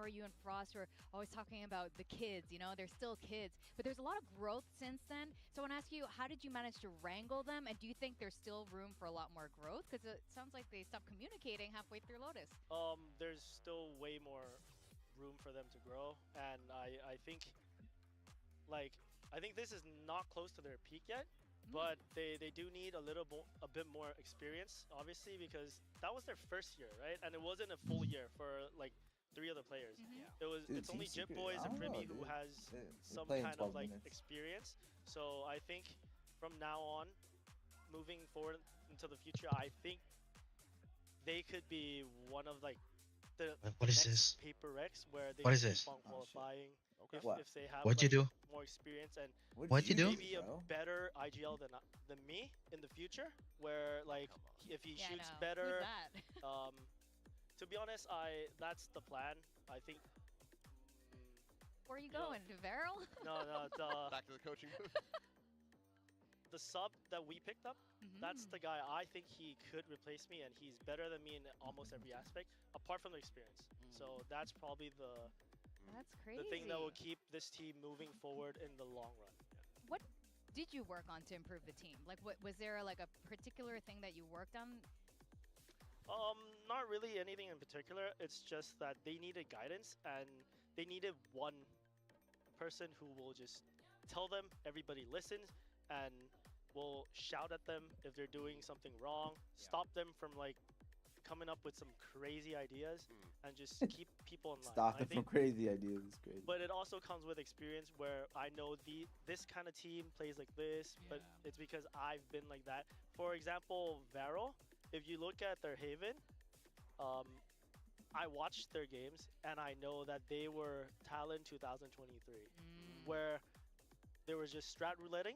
remember you and Frost were always talking about the kids, you know, they're still kids. But there's a lot of growth since then. So I want to ask you, how did you manage to wrangle them? And do you think there's still room for a lot more growth? Because it sounds like they stopped communicating halfway through Lotus. There's still way more room for them to grow, and I think I think this is not close to their peak yet, but they do need a bit more experience, obviously, because that was their first year, right? And it wasn't a full year for like 3 of the players. It's only Jip Boys and Primi who has some kind of like experience. So I think from now on, moving forward into the future, I think they could be one of like the What is next this? PRX where they What is keep this? on qualifying. If they have What'd you do? more experience and What'd you do? maybe a better IGL than me in the future, where like if he shoots better. To be honest, that's the plan. I think. Where are you going, to Varel? No, back to the coaching booth. The sub that we picked up, that's the guy I think he could replace me, and he's better than me in almost every aspect, apart from the experience. So that's probably That's crazy. the thing that will keep this team moving forward in the long run. What did you work on to improve the team? Like, what was there like a particular thing that you worked on? Not really anything in particular. It's just that they needed guidance, and they needed one person who will just tell them, everybody listens, and will shout at them if they're doing something wrong, stop them from like coming up with some crazy ideas, and just keep people in line. Stop them from crazy ideas. It's crazy. But it also comes with experience, where I know this kind of team plays like this, but it's because I've been like that. For example, Varo, if you look at their Haven, I watched their games, and I know that they were Talon 2023, where there was just strat rouletting,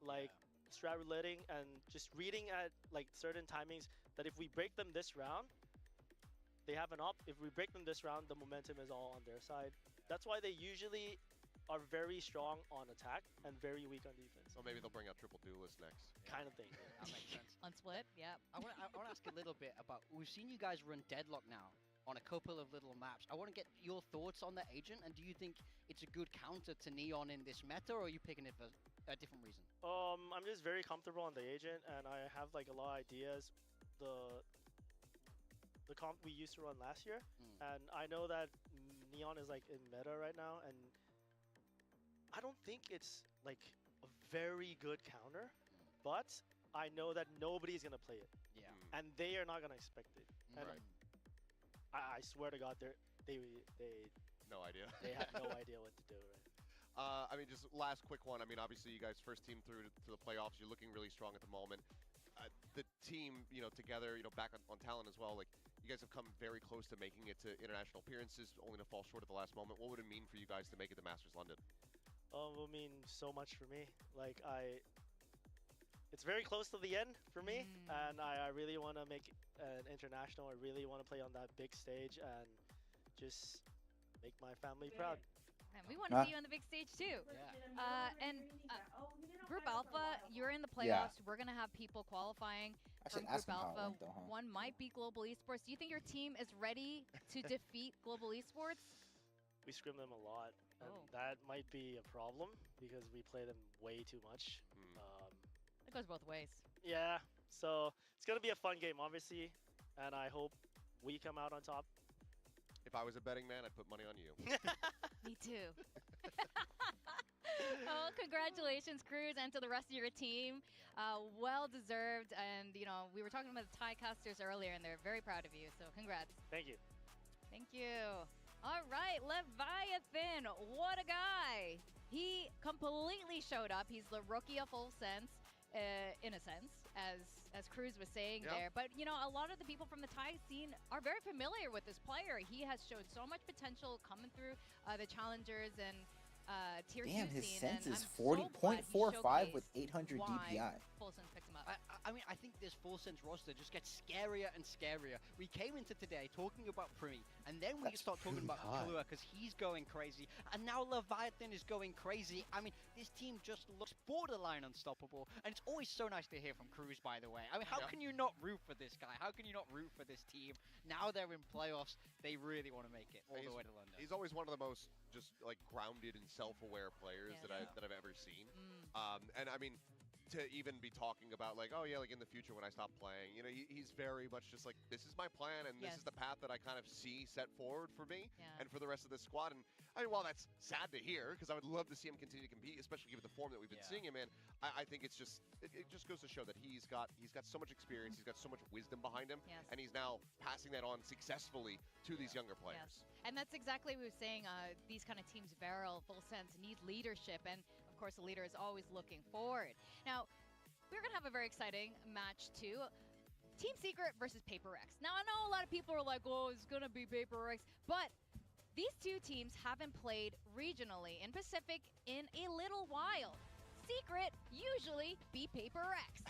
strat rouletting, and just reading at like certain timings that if we break them this round, they have an up. If we break them this round, the momentum is all on their side. That's why they usually are very strong on attack and very weak on defense. So maybe they'll bring out triple duelist next. Kind of thing. That makes sense. On split, yeah. I want to ask a little bit about, we've seen you guys run Deadlock now on a couple of little maps. I want to get your thoughts on the agent, and do you think it's a good counter to Neon in this meta, or are you picking it for a different reason? I'm just very comfortable on the agent, and I have like a lot of ideas. The comp we used to run last year, and I know that Neon is like in meta right now, and I don't think it's like a very good counter, but I know that nobody's gonna play it. Yeah. And they are not gonna expect it. And Right. I swear to God, they No idea. they have no idea what to do. Right? I mean, just last quick one. I mean, obviously, you guys first team through to the playoffs. You're looking really strong at the moment. The team, together, back on Talon as well. Like, you guys have come very close to making it to international appearances, only to fall short at the last moment. What would it mean for you guys to make it to Masters London? It will mean so much for me. Like it's very close to the end for me, and I really want to make an international. I really want to play on that big stage and just make my family proud. And we want to see you on the big stage too. Group Alpha, you're in the playoffs. We're gonna have people qualifying from Group Alpha. One might be Global Esports. Do you think your team is ready to defeat Global Esports? We scrim them a lot, and that might be a problem because we play them way too much. It goes both ways. Yeah, so it's gonna be a fun game, obviously, and I hope we come out on top. If I was a betting man, I'd put money on you. Me too. Oh, congratulations, Cruz, and to the rest of your team. Well deserved, and we were talking about the Thai casters earlier, and they're very proud of you. So congrats. Thank you. Thank you. All right, Leviathan, what a guy. He completely showed up. He's the rookie of full sense, in a sense, as Cruz was saying there. But, a lot of the people from the Thai scene are very familiar with this player. He has shown so much potential coming through the challengers and tier 2 scene. Damn, his sense is so 40.45 with 800 DPI. Full Sense picked him up. I mean, I think this Full Sense roster just gets scarier and scarier. We came into today talking about Primi, and then we start talking about Kahlua because he's going crazy, and now Leviathan is going crazy. I mean, this team just looks borderline unstoppable, and it's always so nice to hear from Cruz, by the way. I mean, how can you not root for this guy? How can you not root for this team? Now they're in playoffs. They really want to make it all the way to London. he's always one of the most just like grounded and self-aware players that I've ever seen. And I mean, to even be talking about like, oh yeah, like in the future when I stop playing, you know, he's very much just like, this is my plan and this is the path that I kind of see set forward for me and for the rest of this squad. And I mean, while that's sad to hear, because I would love to see him continue to compete, especially given the form that we've been seeing him in, I think it's just, it just goes to show that he's got so much experience, he's got so much wisdom behind him, and he's now passing that on successfully to these younger players. And that's exactly what we were saying. These kind of teams, Barrel, Full Sense, need leadership, and of course the leader is always looking forward. Now, we're going to have a very exciting match too. Team Secret versus PRX. Now, I know a lot of people are like, oh, it's going to be PRX, but these two teams haven't played regionally in Pacific in a little while. Secret usually beat PRX.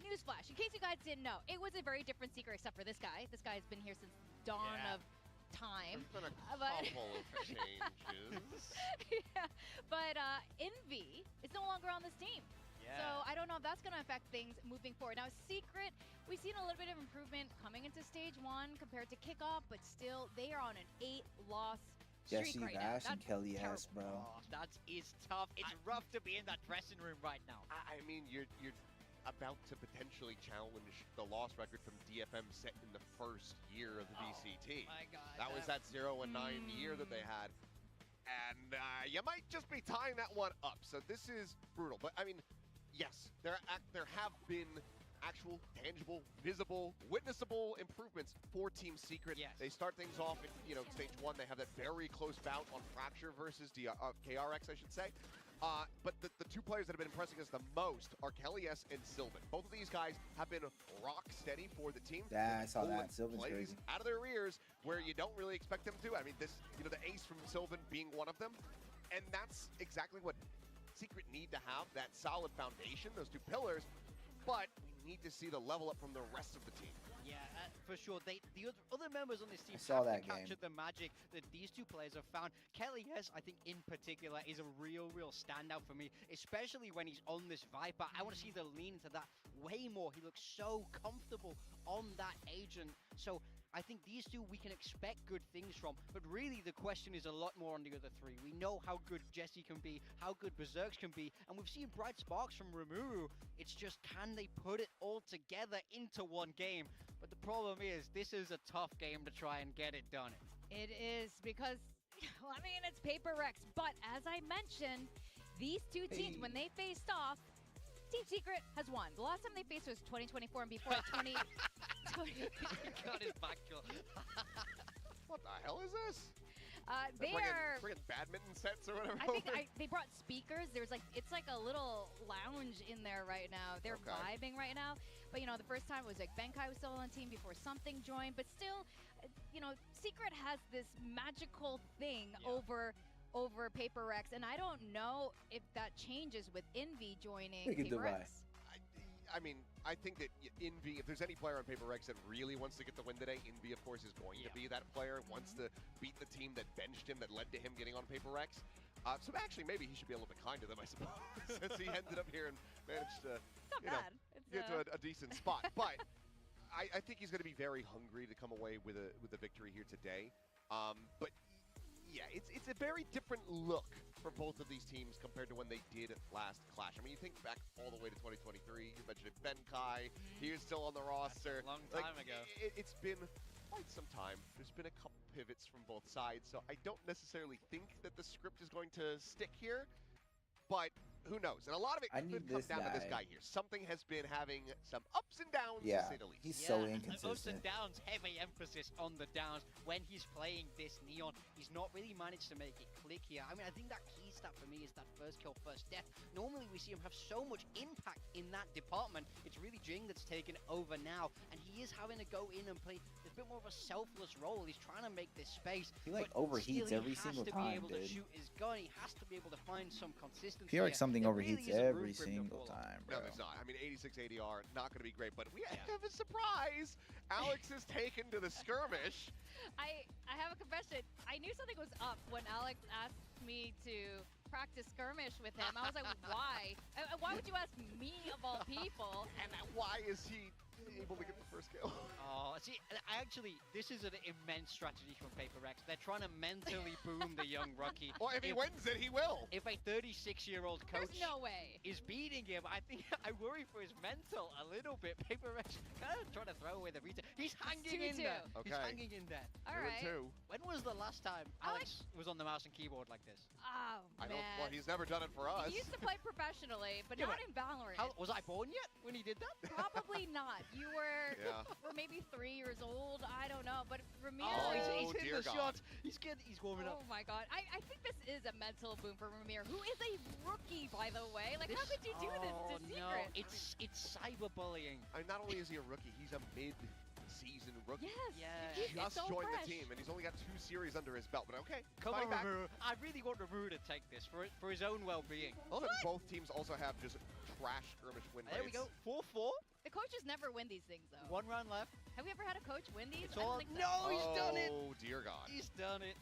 Newsflash, in case you guys didn't know, it was a very different Secret except for this guy. This guy has been here since dawn of time. There's been a couple of changes. But Envy is no longer on this team. So I don't know if that's going to affect things moving forward. Now, Secret, we've seen a little bit of improvement coming into Stage 1 compared to Kickoff, but still, they are on an 8-loss streak Jesse right now. Vash and Kelly S, bro. Oh, that is tough. It's rough to be in that dressing room right now. I mean, you're about to potentially challenge the loss record from DFM set in the first year of the VCT. My God. That was that 0-9 year that they had. And you might just be tying that one up. So this is brutal. But, I mean, yes, there have been actual, tangible, visible, witnessable improvements for Team Secret. They start things off in, you know, Stage 1. They have that very close bout on Fracture versus KRX, I should say. But the two players that have been impressing us the most are Kelly S and Sylvan. Both of these guys have been rock steady for the team. Yeah, I saw that. Sylvan's crazy. Out of their ears where you don't really expect them to. I mean, this, you know, the ace from Sylvan being one of them. And that's exactly what Secret need to have, that solid foundation, those two pillars. But we need to see the level up from the rest of the team. Yeah, for sure. The other members on this team have captured the magic that these two players have found. Kelly, yes, I think in particular is a real standout for me, especially when he's on this Viper. I want to see the lean into that way more. He looks so comfortable on that agent. So I think these two we can expect good things from, but really the question is a lot more on the other three. We know how good Jesse can be, how good Berserks can be, and we've seen bright sparks from Rimuru. It's just, can they put it all together into one game? But the problem is, this is a tough game to try and get it done. It is, because, well, I mean, it's PRX, but as I mentioned, these two teams, when they faced off, Team Secret has won. The last time they faced was 2024, and before 20... Got his back. What the hell is this? They are friggin' badminton sets or whatever. I think they brought speakers. There's like, it's like a little lounge in there right now. They're vibing right now. But you know, the first time it was like Benkai was still on the team before something joined. But still, you know, Secret has this magical thing over PRX, and I don't know if that changes with Envy joining PRX. I mean, I think that Envy, if there's any player on PRX that really wants to get the win today, Envy, of course, is going to be that player. Wants to beat the team that benched him, that led to him getting on PRX. So actually, maybe he should be a little bit kind to them, I suppose, since he ended up here and managed to get to a decent spot. But I think he's going to be very hungry to come away with a victory here today. But yeah, it's a very different look for both of these teams compared to when they did last clash. I mean, you think back all the way to 2023, you mentioned it, Benkai, he was still on the roster. That's a long time ago. It's been quite some time. There's been a couple pivots from both sides, so I don't necessarily think that the script is going to stick here, but who knows? And a lot of it could come down to this guy here. Something has been having some ups and downs, to say the least. He's so inconsistent. Ups and downs, heavy emphasis on the downs. When he's playing this Neon, he's not really managed to make it click here. I mean, I think that key stat for me is that first kill, first death. Normally, we see him have so much impact in that department. It's really Jing that's taken over now, and he is having to go in and play a bit more of a selfless role. He's trying to make this space. He like overheats every single time, dude. He has to be able to shoot his gun. He has to be able to find some consistency. PRX something overheats every single time, bro. No, there's not. I mean, 86 ADR, not going to be great, but we have a surprise. Alex is taken to the skirmish. I have a confession. I knew something was up when Alex asked me to practice skirmish with him. I was like, why? Why would you ask me of all people? And why is he able to get the first kill. Oh, see, this is an immense strategy from PRX. They're trying to mentally boom the young rookie. Well, if he wins it, he will. If a 36-year-old coach There's no way. is beating him, I think I worry for his mental a little bit. PRX kind of trying to throw away the retail. He's hanging in 2-2. there. Okay. He's hanging in there. All right. 2-2. When was the last time Alex was on the mouse and keyboard like this? Oh, I man. don't. Well, he's never done it for us. He used to play professionally, but Yeah, not but in Valorant. How, was I born yet when he did that? Probably not. You were Yeah. were maybe 3 years old. I don't know. But Ramiro. Oh, he's Oh, hitting dear the God. shots. He's good. He's warming up. Oh my god. I think this is a mental boom for Ramiro, who is a rookie, by the way. Like, how could you do this to No, Secret? it's cyberbullying. I mean, not only is he a rookie, he's a mid-season rookie. Yes. Yeah. He's Just so joined fresh. the team, and he's only got 2 series under his belt. But okay, Come fight on, back. Ramiro. I really want Ramiro to take this for his own well-being. Well, then both teams also have just trash skirmish win There we rates. go. 4-4. The coaches never win these things, though. 1 round left. Have we ever had a coach win these? It's I don't all. think so. No, he's done it. Oh dear God. He's done it.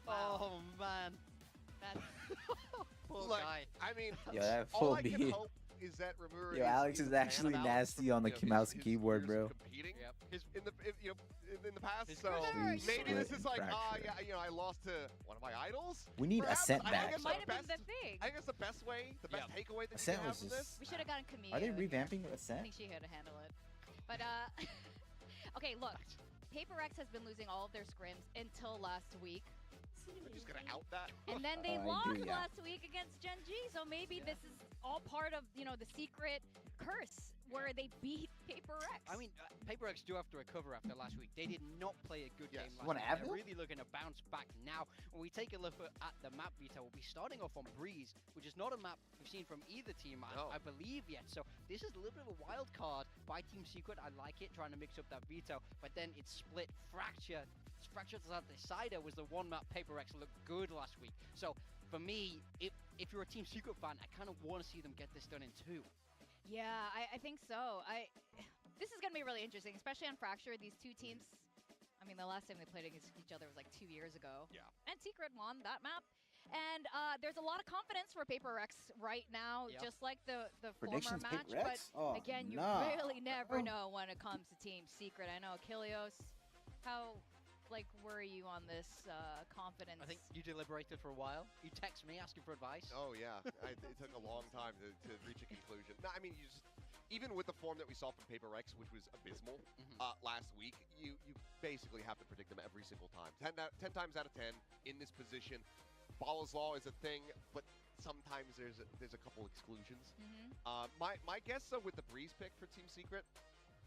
Wow. Oh man. That's Poor Look, guy. I mean, Yo, that all full I can beat. hope is that Ramiro. Yo, Alex is a man actually of balance nasty from, on the you know, mouse and his keyboard, years bro. of Competing Yep. in the past, His so career. maybe this is like, Fracture. yeah, you know, I lost to one of my idols. We need Perhaps. Ascent I back. guess might have best- been the thing. I think that's the best way, the best takeaway that you Ascent can have was from just- this. We should have gotten Camille. Are they in here. revamping I Ascent? think she had to handle it. But, okay, look. PRX has been losing all of their scrims until last week. We're just gonna out that. And then they Oh, I lost do, yeah. last week against Gen G, so maybe this is all part of, you know, the secret curse where they beat PRX. I mean, PRX do have to recover after last week. They did not play a good Yes. game You last wanna week. add They're them? really looking to bounce back now. When we take a look at the map veto, we'll be starting off on Breeze, which is not a map we've seen from either team, No. I believe, yet. So this is a little bit of a wild card by Team Secret. I like it, trying to mix up that veto, but then it's split. Fracture to the Decider was the one map PRX looked good last week. So for me, if you're a Team Secret fan, I kind of want to see them get this done in 2. Yeah, I think so. This is going to be really interesting, especially on Fracture. These two teams, I mean, the last time they played against each other was like 2 years ago. Yeah. And Secret won that map. And there's a lot of confidence for PRX right now, Yep. just like the Predictions, former match. PRX? But Oh, again, you nah. really never know when it comes to Team Secret. I know, Kilios, how were you on this confidence? I think you deliberated for a while. You text me asking for advice. Oh yeah, it took a long time to reach a conclusion. No, I mean, you just, even with the form that we saw from PRX, which was abysmal last week, you basically have to predict them every single time. 10 times out of 10 in this position. Ball's Law is a thing, but sometimes there's a couple exclusions. My guess though with the Breeze pick for Team Secret,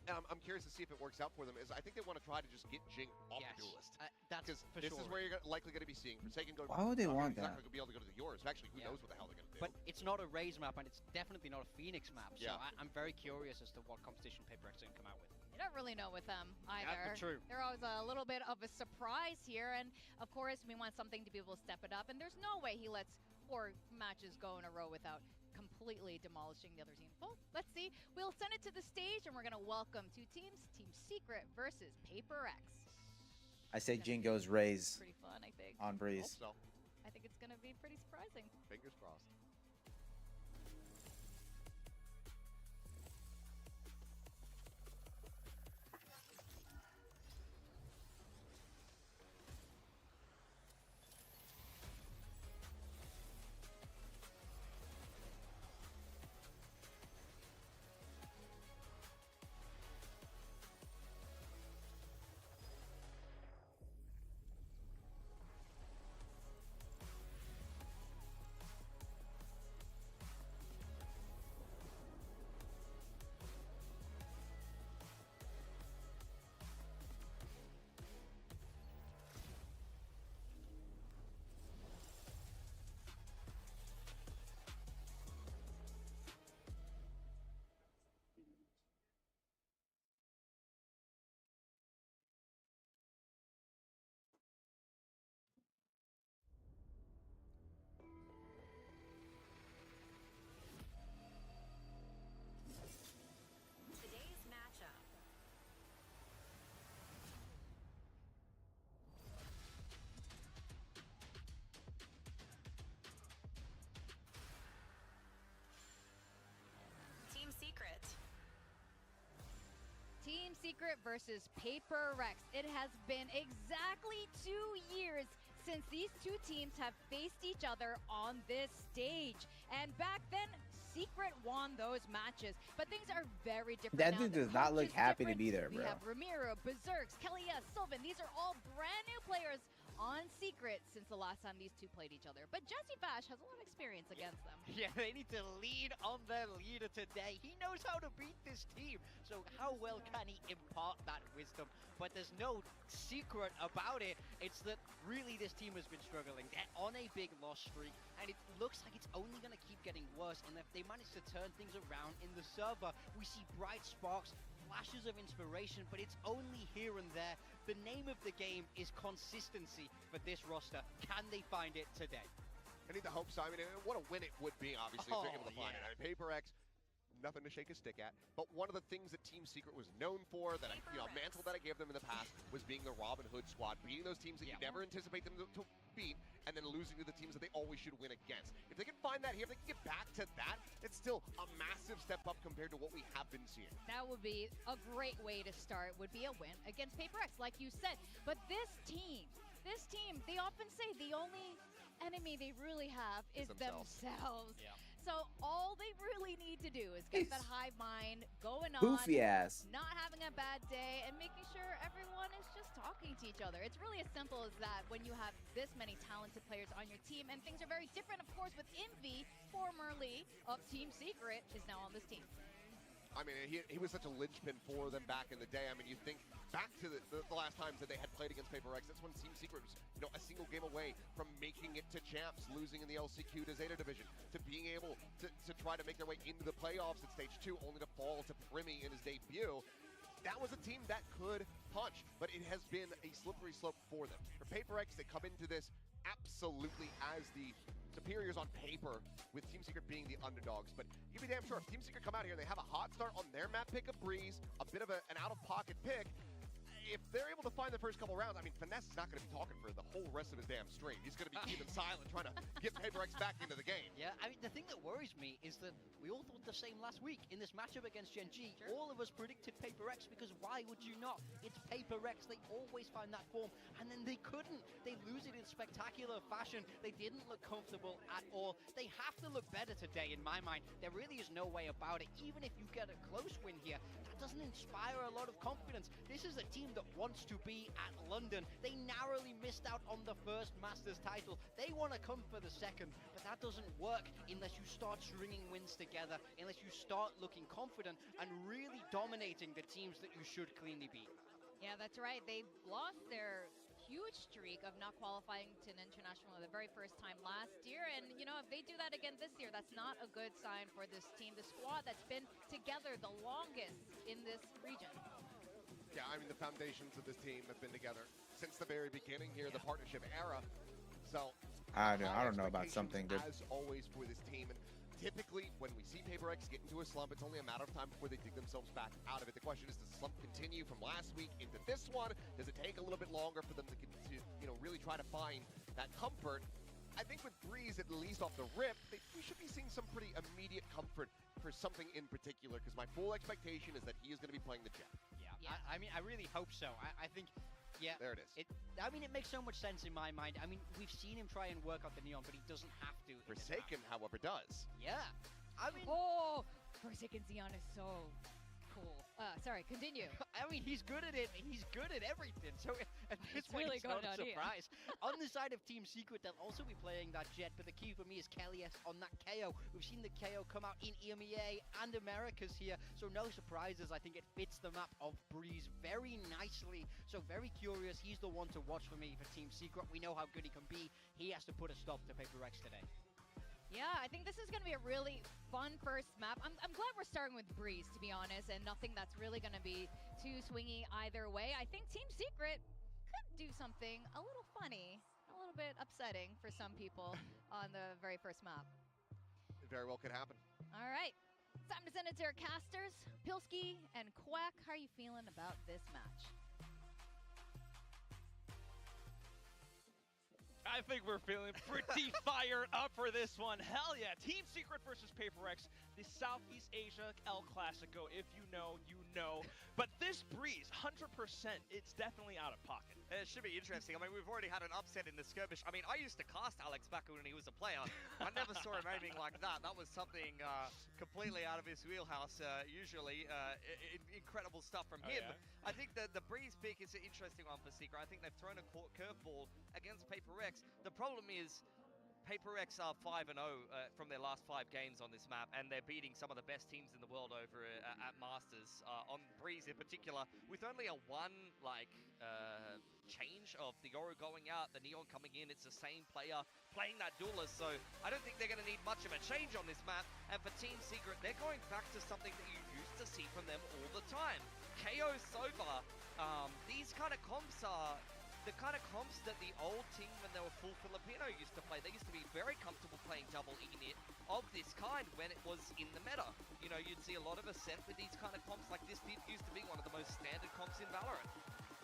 and I'm curious to see if it works out for them, is I think they want to try to just get Jing off the duelist. That's Because for this sure. is where you're likely going to be seeing Forsaken go. Why would they want He's not that? going to be able to go to the yours. Actually, who Yeah. knows what the hell they're going to do? But it's not a Raze map, and it's definitely not a Phoenix map. So Yeah. I'm very curious as to what competition PRX are going to come out with. You don't really know with them either. true. They're always a little bit of a surprise here, and of course we want something to be able to step it up, and there's no way he lets 4 matches go in a row without completely demolishing the other team. Well, let's see. We'll send it to the stage, and we're going to welcome 2 teams, Team Secret versus PRX. I say Jin goes Raze Pretty fun, I think. on Hope Breeze. so. I think it's going to be pretty surprising. Fingers crossed. Secret versus PRX. It has been exactly 2 years since these two teams have faced each other on this stage. And back then, Secret won those matches. But things are very different That now. dude The does not coach look is happy to different. be there, We bro. have Ramiro, Berserks, Kellyas, Sylvan. These are all brand new players on Secret since the last time these two played each other. But Jesse Bash has a lot of experience against them. Yeah, they need to lean on their leader today. He knows how to beat this team. So how well can he impart that wisdom? But there's no secret about it. It's that really this team has been struggling. They're on a big loss streak, and it looks like it's only going to keep getting worse. And if they manage to turn things around in the server, we see bright sparks, flashes of inspiration, but it's only here and there. The name of the game is consistency for this roster. Can they find it today? I need to hope so. I mean, what a win it would be, obviously, if they're able to find it. I mean, PRX, nothing to shake a stick at. But one of the things that Team Secret was known for, that mantle that I gave them in the past, was being the Robin Hood squad, beating those teams that you never anticipate them to beat, and then losing to the teams that they always should win against. If they can find that here, if they can get back to that, it's still a massive step up compared to what we have been seeing. That would be a great way to start, would be a win against PRX, like you said. But this team, they often say the only enemy they really have is themselves. Yeah. So all they really need to do is get that hive mind going on, Goofy ass. not having a bad day, and making sure everyone is just talking to each other. It's really as simple as that when you have this many talented players on your team, and things are very different, of course, with Envy, formerly of Team Secret, is now on this team. I mean, he was such a linchpin for them back in the day. I mean, you think back to the last times that they had played against PRX, that's when Team Secret was, a single game away from making it to champs, losing in the LCQ to Zeta Division, to being able to try to make their way into the playoffs at Stage 2, only to fall to Primi in his debut. That was a team that could punch, but it has been a slippery slope for them. For PRX, they come into this absolutely as the superiors on paper, with Team Secret being the underdogs. But you be damn sure, if Team Secret come out here and they have a hot start on their map pick of Breeze, a bit of an out-of-pocket pick, if they're able to find the first couple rounds, I mean, Finesse is not going to be talking for the whole rest of his damn stream. He's going to be keeping silent, trying to get PRX back into the game. Yeah, I mean, the thing that worries me is that we all thought the same last week in this matchup against Gen G. Sure. All of us predicted PRX because why would you not? It's PRX. They always find that form, and then they couldn't. They lose it in spectacular fashion. They didn't look comfortable at all. They have to look better today, in my mind. There really is no way about it. Even if you get a close win here, that doesn't inspire a lot of confidence. This is a team that wants to be at London. They narrowly missed out on the first Masters title. They want to come for the second, but that doesn't work unless you start stringing wins together, unless you start looking confident and really dominating the teams that you should cleanly beat. Yeah, that's right. They lost their huge streak of not qualifying to an international the very first time last year. And, if they do that again this year, that's not a good sign for this team, the squad that's been together the longest in this region. Yeah, I mean, the foundations of this team have been together since the very beginning here, the partnership era. So, I don't know about something, dude. As always for this team, and typically when we see PRX get into a slump, it's only a matter of time before they dig themselves back out of it. The question is, does the slump continue from last week into this one? Does it take a little bit longer for them to really try to find that comfort? I think with Breeze, at least off the rip, we should be seeing some pretty immediate comfort for something in particular, because my full expectation is that he is going to be playing the Jet. Yeah. I mean, I really hope so. I think, yeah. There it is. It makes so much sense in my mind. I mean, we've seen him try and work out the Neon, but he doesn't have to. Forsaken, however, does. Yeah. I mean... Oh, Forsaken Xeon is so cool. Sorry, continue. I mean, he's good at it. He's good at everything. So at this point, really it's not a good idea. surprise. On the side of Team Secret, they'll also be playing that Jet, but the key for me is Kellyas on that KO. We've seen the KO come out in EMEA and Americas here, so no surprises. I think it fits the map of Breeze very nicely. So very curious. He's the one to watch for me for Team Secret. We know how good he can be. He has to put a stop to PRX today. Yeah, I think this is going to be a really fun first map. I'm glad we're starting with Breeze, to be honest, and nothing that's really going to be too swingy either way. I think Team Secret could do something a little funny, a little bit upsetting for some people on the very first map. It very well could happen. All right, time to send it to our casters. Pilsky and Quack, how are you feeling about this match? I think we're feeling pretty fired up for this one. Hell yeah, Team Secret versus PRX, the Southeast Asia El Clasico. If you know, you know. But this Breeze, 100%, it's definitely out of pocket. It should be interesting. I mean, we've already had an upset in the skirmish. I mean, I used to cast Alex back when he was a player. I never saw him aiming like that. That was something completely out of his wheelhouse, usually. Incredible stuff from him. Yeah. I think that the Breeze pick is an interesting one for Secret. I think they've thrown a curveball against PRX. The problem is, PRX are 5-0 from their last 5 games on this map, and they're beating some of the best teams in the world over at Masters, on Breeze in particular, with only a change of the Yoru going out, the Neon coming in. It's the same player playing that duelist, so I don't think they're going to need much of a change on this map. And for Team Secret, they're going back to something that you used to see from them all the time. KO Soba, these kind of comps are the kind of comps that the old team when they were full Filipino used to play. They used to be very comfortable playing double init of this kind when it was in the meta. You know, you'd see a lot of Ascent with these kind of comps. Like this used to be one of the most standard comps in Valorant.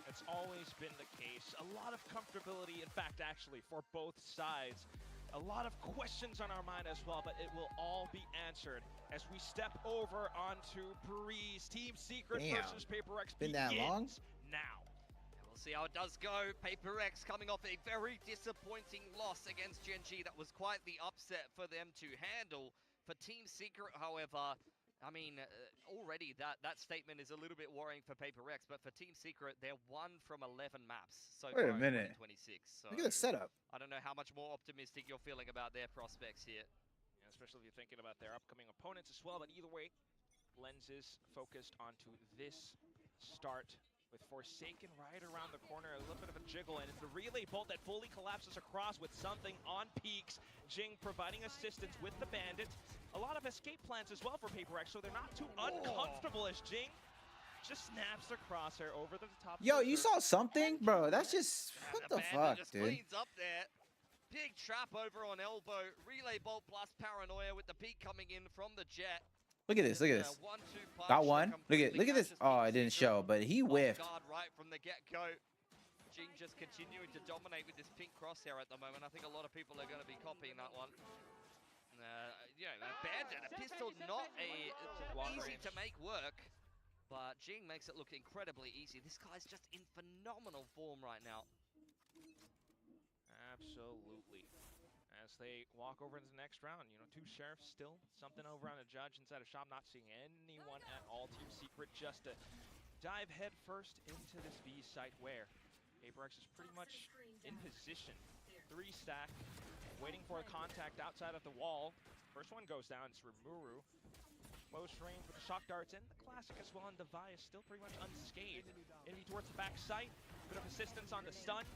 It's always been the case. A lot of comfortability, in fact, actually, for both sides. A lot of questions on our mind as well, but it will all be answered as we step over onto Breeze. Team Secret versus PRX Been that long? And now. we'll see how it does go. PRX coming off a very disappointing loss against Gen G. That was quite the upset for them to handle. For Team Secret, however, I mean, already that statement is a little bit worrying for PRX, but for Team Secret, they're 1 from 11 maps so far in 2026. So Look at the setup. I don't know how much more optimistic you're feeling about their prospects here. Yeah, especially if you're thinking about their upcoming opponents as well, but either way, lenses focused onto this start with Forsaken right around the corner, a little bit of a jiggle, and it's the relay bolt that fully collapses across with something on peaks. Jing providing assistance with the bandit. A lot of escape plans as well for PRX, so they're not too uncomfortable as Jing just snaps the crosshair over the top. Yo, you saw something? Bro, that's just... What the fuck, just dude? cleans up there. Big trap over on elbow. Relay bolt plus paranoia with the peak coming in from the jet. Look at this, look at this. Got one. Look at this. Oh, it didn't show, but he whiffed. Guard right from the get-go. Jing just continuing to dominate with this pink crosshair at the moment. I think a lot of people are going to be copying that one. Yeah, a bandit, a pistol, not easy to make work, but Jing makes it look incredibly easy. This guy's just in phenomenal form right now. Absolutely. As they walk over into the next round, you know, 2 sheriffs still, something over on a judge inside a shop, not seeing anyone at all. Team Secret just to dive head first into this B site where PRX is pretty much in position. 3 stack, waiting for a contact outside of the wall. First one goes down, it's Rimuru. Close range with the shock darts in. The classic as well, and Devi is still pretty much unscathed. Enemy towards the back site, bit of assistance on the stun,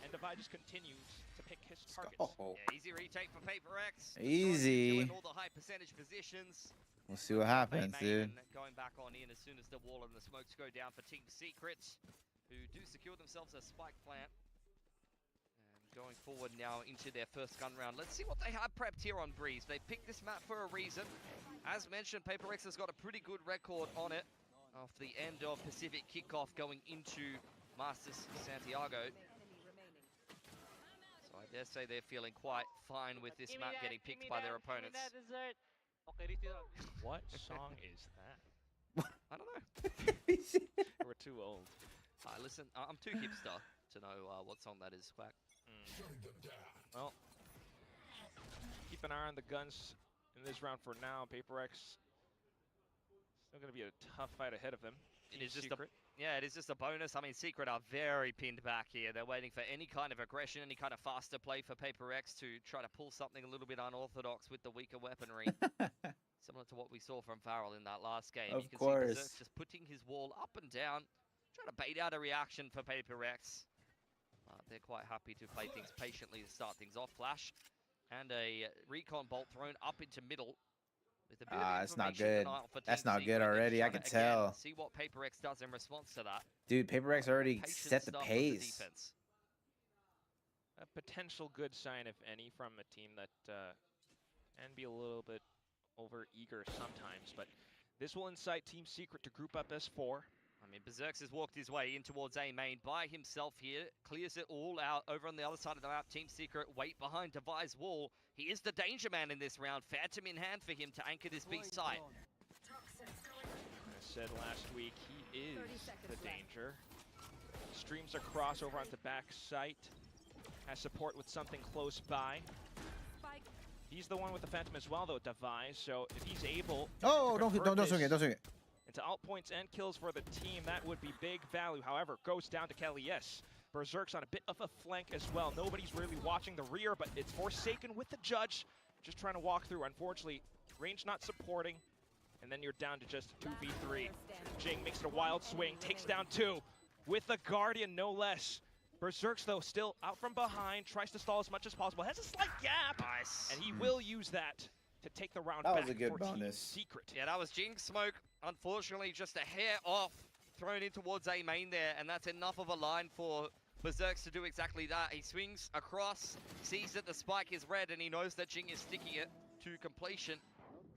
and Devi just continues to pick his targets. Oh. Yeah, easy retake for PRX. Easy. All the high percentage positions. We'll see what happens, dude. Going back on in as soon as the wall and the smokes go down for Team Secret, who do secure themselves a spike plant. Going forward now into their first gun round. Let's see what they have prepped here on Breeze. They picked this map for a reason. As mentioned, PRX has got a pretty good record on it after the end of Pacific kickoff going into Masters Santiago. So I dare say they're feeling quite fine with this map getting picked by their opponents. What song is that? I don't know. We're too old. Listen, I'm too hipster to know what song that is, Quack. Well, keep an eye on the guns in this round for now. PRX still going to be a tough fight ahead of them. It is just it is just a bonus. I mean, Secret are very pinned back here. They're waiting for any kind of aggression, any kind of faster play for PRX to try to pull something a little bit unorthodox with the weaker weaponry. Similar to what we saw from Farrell in that last game. Of you can course. see Berserk just putting his wall up and down, trying to bait out a reaction for PRX. They're quite happy to play things patiently to start things off. Flash and a recon bolt thrown up into middle. With a bit of that's not information good. on for That's Team not Secret. good They're already, I trying can to, again, tell. see what PRX does in response to that. Dude, PRX already Patient set the stuff with pace. defense. A potential good sign, if any, from a team that can be a little bit over eager sometimes. But this will incite Team Secret to group up as 4. I mean, Berserks has walked his way in towards A main by himself here, clears it all out over on the other side of the map. Team Secret wait behind Devi's wall. He is the danger man in this round. Phantom in hand for him to anchor this B site. I said last week, he is the danger. Streams across over onto back site. Has support with something close by. He's the one with the Phantom as well, though, Device. So if he's able, don't swing it. Into alt points and kills for the team, that would be big value. However, goes down to Kelly. Yes, Berserk's on a bit of a flank as well. Nobody's really watching the rear, but it's Forsaken with the judge, just trying to walk through. Unfortunately, range not supporting, and then you're down to just 2v3. Jing makes it a wild swing, takes down 2 with the Guardian, no less. Berserk's, though, still out from behind, tries to stall as much as possible, has a slight gap, Nice. and he will use that to take the round That back was a good for bonus. Team Secret. Yeah, that was Jing's smoke. Unfortunately, just a hair off, thrown in towards A main there, and that's enough of a line for Berserks to do exactly that. He swings across, sees that the spike is red, and he knows that Jing is sticking it to completion.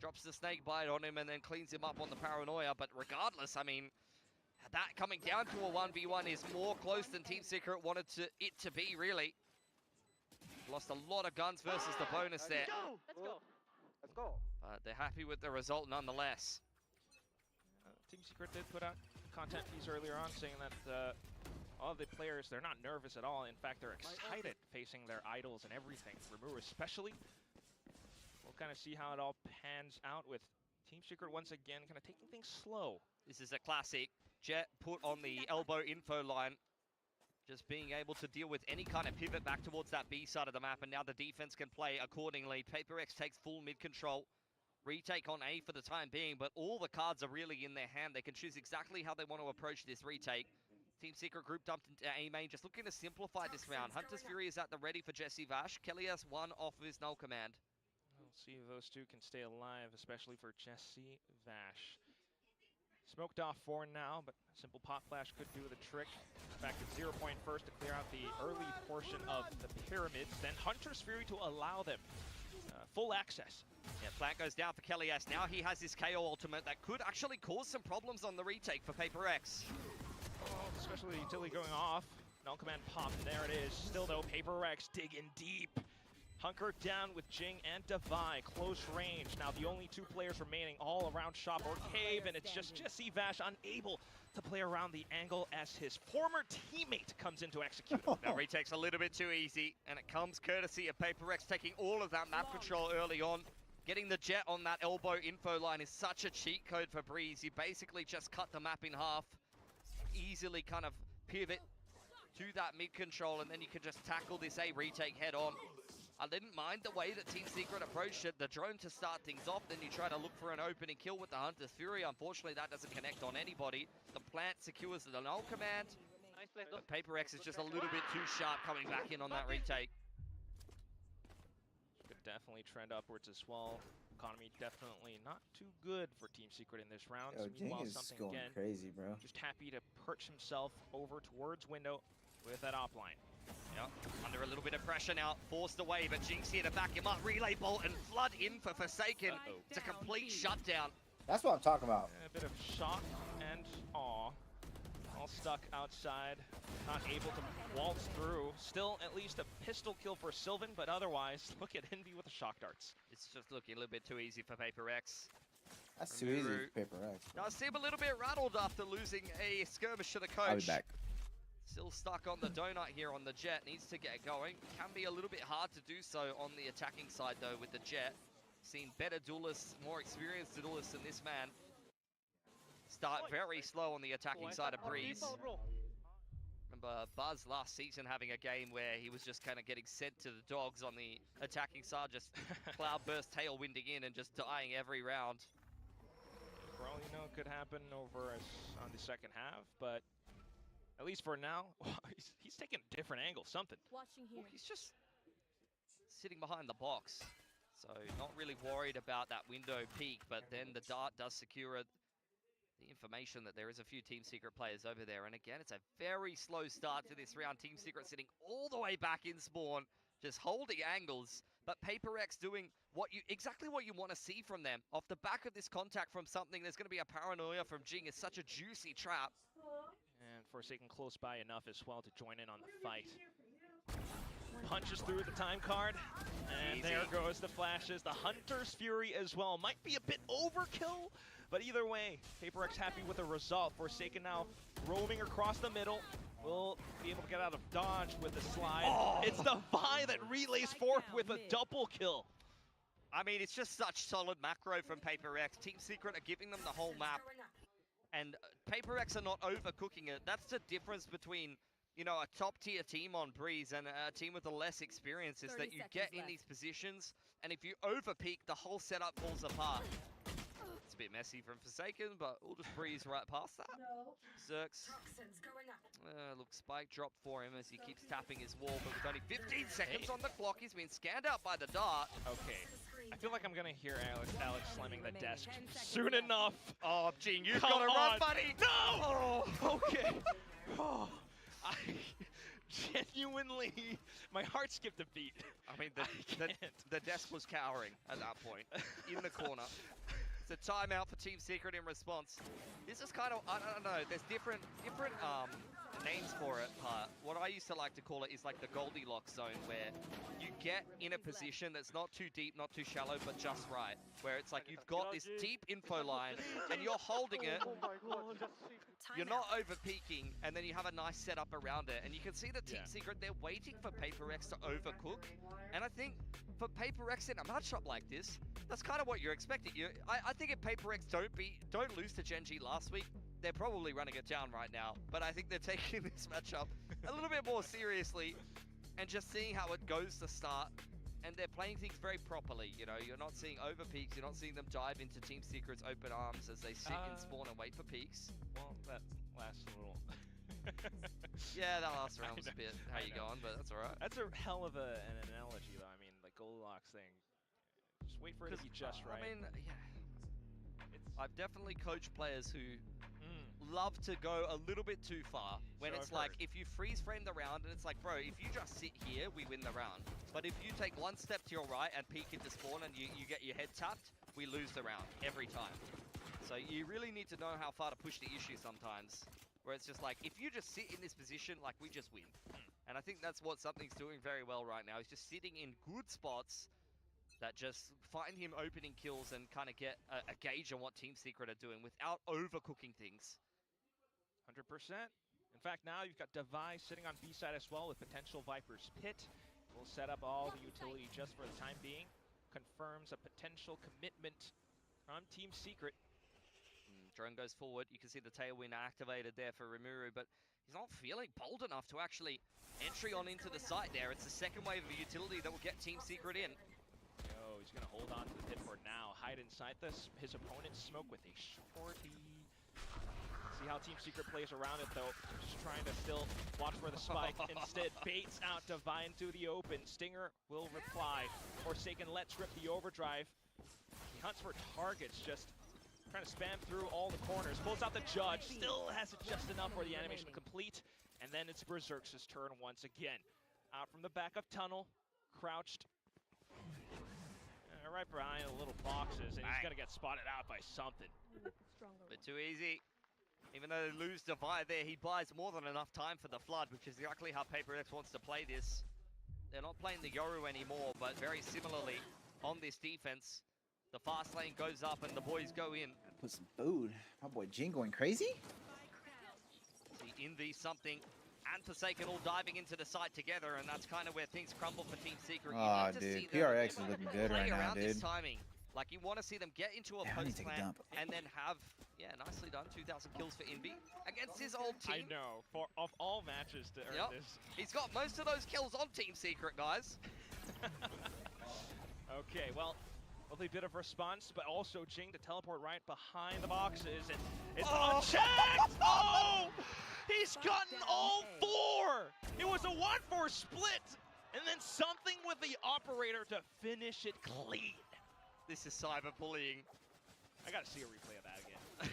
Drops the snake bite on him and then cleans him up on the paranoia. But regardless, I mean, that coming down to a 1v1 is more close than Team Secret wanted it to be, really. Lost a lot of guns versus the bonus there. Let's go. But they're happy with the result nonetheless. Team Secret did put out content piece earlier on saying that all the players, they're not nervous at all. In fact, they're excited facing their idols and everything. Remove especially. We'll kind of see how it all pans out with Team Secret once again kind of taking things slow. This is a classic. Jet put on the elbow info line. Just being able to deal with any kind of pivot back towards that B side of the map, and now the defense can play accordingly. PRX takes full mid control. Retake on A for the time being, but all the cards are really in their hand. They can choose exactly how they want to approach this retake. Team Secret group dumped into A main, just looking to simplify this round. Hunter's Fury is at the ready for Jesse Vash. Kelly has one off of his null command. We'll see if those two can stay alive, especially for Jesse Vash. Smoked off for now, but simple pop flash could do the trick. Back at 0 point first to clear out the early portion of the pyramids. Then Hunter's Fury to allow them full access. Yeah, flank goes down for Kelly S. Now he has his KO ultimate that could actually cause some problems on the retake for PRX. Oh, especially utility going off. Null command pop, and there it is. Still though, PRX digging deep. Hunkered down with Jing and Devi, close range. Now the only 2 players remaining all around shop or cave, and it's just Jesse Vash unable to play around the angle as his former teammate comes in to execute. That retake's a little bit too easy, and it comes courtesy of PRX taking all of that map control early on. Getting the jet on that elbow info line is such a cheat code for Breeze. You basically just cut the map in half, easily kind of pivot to that mid control, and then you can just tackle this A retake head on. I didn't mind the way that Team Secret approached it. The drone to start things off, then you try to look for an opening kill with the Hunter's Fury. Unfortunately, that doesn't connect on anybody. The plant secures the null command. But PRX is just a little bit too sharp coming back in on that retake. Could definitely trend upwards as well. Economy definitely not too good for Team Secret in this round. Yo, Jing Meanwhile, is something going again, crazy, bro. just happy to perch himself over towards window with that op line. Yep, under a little bit of pressure now, forced away, but Jinx here to back him up. Relay bolt and flood in for Forsaken. It's a complete shutdown. That's what I'm talking about. A bit of shock and awe. All stuck outside, not able to waltz through. Still at least a pistol kill for Sylvan, but otherwise, look at Envy with the shock darts. It's just looking a little bit too easy for PRX. That's too easy for PRX. Does seem a little bit rattled after losing a skirmish to the coach. I'll be back. Still stuck on the donut here on the jet, needs to get going. Can be a little bit hard to do so on the attacking side though with the jet. Seen better duelists, more experienced duelists than this man. Start very slow on the attacking side of Breeze. Remember Buzz last season having a game where he was just kind of getting sent to the dogs on the attacking side, just cloudburst tailwinding in and just dying every round. For all you know, it could happen over on the second half, but at least for now, he's taking a different angle, something. Watching here. Well, he's just sitting behind the box, so not really worried about that window peak, but then the dart does secure the information that there is a few Team Secret players over there. And again, it's a very slow start to this round. Team Secret sitting all the way back in spawn, just holding angles. but PRX doing exactly what you want to see from them. Off the back of this contact from something, there's going to be a paranoia from Jing. It's such a juicy trap. And Forsaken close by enough as well to join in on the fight. Punches through the time card, and there goes the flashes. The Hunter's Fury as well. Might be a bit overkill, but either way, PRX happy with the result. Forsaken now roaming across the middle. Will be able to get out of dodge with the slide. Oh. It's the Vi that relays forth with a double kill. I mean, it's just such solid macro from PRX. Team Secret are giving them the whole map. And PRX are not overcooking it. That's the difference between, you know, a top-tier team on Breeze and a team with the less experience is that you get in these positions, and if you overpeak, the whole setup falls apart. It's a bit messy from Forsaken, but we'll just breeze right past that. Zerx. Look, Spike dropped for him as he keeps tapping his wall, but with only 15 seconds on the clock, he's been scanned out by the dart. Okay. I feel like I'm gonna hear Alex slamming the desk soon enough. Oh, Jing, you've got to run, buddy! No! Oh, okay. Oh, I genuinely, my heart skipped a beat. I mean, the desk was cowering at that point, in the corner. It's a timeout for Team Secret in response. This is kind of, I don't know, there's different names for it, but what I used to like to call it is like the Goldilocks zone, where you get in a position that's not too deep, not too shallow, but just right. Where it's like you've got this deep info line, and you're holding it, you're not over peaking, and then you have a nice setup around it. And you can see that Team Secret, they're waiting for PRX to overcook. And I think for PRX in a matchup like this, that's kind of what you're expecting. I think if PRX don't lose to Gen.G last week, they're probably running it down right now. But I think they're taking this matchup a little bit more seriously and just seeing how it goes to start. And they're playing things very properly, you know. You're not seeing over peaks. You're not seeing them dive into Team Secret's open arms as they sit in spawn and wait for peaks. Well, that lasts a little. Yeah, that last round was a bit how you going, but that's all right. That's a hell of an analogy, though. I mean, like Goldilocks thing. Just wait for it to be just right. I mean, yeah. I've definitely coached players who love to go a little bit too far. When it's like, if you freeze frame the round and it's like, bro, if you just sit here, we win the round. But if you take one step to your right and peek into spawn and you get your head tapped, we lose the round every time. So you really need to know how far to push the issue sometimes. Where it's just like, if you just sit in this position, like, we just win. And I think that's what Something's doing very well right now. He's just sitting in good spots that just find him opening kills and kind of get a gauge on what Team Secret are doing without overcooking things. 100%. In fact, now you've got Devi sitting on B side as well with potential Viper's Pit. We'll set up all the utility just for the time being. Confirms a potential commitment from Team Secret. Drone goes forward. You can see the tailwind activated there for Rimuru, but he's not feeling bold enough to actually entry on into the site there. It's the second wave of utility that will get Team Secret in. Oh, he's going to hold on to the pit for now. Hide inside this. His opponent's smoke with a shorty. See how Team Secret plays around it, though. Just trying to still watch for the spike. Instead, baits out Divine to the open. Stinger will reply. Forsaken lets rip the overdrive. He hunts for targets, just trying to spam through all the corners. Pulls out the Judge. Still has it just enough for the animation to complete. And then it's Berserk's turn once again. Out from the back of tunnel. Crouched. Right behind the little boxes, and he's going to get spotted out by something. A bit too easy. Even though they lose Divide there, he buys more than enough time for the Flood, which is exactly how PRX wants to play this. They're not playing the Yoru anymore, but very similarly on this defense, the fast lane goes up and the boys go in. Put some food. My boy Jing going crazy. See, Envy, Something, and Forsaken all diving into the site together, and that's kind of where things crumble for Team Secret. Oh, dude, PRX is looking good right now, dude. This timing. Like, you want to see them get into a post plan and then have, nicely done, 2,000 kills for Envy against his old team. I know, of all matches to earn this. He's got most of those kills on Team Secret, guys. Okay, well, a bit of response, but also Jing to teleport right behind the boxes, and it's unchecked! Oh! He's gotten all four! It was a 1-4 split, and then Something with the operator to finish it clean. This is cyberbullying. I gotta see a replay of that again.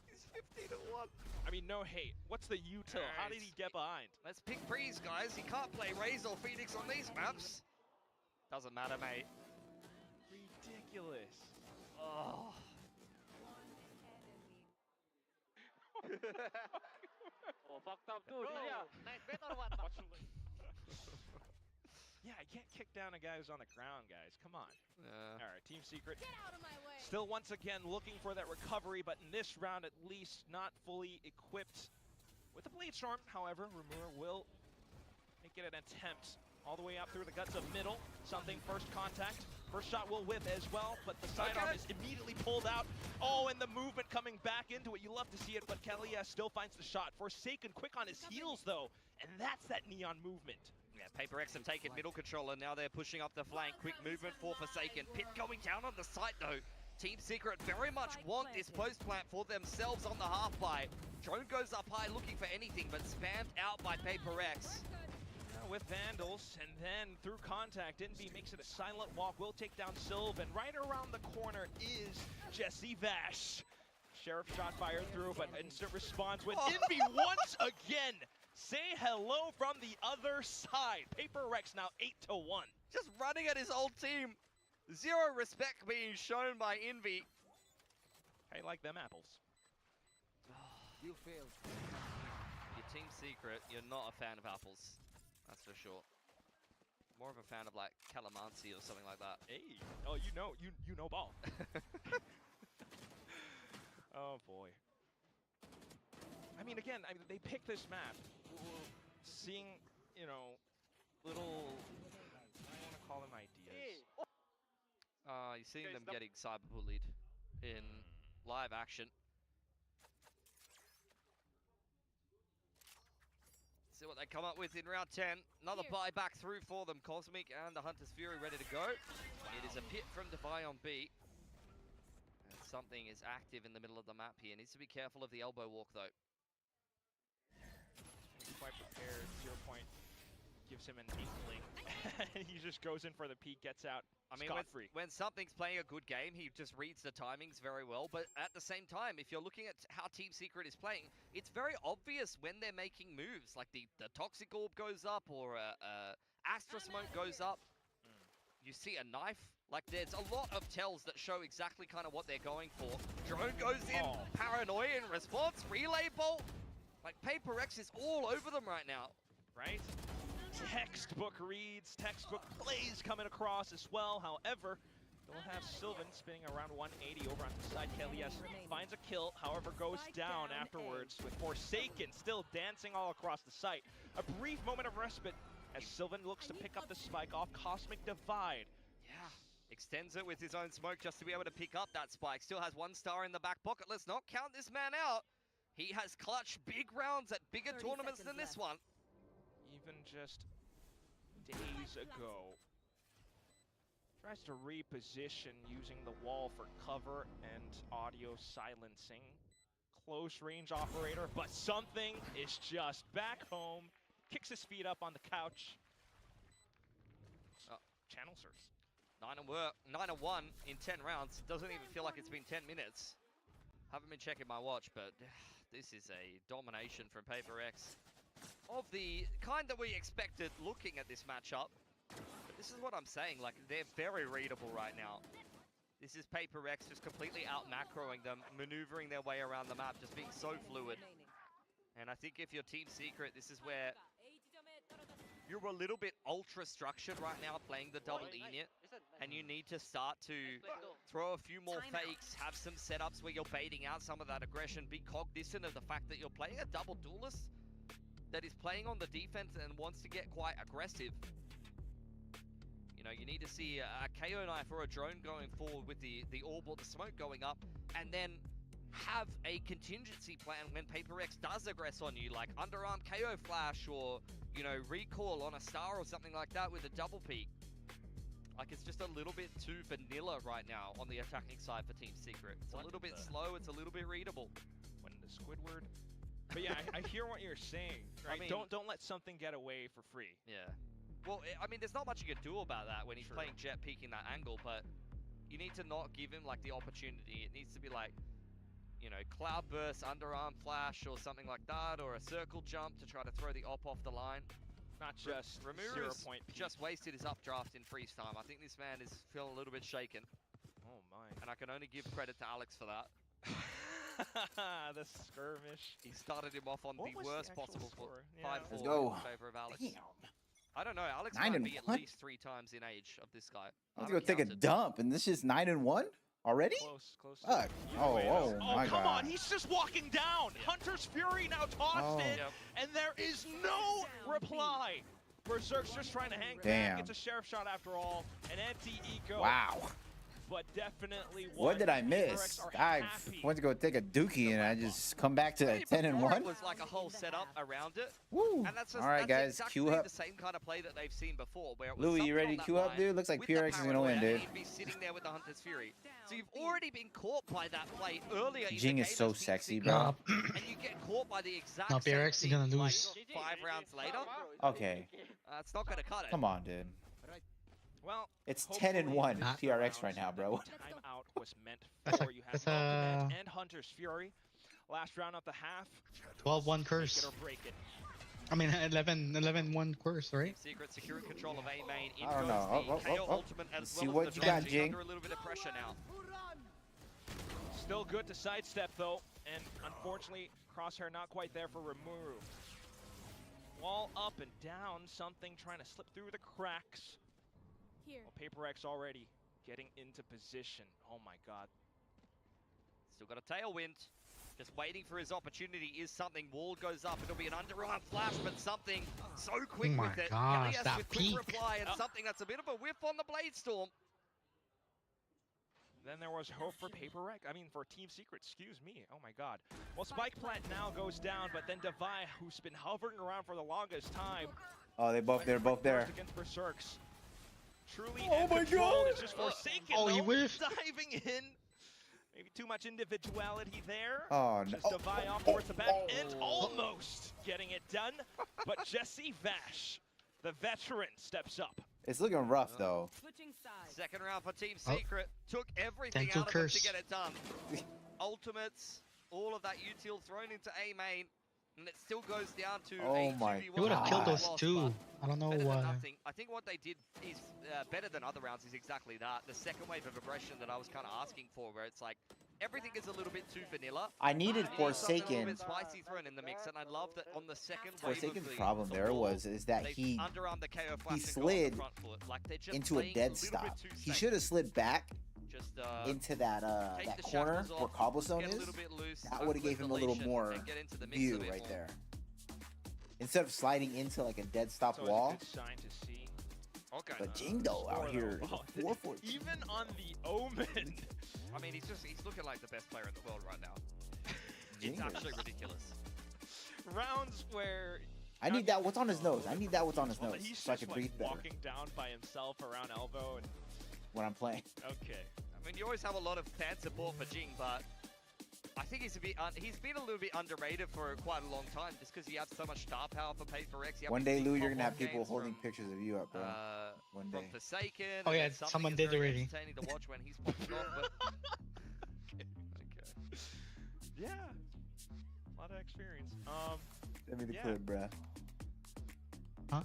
He's 15-1. I mean, no hate. What's the util? How did he get behind? Let's pick Breeze, guys. He can't play Raze or Phoenix on these maps. Doesn't matter, mate. Ridiculous. Oh. Oh, fucked up too. Yeah. Yeah, I can't kick down a guy who's on the ground, guys. Come on. Yeah. All right, Team Secret. Get out of my way. Still, once again, looking for that recovery, but in this round, at least, not fully equipped with the Blade Storm. However, Rumura will make it an attempt all the way up through the guts of middle. Something, first contact. First shot will whip as well, but the sidearm is immediately pulled out. Oh, and the movement coming back into it. You love to see it, but Kelly still finds the shot. Forsaken quick on his heels, though, and that's that neon movement. Yeah, PRX have taken middle control, and now they're pushing up the flank. Quick movement for Forsaken. Pit going down on the site, though. Team Secret very much want this post plant for themselves on the half buy. Drone goes up high looking for anything, but spammed out by PRX. With Vandals, and then through contact, Envy makes it a silent walk, will take down Sylvan. Right around the corner is Jesse Vash. Sheriff shot fired through, but instant response with Envy once again. Say hello from the other side. PRX now 8-1. Just running at his old team. Zero respect being shown by Envy. How you like them apples? You failed. Your Team Secret, you're not a fan of apples. That's for sure. More of a fan of like calamansi or something like that. Hey, oh, you know ball. Oh boy. I mean, again, they picked this map, seeing, you know, little, I don't want to call them ideas. You're seeing them getting cyberbullied in live action. See what they come up with in round 10. Another buyback through for them. Cosmic and the Hunter's Fury ready to go. It is a pit from Defy on B. And something is active in the middle of the map here. Needs to be careful of the elbow walk, though. He's quite prepared. 0 point gives him an inkling. He just goes in for the peek, gets out. I mean, scot-free. when something's playing a good game, he just reads the timings very well. But at the same time, if you're looking at how Team Secret is playing, it's very obvious when they're making moves. Like the Toxic Orb goes up or Astra Smoke goes up. You see a knife. Like, there's a lot of tells that show exactly kind of what they're going for. Drone goes in, Paranoia in response, Relay Bolt. Like, PRX is all over them right now. Right? Textbook reads, textbook plays coming across as well. However, they'll have Sylvan spinning around 180 over on the side. Kelly's finds a kill, however goes down afterwards with Forsaken still dancing all across the site. A brief moment of respite as Sylvan looks to pick up the spike off Cosmic Divide. Yeah, extends it with his own smoke just to be able to pick up that spike. Still has 1 star in the back pocket. Let's not count this man out. He has clutched big rounds at bigger tournaments than this one. Even just days ago. Tries to reposition using the wall for cover and audio silencing. Close range operator, but something is just back home. Kicks his feet up on the couch. Channel surfs. 9-1 in 10 rounds. Doesn't even feel like it's been 10 minutes. Haven't been checking my watch, but this is a domination from PRX. Of the kind that we expected looking at this matchup. But this is what I'm saying, like, they're very readable right now. This is PRX just completely out-macroing them, maneuvering their way around the map, just being so fluid. And I think if you're Team Secret, this is where you're a little bit ultra-structured right now, playing the double init, and you need to start to throw a few more fakes, have some setups where you're baiting out some of that aggression, be cognizant of the fact that you're playing a double duelist that is playing on the defense and wants to get quite aggressive. You know, you need to see a KO knife or a drone going forward with the orb or the smoke going up, and then have a contingency plan when PRX does aggress on you, like underarm KO flash or, you know, recall on a star or something like that with a double peek. Like, it's just a little bit too vanilla right now on the attacking side for Team Secret. It's a little bit slow, it's a little bit readable. When the Squidward. But yeah, I hear what you're saying, right? I mean, don't let something get away for free. Yeah. Well, I mean, there's not much you can do about that when he's playing Jet peeking that angle, but you need to not give him, like, the opportunity. It needs to be, like, you know, cloud burst, underarm flash, or something like that, or a circle jump to try to throw the op off the line. not just Remuru 0 has point peak. just wasted his updraft in freeze time. I think this man is feeling a little bit shaken. Oh my. And I can only give credit to Alex for that. The skirmish. He started him off on What the was worst actual possible score? foot. 5-4 Let's go. in favor of Alex. Damn. I don't know. Alex 9 might and be at 1? least 3 times in age of this guy. Let's I go haven't take a counted. dump, and this is 9-1 already. Close. Fuck. Either Oh, way, oh though. my come God. on, he's just walking down. Hunter's Fury now tossed Oh. in, Yep. and there is no reply. Berserk's just trying to hang Damn. back. It's a sheriff shot after all, an anti-eco. Wow. But definitely What did I PRX miss? are I happy. went to go take a dookie, and I just come back to Maybe 10 and before 1. It was like a whole setup around it. Woo. And that's just, All right, that's guys, exactly queue up. the same kind of play that they've seen before, where it was Louis, you something ready on to that queue up, line dude? Looks like with the PRX is gonna win, paranoia, dude. and he'd be sitting there with the Hunter's Fury. So you've already been caught by that play earlier. in Jing the is game so as Team sexy, Secret, bro. And you get caught by the exact No, same PRX is thing, gonna like, lose. 5 rounds later. Okay. It's not gonna cut it. Come on, dude. Well, It's 10 and hopefully 1 this PRX round right now, bro. Timeout was meant That's for a- you. Had that's a- Ultimate and Hunter's Fury. Last round of the half. 12-1 Make curse. it or break it. I mean, 11-1 curse, right? Secret securing control of A main. In I don't goes know. the KO Oh. ultimate as Let's see well what as you the got, dodge. He's Jing. under a little bit of pressure now. Still good to sidestep though, and unfortunately, Crosshair not quite there for Remuru. Wall up and down, something trying to slip through the cracks. Well, PRX already getting into position. Oh my god. Still got a tailwind. Just waiting for his opportunity is something. Wall goes up. It'll be an underarm flash, but something so quick Oh my with it. gosh, Elias that with quick peak. reply and something that's a bit of a whiff on the Blade Storm. Then there was hope for PRX. I mean, for Team Secret, excuse me. Oh my god. Well, Spike Plant now goes down, but then Devi, who's been hovering around for the longest time. Oh, they're both there. Against Berserks. Truly Oh in my control. God. It's just Forsaken, Oh, he though, whiffed. diving in. Maybe too much individuality there. Oh, no. Just Devi off towards the back and almost getting it done. But Jesse Vash, the veteran, steps up. It's looking rough, though. Second round for Team Oh. Secret. Took everything Dental out of them curse. to get it done. Ultimates, all of that util thrown into A main. And it still goes down to Oh a my 2v1. He would have killed God. us too. I don't know Better than why. nothing. I think what they did is better than other rounds is exactly that. The second wave of aggression that I was kind of asking for, where it's like everything is a little bit too vanilla. I needed You need something a little Forsaken. bit spicy thrown in the mix, and I love that on the second wave Forsaken's of the, problem the there wall, is that they he underarmed the KO flash and got on the slid front foot. Like they're just into a playing dead little stop. bit too He safe. should have slid back Just into that take that the corner shackles where off, cobblestone get a is. little bit loose, That don't would have flip gave the him a little leash more and get into the mix view a bit right more. there. Instead of sliding into like a dead stop It's always a wall. good sign to see. Okay. But Jingo out Score, here, though. is a 4-4. Even on the Omen. I mean, he's looking like the best player in the world right now. It's Jingo. actually ridiculous. Rounds where I need that. What's on his nose? I need that. What's on his well, nose he's so I just can like breathe better walking down by himself around elbow and when I'm playing. okay. I mean, you always have a lot of fan support for Jing, but I think he's been a little bit underrated for quite a long time, just because he has so much star power for PRX. One day, Lou, you're gonna have people holding pictures of you up, bro. One From day. Forsaken. Oh, and yeah, something someone is did very already. entertaining to watch when he's popping off, but Okay. Yeah. A lot of experience. Send me the yeah. clip, bruh. Huh?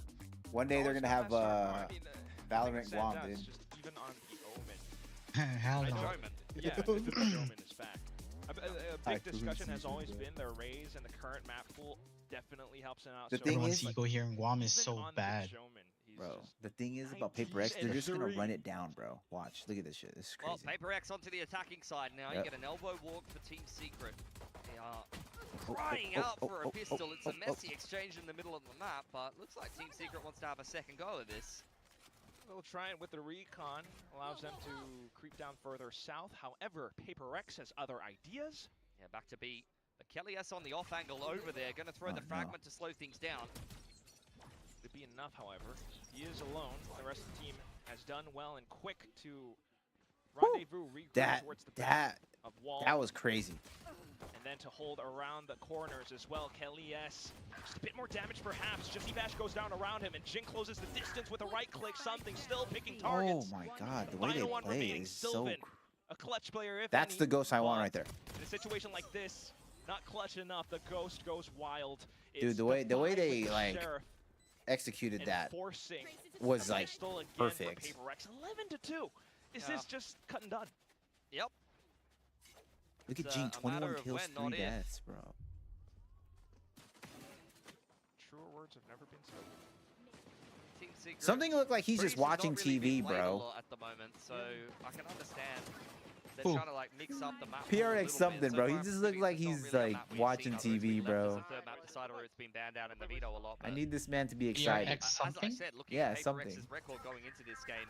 One day they're always gonna got have that sharp bar. I mean, Valorant like I said, Guam, that's dude. just even on the Omen. Hell I no. don't- Roman. Yeah, the Omen is back. A Hi, big discussion Kahoot has always season, been their raise, and the current map pool definitely helps him out. The so thing much, Everyone's is- ego here in Guam is even so on the bad. Joman, he's Bro, just- the thing is about 19 PRX, they're just gonna and run 3. it down, bro. Watch, look at this shit. This is Well, crazy. PRX onto the attacking side now. Yep. You get an elbow walk for Team Secret. They are Oh, crying oh, out oh, for oh, a pistol. oh, It's a oh, messy exchange in the middle of the map, but looks like Team Secret wants to have a second go at this. They'll try it with the recon, allows them to creep down further south. However, PRX has other ideas. Yeah, back to B. But Kelly S on the off angle over there, going to throw Oh, the no. fragment to slow things down. Could be enough, however. He is alone. The rest of the team has done well and quick to rendezvous, regroup That towards the back of wall. that was crazy. And then to hold around the corners as well. Kelly S. Just a bit more damage perhaps. Jesse Bash goes down around him and Jing closes the distance with a right click. Something still picking Oh targets. my god, the way they Final one play remaining. is so. Sylvan, a clutch player if That's any, the ghost I want but right there. In a situation like this, not clutch enough. The ghost goes wild. Dude, It's the way Defi they, with the like, Sheriff. executed that Enforcing was like pistol again perfect. for PRX. 11-2. Is this just cut and done? Yep. Look at It's, Gene, a matter 21 of kills, when, not 3 if. deaths, bro. Truer words have never been spoken. Team Secret. Something looked like he's Breeze just has not watching really been TV, played a bro. lot at the moment, so I can understand. They're Who? trying to like mix up the map. a PRX little something, bit. So bro. He far, just looked Breeze like is not he's really a like map we've watching seen, although it's TV, been left bro. as a third map decider where it's been banned down in the veto a lot. I but need this man to be excited. PRX as I something? said, looking Yeah, at something. PRX's record going into this game,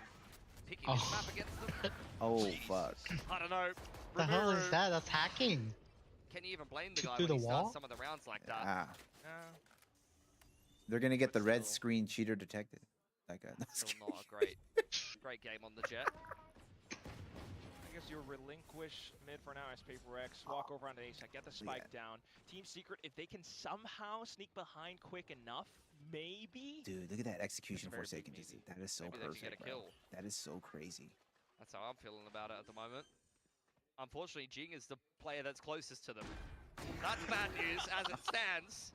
picking Oh. this map against them. Oh, Jeez. fuck. I don't know. The hell is Rimuru, that? That's hacking. Can you even blame the Shoot guy through when he the wall? starts some of the rounds like that? Ah, No. they're gonna get But the red still. screen cheater detected. That guy. Still not a great game on the Jet. I guess you relinquish mid for now as PRX. Walk over onto ace. I get the spike down. Team Secret, if they can somehow sneak behind quick enough, maybe. Dude, look at that execution very Forsaken big just maybe. did. That is so Maybe they should get perfect, a bro. kill. That is so crazy. That's how I'm feeling about it at the moment. Unfortunately, Jing is the player that's closest to them. That's bad news as it stands.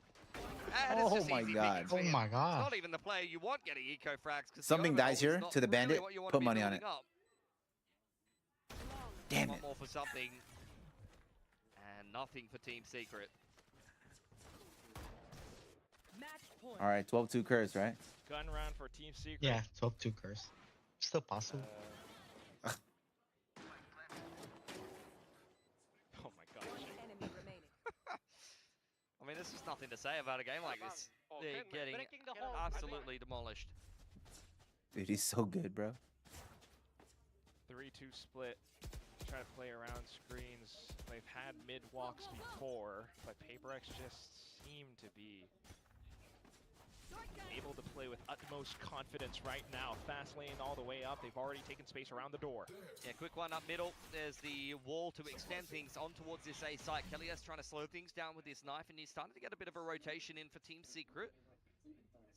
And it's Oh just my easy God. pickings for Oh him. my It's god. not even the player you want getting eco frags because Something dies here to the bandit, put money on it. Damn One it. more for something. And nothing for Team Secret. All right, 12-2 curse, right? Gun round for Team Secret. Yeah, 12-2 curse. Still possible. Oh my gosh. I mean, there's just nothing to say about a game like this. They're getting absolutely demolished. Dude, he's so good, bro. 3-2 split. Try to play around screens. They've had mid walks before, but PRX just seem to be able to play with utmost confidence right now. Fast lane all the way up. They've already taken space around the door. Yeah, quick one up middle. There's the wall to extend things on towards this A site. Kelly's trying to slow things down with his knife, and he's starting to get a bit of a rotation in for Team Secret.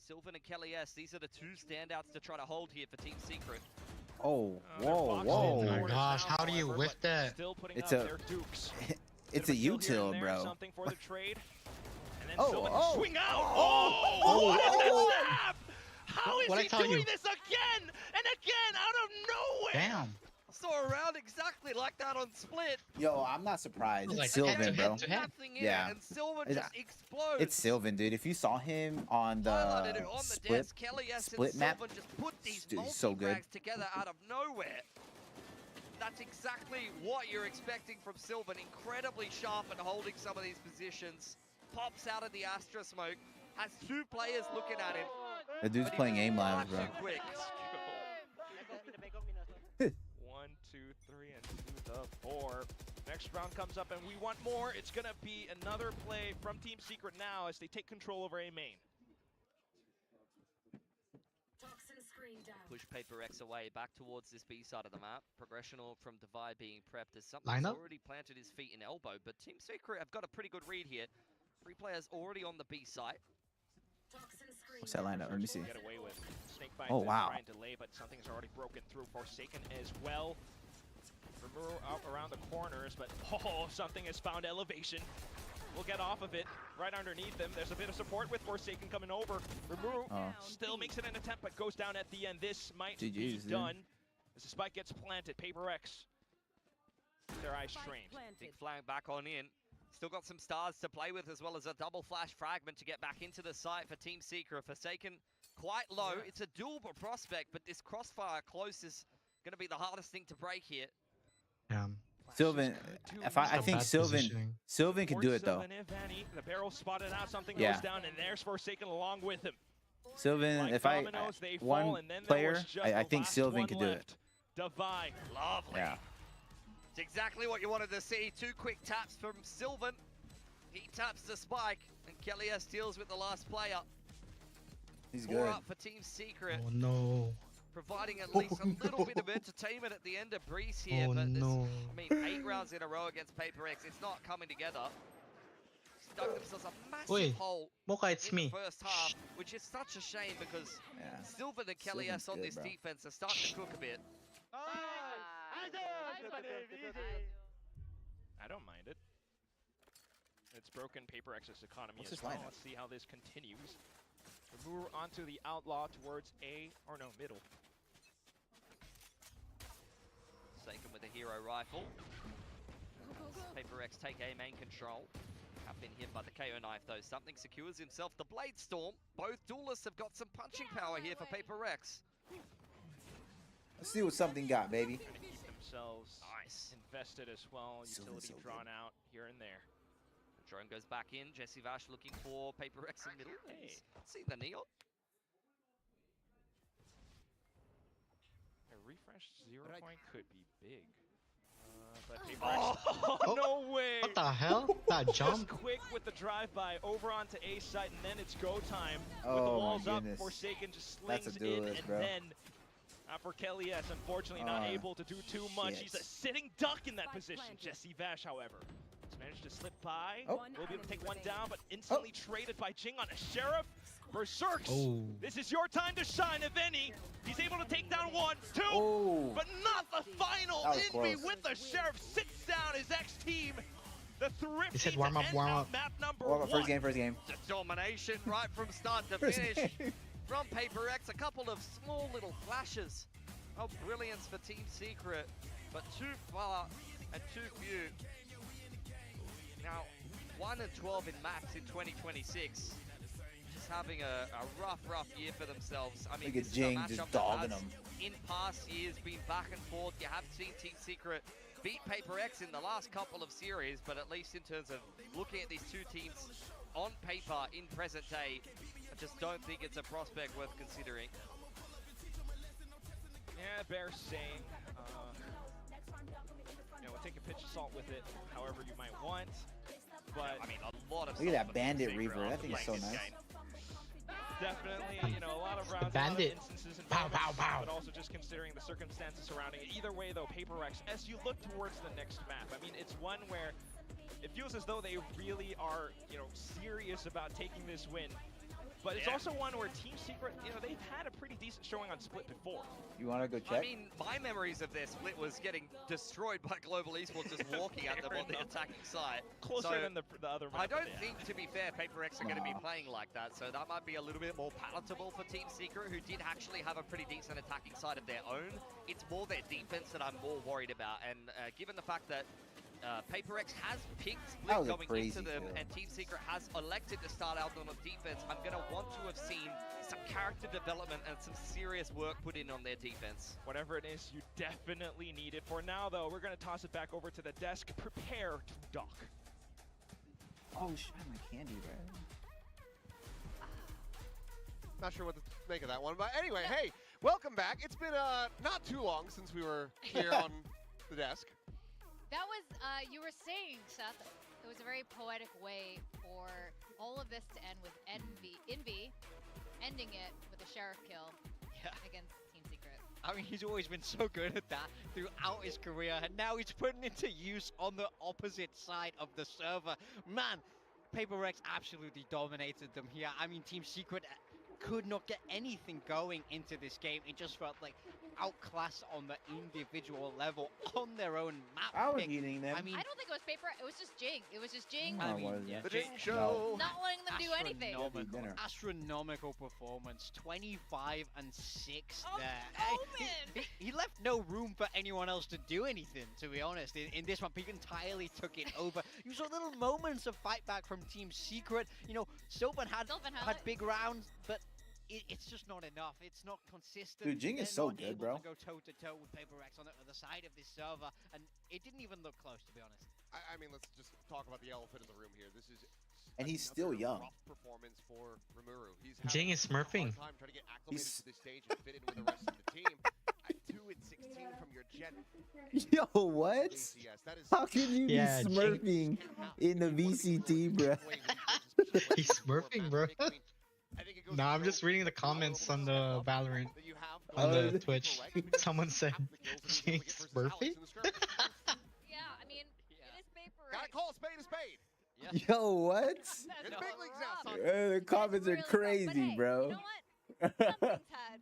Sylvan and Kelly S, these are the two standouts to try to hold here for Team Secret. Oh, They're whoa, boxing Oh in my quarters gosh, now, how do you however, whiff but that? Still putting It's up a- their dukes. It's a Bit of kill here util, and there, bro. Something for the trade. And then Oh, Sylvan oh. swing out. Oh, Oh, what is oh. this snap? How is What'd I he tell doing you? this again and again out of nowhere? Damn. Saw a round exactly like that on Split. Yo, I'm not surprised. It's Like, Sylvan, head to bro. head to head. Nothing in Yeah. it, and Sylvan It's- just explodes. It's Sylvan, dude. If you saw him on Highlighted it the on the split, desk. Kelly S split and map, Sylvan just put these dude, he's so good. multi-frags together out of nowhere. That's exactly what you're expecting from Sylvan. Incredibly sharp and holding some of these positions. Pops out of the Astra smoke. Has two players looking at him. the dude's but playing he's aim far lounge, bro. too quick. 1, 2, 3, and to the 4. Next round comes up, and we want more. It's gonna be another play from Team Secret now as they take control over A main. Push PRX away back towards this B side of the map. Progressional from Divide being prepped as something's Line up? already planted his feet in elbow, but Team Secret have got a pretty good read here. 3 players already on the B site. What's that lineup? Let me see. Get away with Snakebite. Oh, wow. Trying to delay, but something's already broken through. Forsaken as well. Rimuru up around the corners, but something has found elevation. We'll get off of it. Right underneath them, there's a bit of support with Forsaken coming over. Rimuru Oh. still makes it an attempt, but goes down at the end. This might GG's, be dude. done as the spike gets planted. PRX, their eyes trained. Big flag back on in. Still got some stars to play with, as well as a double flash fragment to get back into the site for Team Secret. Forsaken quite low. It's a doable prospect, but this crossfire close is going to be the hardest thing to break here. Sylvan, I think Sylvan can do it though. Sylvan, if any, the barrel spotted out, something Yeah. goes down, and there's Forsaken along with him. Sylvan, Like if I dominoes, they fall, one and then there player, was just I the think last Sylvan one can do it. left. Divide. Lovely. Yeah. It's exactly what you wanted to see. 2 quick taps from Sylvan. He taps the spike, and Kelly S deals with the last player. He's 4 good. up for Team Secret, Oh no. providing at least a little bit of entertainment at the end of Breeze here. Oh but no. I mean, 8 rounds in a row against PRX. It's not coming together. Dug themselves a massive Oi, hole Mocha, it's in me. the first half, which is such a shame because Yeah. Sylvan and Kelly Sylvan's S on good, this bro. defense are starting to cook a bit. I don't mind it. It's broken PRX's economy What's as this well. lineup? Let's see how this continues. Move onto the outlaw towards A, or no, middle. Saken with a hero rifle. PrX take A main control. Have been hit by the KO knife though. Something secures himself. The Blade Storm. Both duelists have got some punching power here for PrX. Let's see what something got, baby. Trying to keep themselves invested as well. Utility drawn out here and there. The drone goes back in. Jesse Vash looking for PrX in middle. Hey. See the Neon. A refresh 0 point could be big. But PrX, no way! What the hell? That Just jump? quick with the drive-by over onto A site, and then it's go time. With the Oh, walls my up, goodness. Forsaken just That's slings a in, duelist, and bro. then for Kelly, yes, unfortunately not able to do too much. shit. He's a sitting duck in that position. Jesse Vash, however, has managed to slip by. Oh. Will be able to take one down, but instantly traded by Jing on a Sheriff. Berserks, Oh. this is your time to shine, if any. He's able to take down 1, 2, Oh. but not the final. That was Envy close. with the Sheriff sits down his ex-team. The Thrifty He said warm up, to end warm out up. map number Well, 1. first game, first game. The domination right from start to First finish. game. From PrX, a couple of small little flashes of brilliance for Team Secret, but too far and too few. Now, 1 and 12 in max in 2026. Just having a rough year for themselves. I mean, Look this at is a Jing matchup just that dogging has, him. in past years, been back and forth. You have seen Team Secret beat PrX in the last couple of series, but at least in terms of looking at these two teams on paper in present day, I just don't think it's a prospect worth considering. Yeah, Bear saying, we'll take a pinch of salt with it, however you might want. But I mean, a lot of Look at that salt Bandit for Secret Reaver. That after thing is so playing this nice. game. definitely, a lot of rounds, Bandit. a lot of instances and Pow, pow, pow. but also just considering the circumstances surrounding it. Either way, though, PrX, as you look towards the next map, I mean, it's one where it feels as though they really are, serious about taking this win. But it's also one where Team Secret, they've had a pretty decent showing on Split before. You want to go check? I mean, my memories of their split was getting destroyed by Global Esports just walking at them on the attacking side. Closer So, than the other map. I don't think, to be fair, PrX are going to be playing like that, so that might be a little bit more palatable for Team Secret, who did actually have a pretty decent attacking side of their own. It's more their defense that I'm more worried about, and given the fact that PrX has picked Split was a going crazy into them, kill. and Team Secret has elected to start out on defense, I'm going to want to have seen some character development and some serious work put in on their defense. Whatever it is, you definitely need it. For now, though, we're going to toss it back over to the desk. Prepare to dock. Oh, shit, my candy, bro. Not sure what to make of that one, but anyway, hey, welcome back. It's been not too long since we were here on the desk. That was, you were saying, Seth, it was a very poetic way for all of this to end with Envy ending it with a Sheriff kill against Team Secret. I mean, he's always been so good at that throughout his career, and now he's putting it to use on the opposite side of the server. Man, PrX absolutely dominated them here. I mean, Team Secret could not get anything going into this game. It just felt like outclassed on the individual level on their own map. I was pick. eating them. I mean, I don't think it was paper. It was just Jing. It was just Jing. Oh, I mean, what is yeah, it? The Jing- Ding Show. Not letting them do anything. Dinner. Astronomical performance, 25 and 6 Oh, there. Omen! He left no room for anyone else to do anything, to be honest. In this one, he entirely took it over. You saw little moments of fight back from Team Secret. Sylvan had big rounds, but it's just not enough. It's not consistent. Dude, Jing is They're so not good, able bro. to go toe-to-toe with PrX on the other side of this server, and it didn't even look close, to be honest. I mean, let's just talk about the elephant in the room here. This is And he's still another young. rough performance for Rimuru. He's Jing is smurfing. Time trying to get acclimated to this stage and fit in with the rest of the team. At 2 and 16 from your Jet. Yo, what? ACS. That is How can you Yeah, be Jing- smurfing in the VCT, bro? He's smurfing, bro. Nah, I'm just reading the comments on the Valorant, on the Twitch. Someone said, Jing smurfing? Yeah, I mean, it is paper. Gotta call a spade a spade. Yo, what? It's big leagues now, son. The comments are crazy, bro. You know what? Something's had.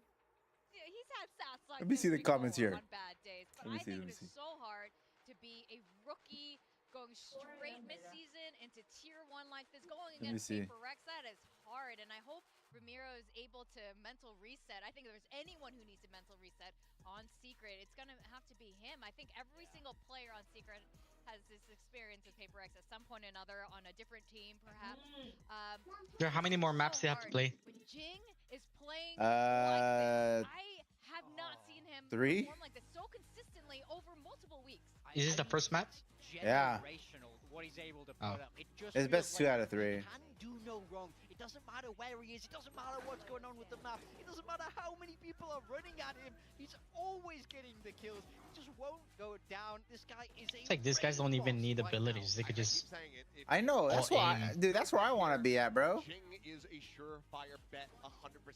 He's had stats like Let me see the this comments before here. on bad days, but Let me I see, think let me it is see. so hard to be a rookie going straight mid-season into tier 1 like this, going Let me against see. PrX. That is hard, and I hope Ramiro is able to mental reset. I think if there's anyone who needs to mental reset on Secret, it's going to have to be him. I think every single player on Secret has this experience with PRX at some point or another on a different team, perhaps. There, how many more maps do you have to play? But Jing is playing like this. I have not seen him 3? perform like this so consistently over multiple weeks. Is this the first map? Yeah. What he's able to Oh. put up. It just It's best feels 2 out of 3. He can do no wrong. It doesn't matter where he is. It doesn't matter what's going on with the map. It doesn't matter how many people are running at him. He's always getting the kills. He just won't go down. This guy is a It's like these guys don't even need right abilities. They could I just. keep saying it, I know. That's All why, aim. dude. That's where I want to be at, bro. Jing is a surefire bet, 100%.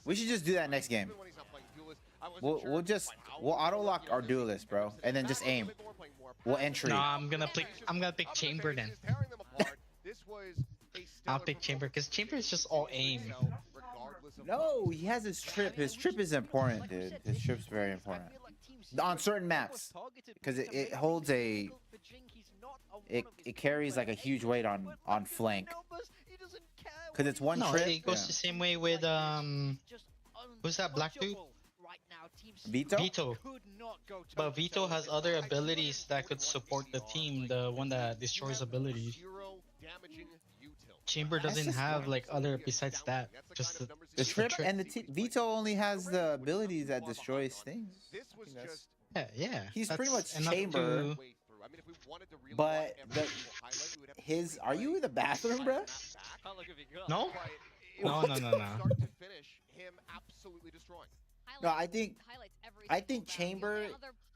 We should just do that next game. Even when he's not playing duelist, I wasn't We'll sure we'll just quite how we'll he auto would, lock our this duelist, bro, and then just aim. We'll entry. No, I'm gonna pick Chamber then. I'll pick Chamber because Chamber is just all aim. No, he has his trip. His trip is important, dude. His trip's very important on certain maps because it holds a it carries like a huge weight on flank because it's one No, trip. it goes the same way with who's that black dude? Vito. Vito. But Vito has other abilities that could support the team. The one that destroys abilities. Chamber doesn't have like other besides that. Just The trip and the Vito only has the abilities that destroys things. yeah. He's that's pretty much enough Chamber, to- but his. Are you in the bathroom, bro? No. No. No, I think Chamber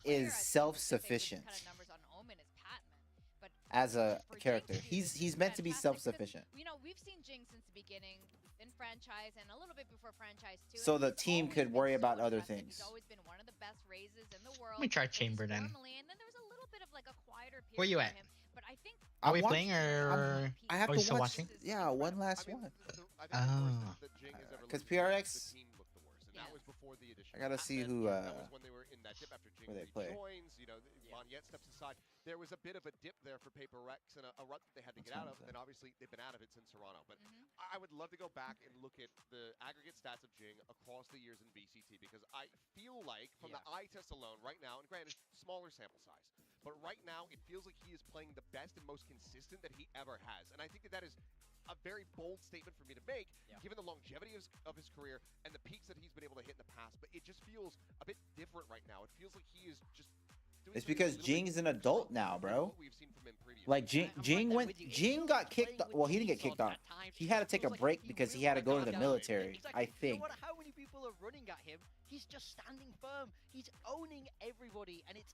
is self-sufficient as a character. He's meant to be self-sufficient. You know, we've seen Jing since the beginning in franchise and a little bit before franchise too. So and the he's team always could been worry so about other aggressive. things. He's always been one of the best raises in the world. Let me try Chamber then. Normally, and then there was a little bit of like a quieter period Where you for at? him. But I think Are we I'm playing or? I have Are to you still watch. watching? Yeah, one last one. Oh. Because PRX, I gotta see who where they play. Yet steps aside. There was a bit of a dip there for PRX and a rut that they had to get out of, and obviously they've been out of it since Toronto. But I would love to go back and look at the aggregate stats of Jing across the years in BCT because I feel like from the eye test alone right now, and granted, smaller sample size, but right now it feels like he is playing the best and most consistent that he ever has. And I think that is a very bold statement for me to make, given the longevity of his career and the peaks that he's been able to hit in the past. But it just feels a bit different right now. It feels like he is just It's because Jing is an adult now, bro. Like Jing got kicked. Well, he didn't get kicked off. He had to take a break because he had to go to the military, I think. No matter how many people are running at him, he's just standing firm. He's owning everybody, and it's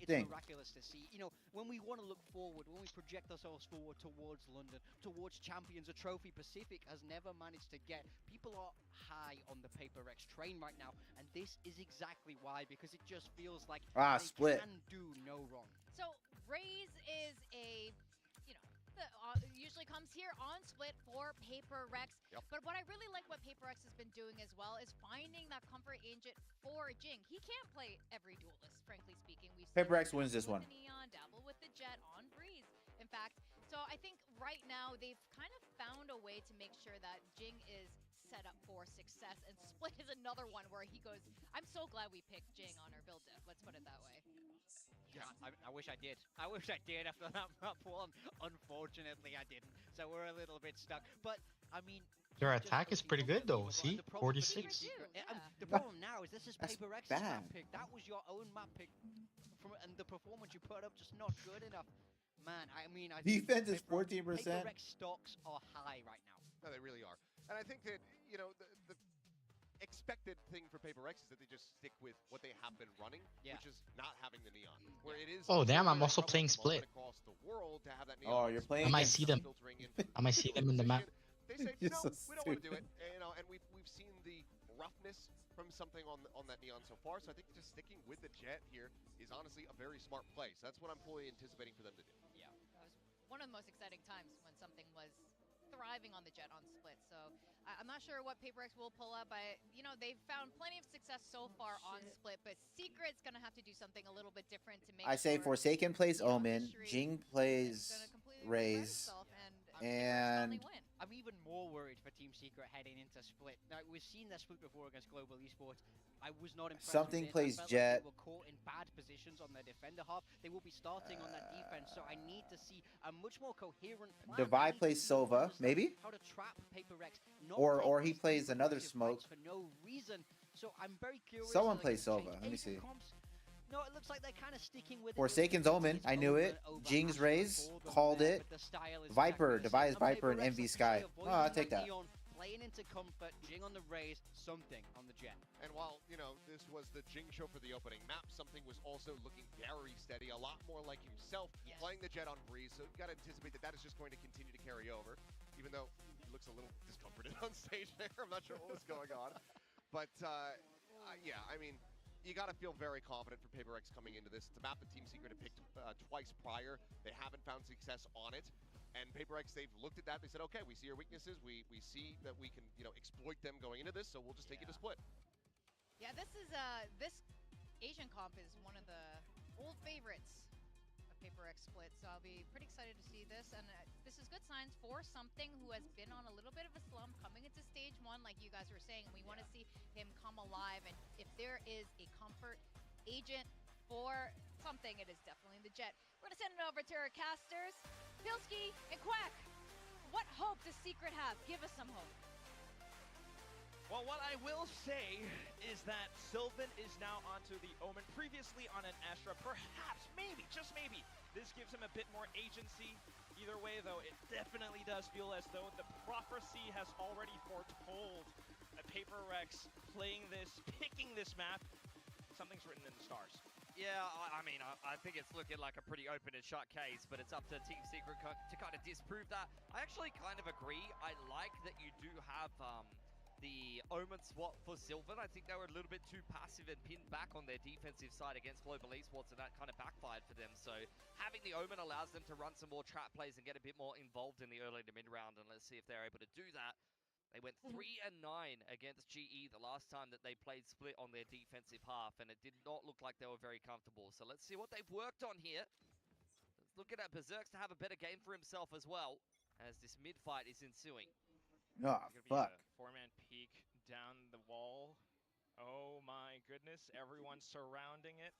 miraculous to see. You know, when we want to look forward, when we project ourselves forward towards London, towards champions, a trophy Pacific has never managed to get. People are high on the PRX train right now, and this is exactly why, because it just feels like they Split. can do no wrong. so. Raze is a, you know, usually comes here on split for PRX. But what I really like what PRX has been doing as well is finding that comfort agent for Jing. He can't play every duelist, frankly speaking. We've seen PRX him wins this dabble one. with the Neon, dabble with the Jet on Breeze. In fact, so I think right now they've kind of found a way to make sure that Jing is set up for success, and Split is another one where he goes, I'm so glad we picked Jing on our build diff. Let's put it that way. Yeah, I wish I did. I wish I did after that map one. Unfortunately, I didn't. So we're a little bit stuck. But, I mean... Their attack is pretty good though, see? 46. The problem now is this is That's PRX's bad. map pick. That was your own map pick. And the performance you put up just not good enough. Man, I mean... I think Defense is 14%. PRX stocks are high right now. No, they really are. And I think that, you know, the expected thing for PRX is that they just stick with what they have been running, which is not having the neon. Where it is. Oh damn! I'm also playing Split. Across the world to have that Oh, neon you're playing. I might see them. I might see them in the map. They say, You're no, so we don't want to do stupid. it. You know, and we've seen the roughness from something on that neon so far. So I think just sticking with the Jet here is honestly a very smart play. So that's what I'm fully anticipating for them to do. Yeah, that was one of the most exciting times when something was thriving on the Jet on Split. So I'm not sure what PRX will pull up. You know, they've found plenty of success so far on Split, but Secret's gonna have to do something a little bit different to make. I say sure, Forsaken plays you know, Omen, history Jing is plays gonna completely Raze, reverse itself, and and win. I'm even even more worried for Team Secret heading into Split. Now, we've seen their split before against Global Esports. I was not impressed Something with it. plays I felt Jet. like they were caught in bad positions on their defender half. They will be starting on that defense, so I need to see a much more coherent plan. Devi I need to plays see them Silva, understand maybe? how to trap PRX, not Or take he these plays deep another aggressive smoke. fights for no reason. So I'm very curious. Someone Are they plays gonna Silva. change Let me Asian see. comps? No, it looks like they're kind of sticking with Forsaken's Omen. I knew it. Jing's Raise. Called it. Viper. Devi is Viper and MV Sky. Oh, I'll take that. Playing into comfort, Jing on the Raise, something on the Jet. And while, you know, this was the Jing show for the opening map, something was also looking very steady, a lot more like himself, playing the Jet on Breeze, so you got to anticipate that that is just going to continue to carry over, even though he looks a little discomforted on stage there. I'm not sure what was going on. But, yeah, I mean, you got to feel very confident for PRX coming into this. It's a map that Team Secret had picked twice prior. They haven't found success on it. And PRX, they've looked at that. They said, okay, we see your weaknesses. We see that we can, you know, exploit them going into this, so we'll just take you to Split. Yeah, this is this Asian comp is one of the old favorites of PRX Split, so I'll be pretty excited to see this. And this is good signs for something who has been on a little bit of a slump coming into stage 1, like you guys were saying. We want to see him come alive, and if there is a comfort agent for something, it is definitely the Jet. We're gonna send it over to our casters, Pilski and Quack. What hope does Secret have? Give us some hope. Well, what I will say is that Sylvan is now onto the Omen, previously on an Astra. Perhaps, maybe, just maybe, this gives him a bit more agency. Either way, though, it definitely does feel as though the prophecy has already foretold a PRX playing this, picking this map. Something's written in the stars. Yeah, I mean, I think it's looking like a pretty open and shut case, but it's up to Team Secret to kind of disprove that. I actually kind of agree. I like that you do have the Omen swap for Sylvan. I think they were a little bit too passive and pinned back on their defensive side against Global Esports, and that kind of backfired for them. So having the Omen allows them to run some more trap plays and get a bit more involved in the early to mid round, and let's see if they're able to do that. They went 3-9 against GE the last time that they played Split on their defensive half, and it did not look like they were very comfortable. So let's see what they've worked on here. Looking at Berserks to have a better game for himself as well, as this mid-fight is ensuing. Oh, fuck. Four-man peek down the wall. Oh my goodness, everyone surrounding it.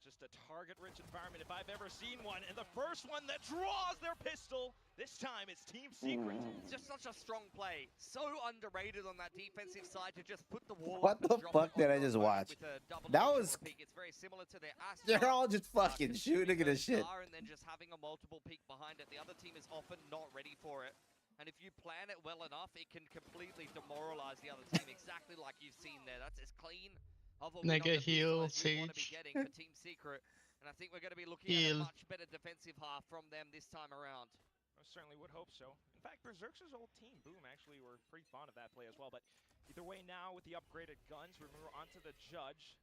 Just a target-rich environment if I've ever seen one. And the first one that draws their pistol, this time it's Team Secret. It's just such a strong play. So underrated on that defensive side to just put the wall What up the and drop fuck it did on I just your opponent watch? with a double That action was- peek. It's very similar to their Astra. They're all just fucking shooting at a shit. And then just having a multiple peek behind it. The other team is often not ready for it. And if you plan it well enough, it can completely demoralize the other team, exactly like you've seen there. That's as clean of a win on the Nega heal, boost as you want to be Sage. getting for Team Secret. And I think we're going to be looking at a much better defensive half from them this time around. I certainly would hope so. In fact, Berserk's old team, Boom, actually were pretty fond of that play as well. But either way now, with the upgraded guns, remember onto the Judge.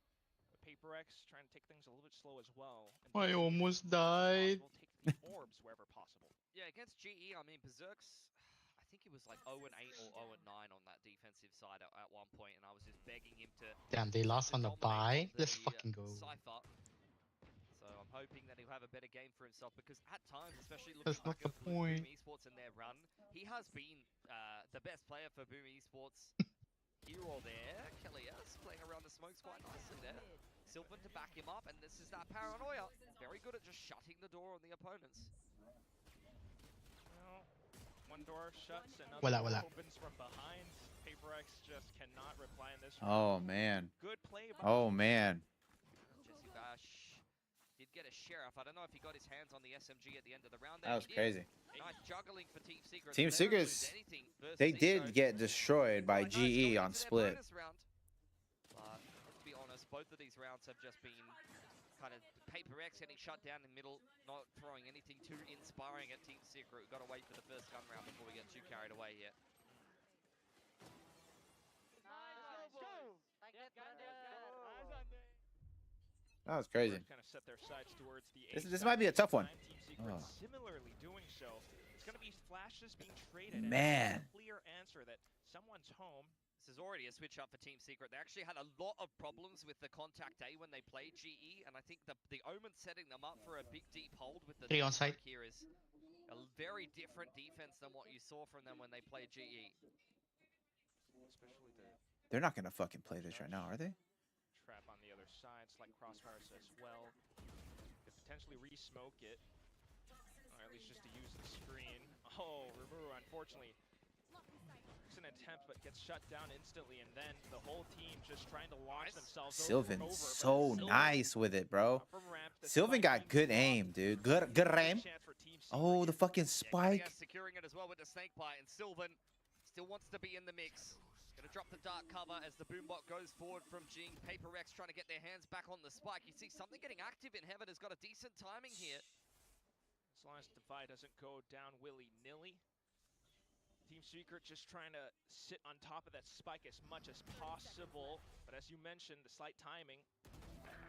PRX trying to take things a little bit slow as well. And I almost died. take the orbs wherever possible. Yeah, against GE, I mean, Berserk's, I think he was like 0-8 or 0-9 on that defensive side at one point, and I was just begging him to... Damn, they lost on the dominate bye? on Let's the, fucking go. Cypher. So I'm hoping that he'll have a better game for himself, because at times, especially That's looking not back the at Boom point. Esports and their run, he has been the best player for Boom Esports here or there. Kelly's playing around the smokes quite nicely there. Sylvan to back him up, and this is that paranoia. Very good at just shutting the door on the opponents. Well, one door shuts, another Voila, door voila. opens from behind. PRX just cannot reply in this Oh, round. man. Good play by Oh, man. Jesse Bash did get a sheriff. I don't know if he got his hands on the SMG at the end of the round. That was crazy. Nice juggling for Team Secret. Team They never Secret's- lose anything versus They Eco. did get destroyed by Quite nice GE going on into their Split. bonus round. But let's be honest, both of these rounds have just been kind of PRX getting shut down in the middle, not throwing anything too inspiring at Team Secret. We've got to wait for the first gun round before we get too carried away here. That was crazy. Kind of set their sights towards the This might be a tough one. Team Secret Oh. similarly doing so. It's going to be flashes being traded. and Man. a clear answer that someone's home. This is already a switch up for Team Secret. They actually had a lot of problems with the contact A when they played GE, and I think the Omen setting them up for a big deep hold with the 3 on site. here is A very different defense than what you saw from them when they played GE. Especially the They're not gonna fucking play this right now, are they? trap on the other side, select crossfires as well. Could potentially re-smoke it, or at least just to use the screen. Oh, Rimuru, unfortunately, makes an attempt but gets shut down instantly, and then the whole team just trying to launch themselves over and over. Sylvan's so nice with it, bro. From ramp, the Sylvan spike got being good aim, dropped. dude. Good aim. Chance for Team Secret Oh, the here. fucking Yeah, spike. KDS securing it as well with the snake bite, and Sylvan still wants to be in the mix. Gonna drop the dark cover as the boombot goes forward from Jing. PRX trying to get their hands back on the spike. You see something getting active in Heaven has got a decent timing here. As long as Defy doesn't go down willy-nilly. Team Secret just trying to sit on top of that spike as much as possible. But as you mentioned, the slight timing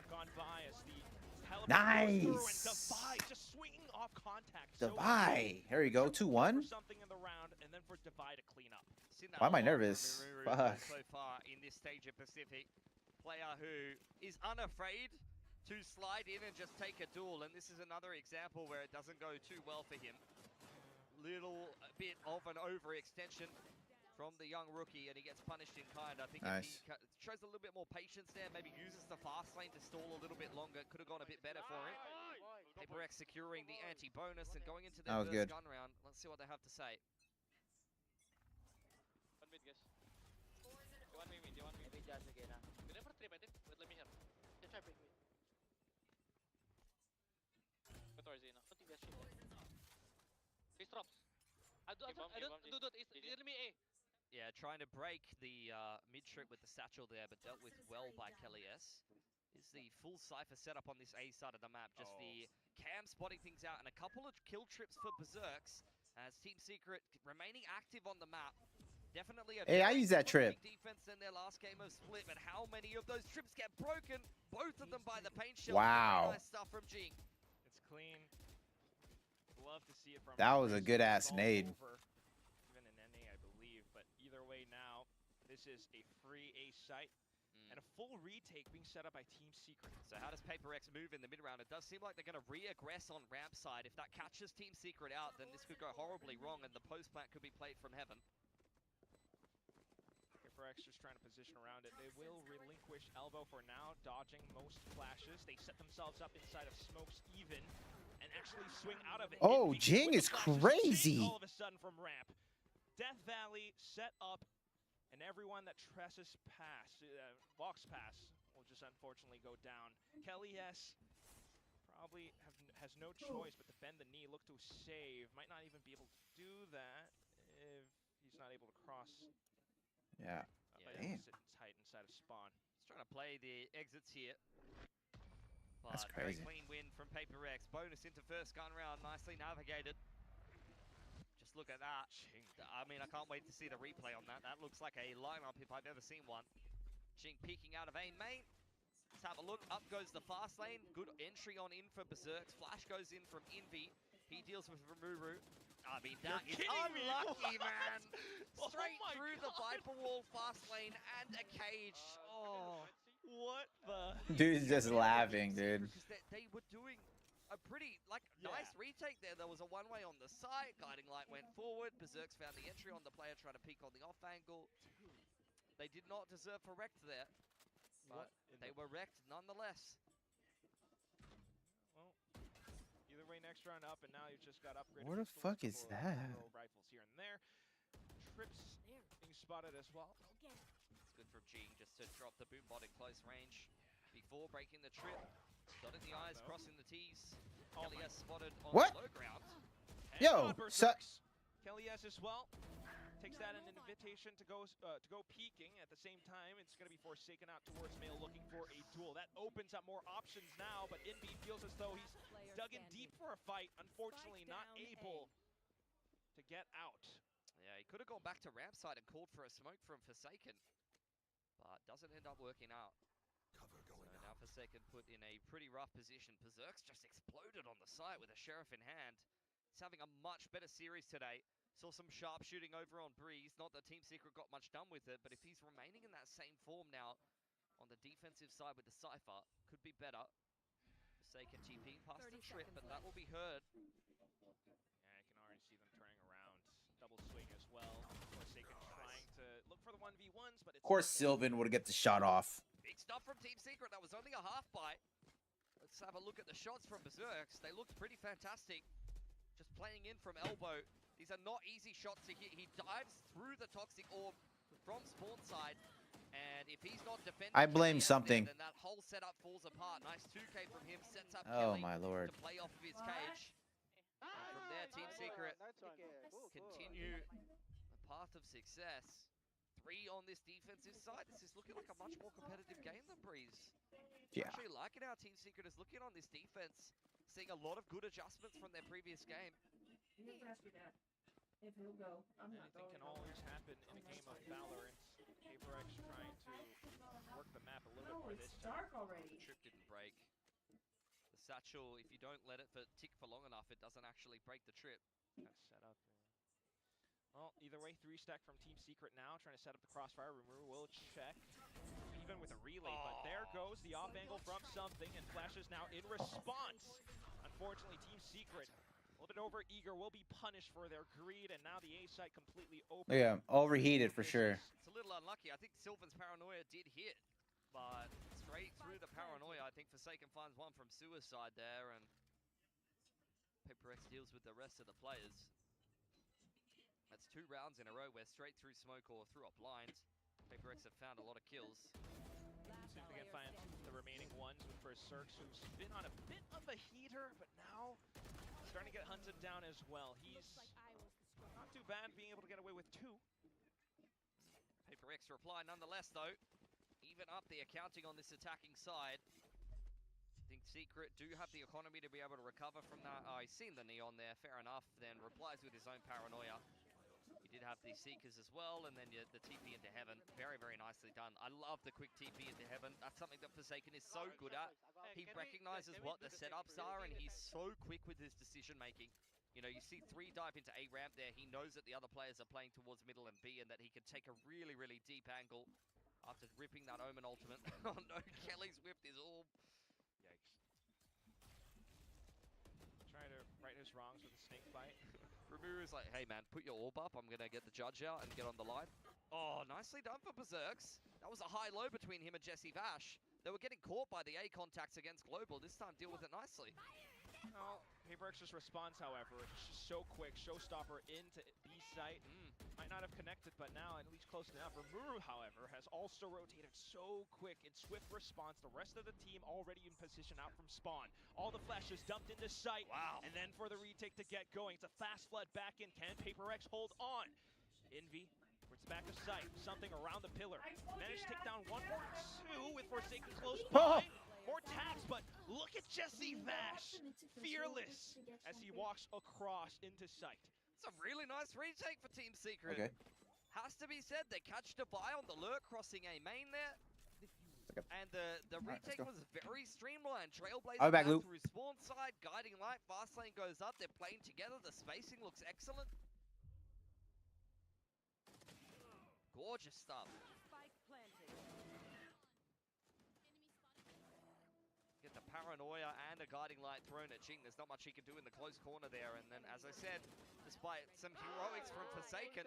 gone by as the teleport goes through, and Defy just swinging off contact. Defy. Here we go. 2-1. For something in the round, and then for Defy to clean up. Why am I nervous? Fuck. So far in this stage of Pacific, player who is unafraid to slide in and just take a duel, and this is another example where it doesn't go too well for him. Little bit of an overextension from the young rookie, and he gets punished in kind. I think if he shows a little bit more patience there, maybe uses the fast lane to stall a little bit longer, it could have gone a bit better for him. PRX securing the anti-bonus and going into their first gun round. Let's see what they have to say. One mid, guys. You want me mid, you want me mid. Just again, we never trip, I think. But let me hear. Just try break mid. Go towards Zena. Don't think that's shit. Face drops. I don't do that. It's me A. Yeah, trying to break the mid trip with the satchel there, but dealt with well by Kelly S. Is the full Cypher setup on this A side of the map. Just the cam spotting things out, and a couple of kill trips for Berserks as Team Secret remaining active on the map. Definitely a I use that trip. Defense in their last game of Split, but how many of those trips get broken? Both of them by the paint shield. Wow. Nice stuff from Jing. It's clean. Love to see it from That was a good ass nade. Even in NA, I believe, but either way now, this is a free A site and a full retake being set up by Team Secret. So how does PRX move in the mid round? It does seem like they're going to re-aggress on ramp side. If that catches Team Secret out, then this could go horribly wrong, and the post plant could be played from Heaven. PRX just trying to position around it. They will relinquish elbow for now, dodging most flashes. They set themselves up inside of smokes even, and actually swing out of it. Oh, Jing is crazy. All of a sudden from ramp. Death Valley set up, and everyone that walks past will just unfortunately go down. Kelly S probably has no choice but to bend the knee, look to save. Might not even be able to do that if he's not able to cross. Yeah. Damn. Sitting tight inside of spawn. He's trying to play the exits here. But That's crazy. Very clean win from PRX. Bonus into first gun round, nicely navigated. Just look at that. I mean, I can't wait to see the replay on that. That looks like a lineup if I've ever seen one. Jing peeking out of aim main. Let's have a look. Up goes the fast lane. Good entry on in for Berserks. Flash goes in from Envy. He deals with Rimuru. I mean, that is unlucky, man. Straight through the Viper wall, fast lane, and a cage. Oh, what the? Dude's just laughing, dude. Because they were doing a pretty, nice retake there. There was a one-way on the side. Guiding light went forward. Berserks found the entry on the player, trying to peek on the off angle. They did not deserve for wrecked there, but they were wrecked nonetheless. Well, either way, next round up, and now you've just got upgraded. What the fuck is that? Rifles here and there. Trips being spotted as well. It's good from Jing just to drop the boombot in close range before breaking the trip. Dotting the I's, crossing the T's. Kelly S spotted on the low ground. Yo, Kelly S as well. Takes that an invitation to go peeking. At the same time, it's going to be Forsaken out towards male, looking for a duel. That opens up more options now, but Envy feels as though he's dug in deep for a fight. Unfortunately, not able to get out. Yeah, he could have gone back to ramp side and called for a smoke from Forsaken, but doesn't end up working out. So now Forsaken put in a pretty rough position. Berserks just exploded on the site with a Sheriff in hand. He's having a much better series today. Saw some sharpshooting over on Breeze. Not that Team Secret got much done with it, but if he's remaining in that same form now on the defensive side with the Cypher, could be better. Forsaken TP past the trip, but that will be heard. Yeah, I can swing as well. Forsaken trying to look for the 1v1s, but it's... Of course, Sylvan would get the shot off. Big stuff from Team Secret. That was only a half bite. Let's have a look at the shots from Berserks. They looked pretty fantastic. Just playing in from elbow. These are not easy shots to hit. He dives through the toxic orb from spawn side. And if he's not defending, I blame something. then that whole setup falls apart. Nice 2K from him. Sets up Oh Kelly my lord. to play off of his cage. And from there, Team Secret continue the path of success. 3 on this defensive side. This is looking like a much more competitive game than Breeze. Yeah. Actually liking how Team Secret is looking on this defense. Seeing a lot of good adjustments from their previous game. Anything can always happen in a game of Valorant. KrewBracks trying to work the map a little bit more this time. The trip didn't break. The satchel, if you don't let it tick for long enough, it doesn't actually break the trip. Set up. Well, either way, 3-stack from Team Secret now, trying to set up the crossfire. Remuru will check, even with a relay, but there goes the off angle from something, and Flash is now in response. Unfortunately, Team Secret, a little bit over eager, will be punished for their greed, and now the A site completely open. Yeah, overheated for sure. It's a little unlucky. I think Sylvan's paranoia did hit, but straight through the paranoia, I think Forsaken finds one from Suicide there, and PRX deals with the rest of the players. That's 2 rounds in a row where straight through smoke or through a blind, PRX have found a lot of kills. See if they can find the remaining ones with Berserks, who's been on a bit of a heater, but now starting to get hunted down as well. He's not too bad being able to get away with 2. PRX reply nonetheless though. Even up the accounting on this attacking side. I think Secret do have the economy to be able to recover from that. He's seen the Neon there, fair enough. Then replies with his own paranoia. He did have the Seekers as well, and then the TP into Heaven. Very, very nicely done. I love the quick TP into Heaven. That's something that Forsaken is so good at. He recognizes what the setups are, and he's so quick with his decision making. You know, you see 3 dive into A ramp there. He knows that the other players are playing towards middle and B, and that he can take a really, really deep angle after ripping that Omen ultimate. Oh no, Kelly's whipped his orb. Yikes. Trying to right his wrongs with a snake bite. Remuru's like, hey man, put your orb up. I'm going to get the judge out and get on the line. Oh, nicely done for Berserks. That was a high-low between him and Jesse Vash. They were getting caught by the A contacts against Global. This time, deal with it nicely. Oh, KrewBracks' response, however, it's just so quick. Showstopper into B site. Might not have connected, but now at least close enough. Remuru, however, has also rotated so quick in swift response. The rest of the team already in position out from spawn. All the flashes dumped into sight. Wow. And then for the retake to get going. It's a fast flood back in. Can PRX hold on? Envy towards the back of sight. Something around the pillar. Managed to take down 1 or 2 with Forsaken close by. More taps, but look at Jesse Vash, fearless, as he walks across into sight. It's a really nice retake for Team Secret. Okay. Has to be said, they catch the buy on the lurk, crossing A main there. Okay. And the retake was very streamlined. Trailblazer I'll be back, Luke. through spawn side, guiding light, fast lane goes up, they're playing together, the spacing looks excellent. Gorgeous stuff. Get the paranoia and a guiding light thrown at Jing. There's not much he can do in the close corner there. And then, as I said, despite some heroics from Forsaken,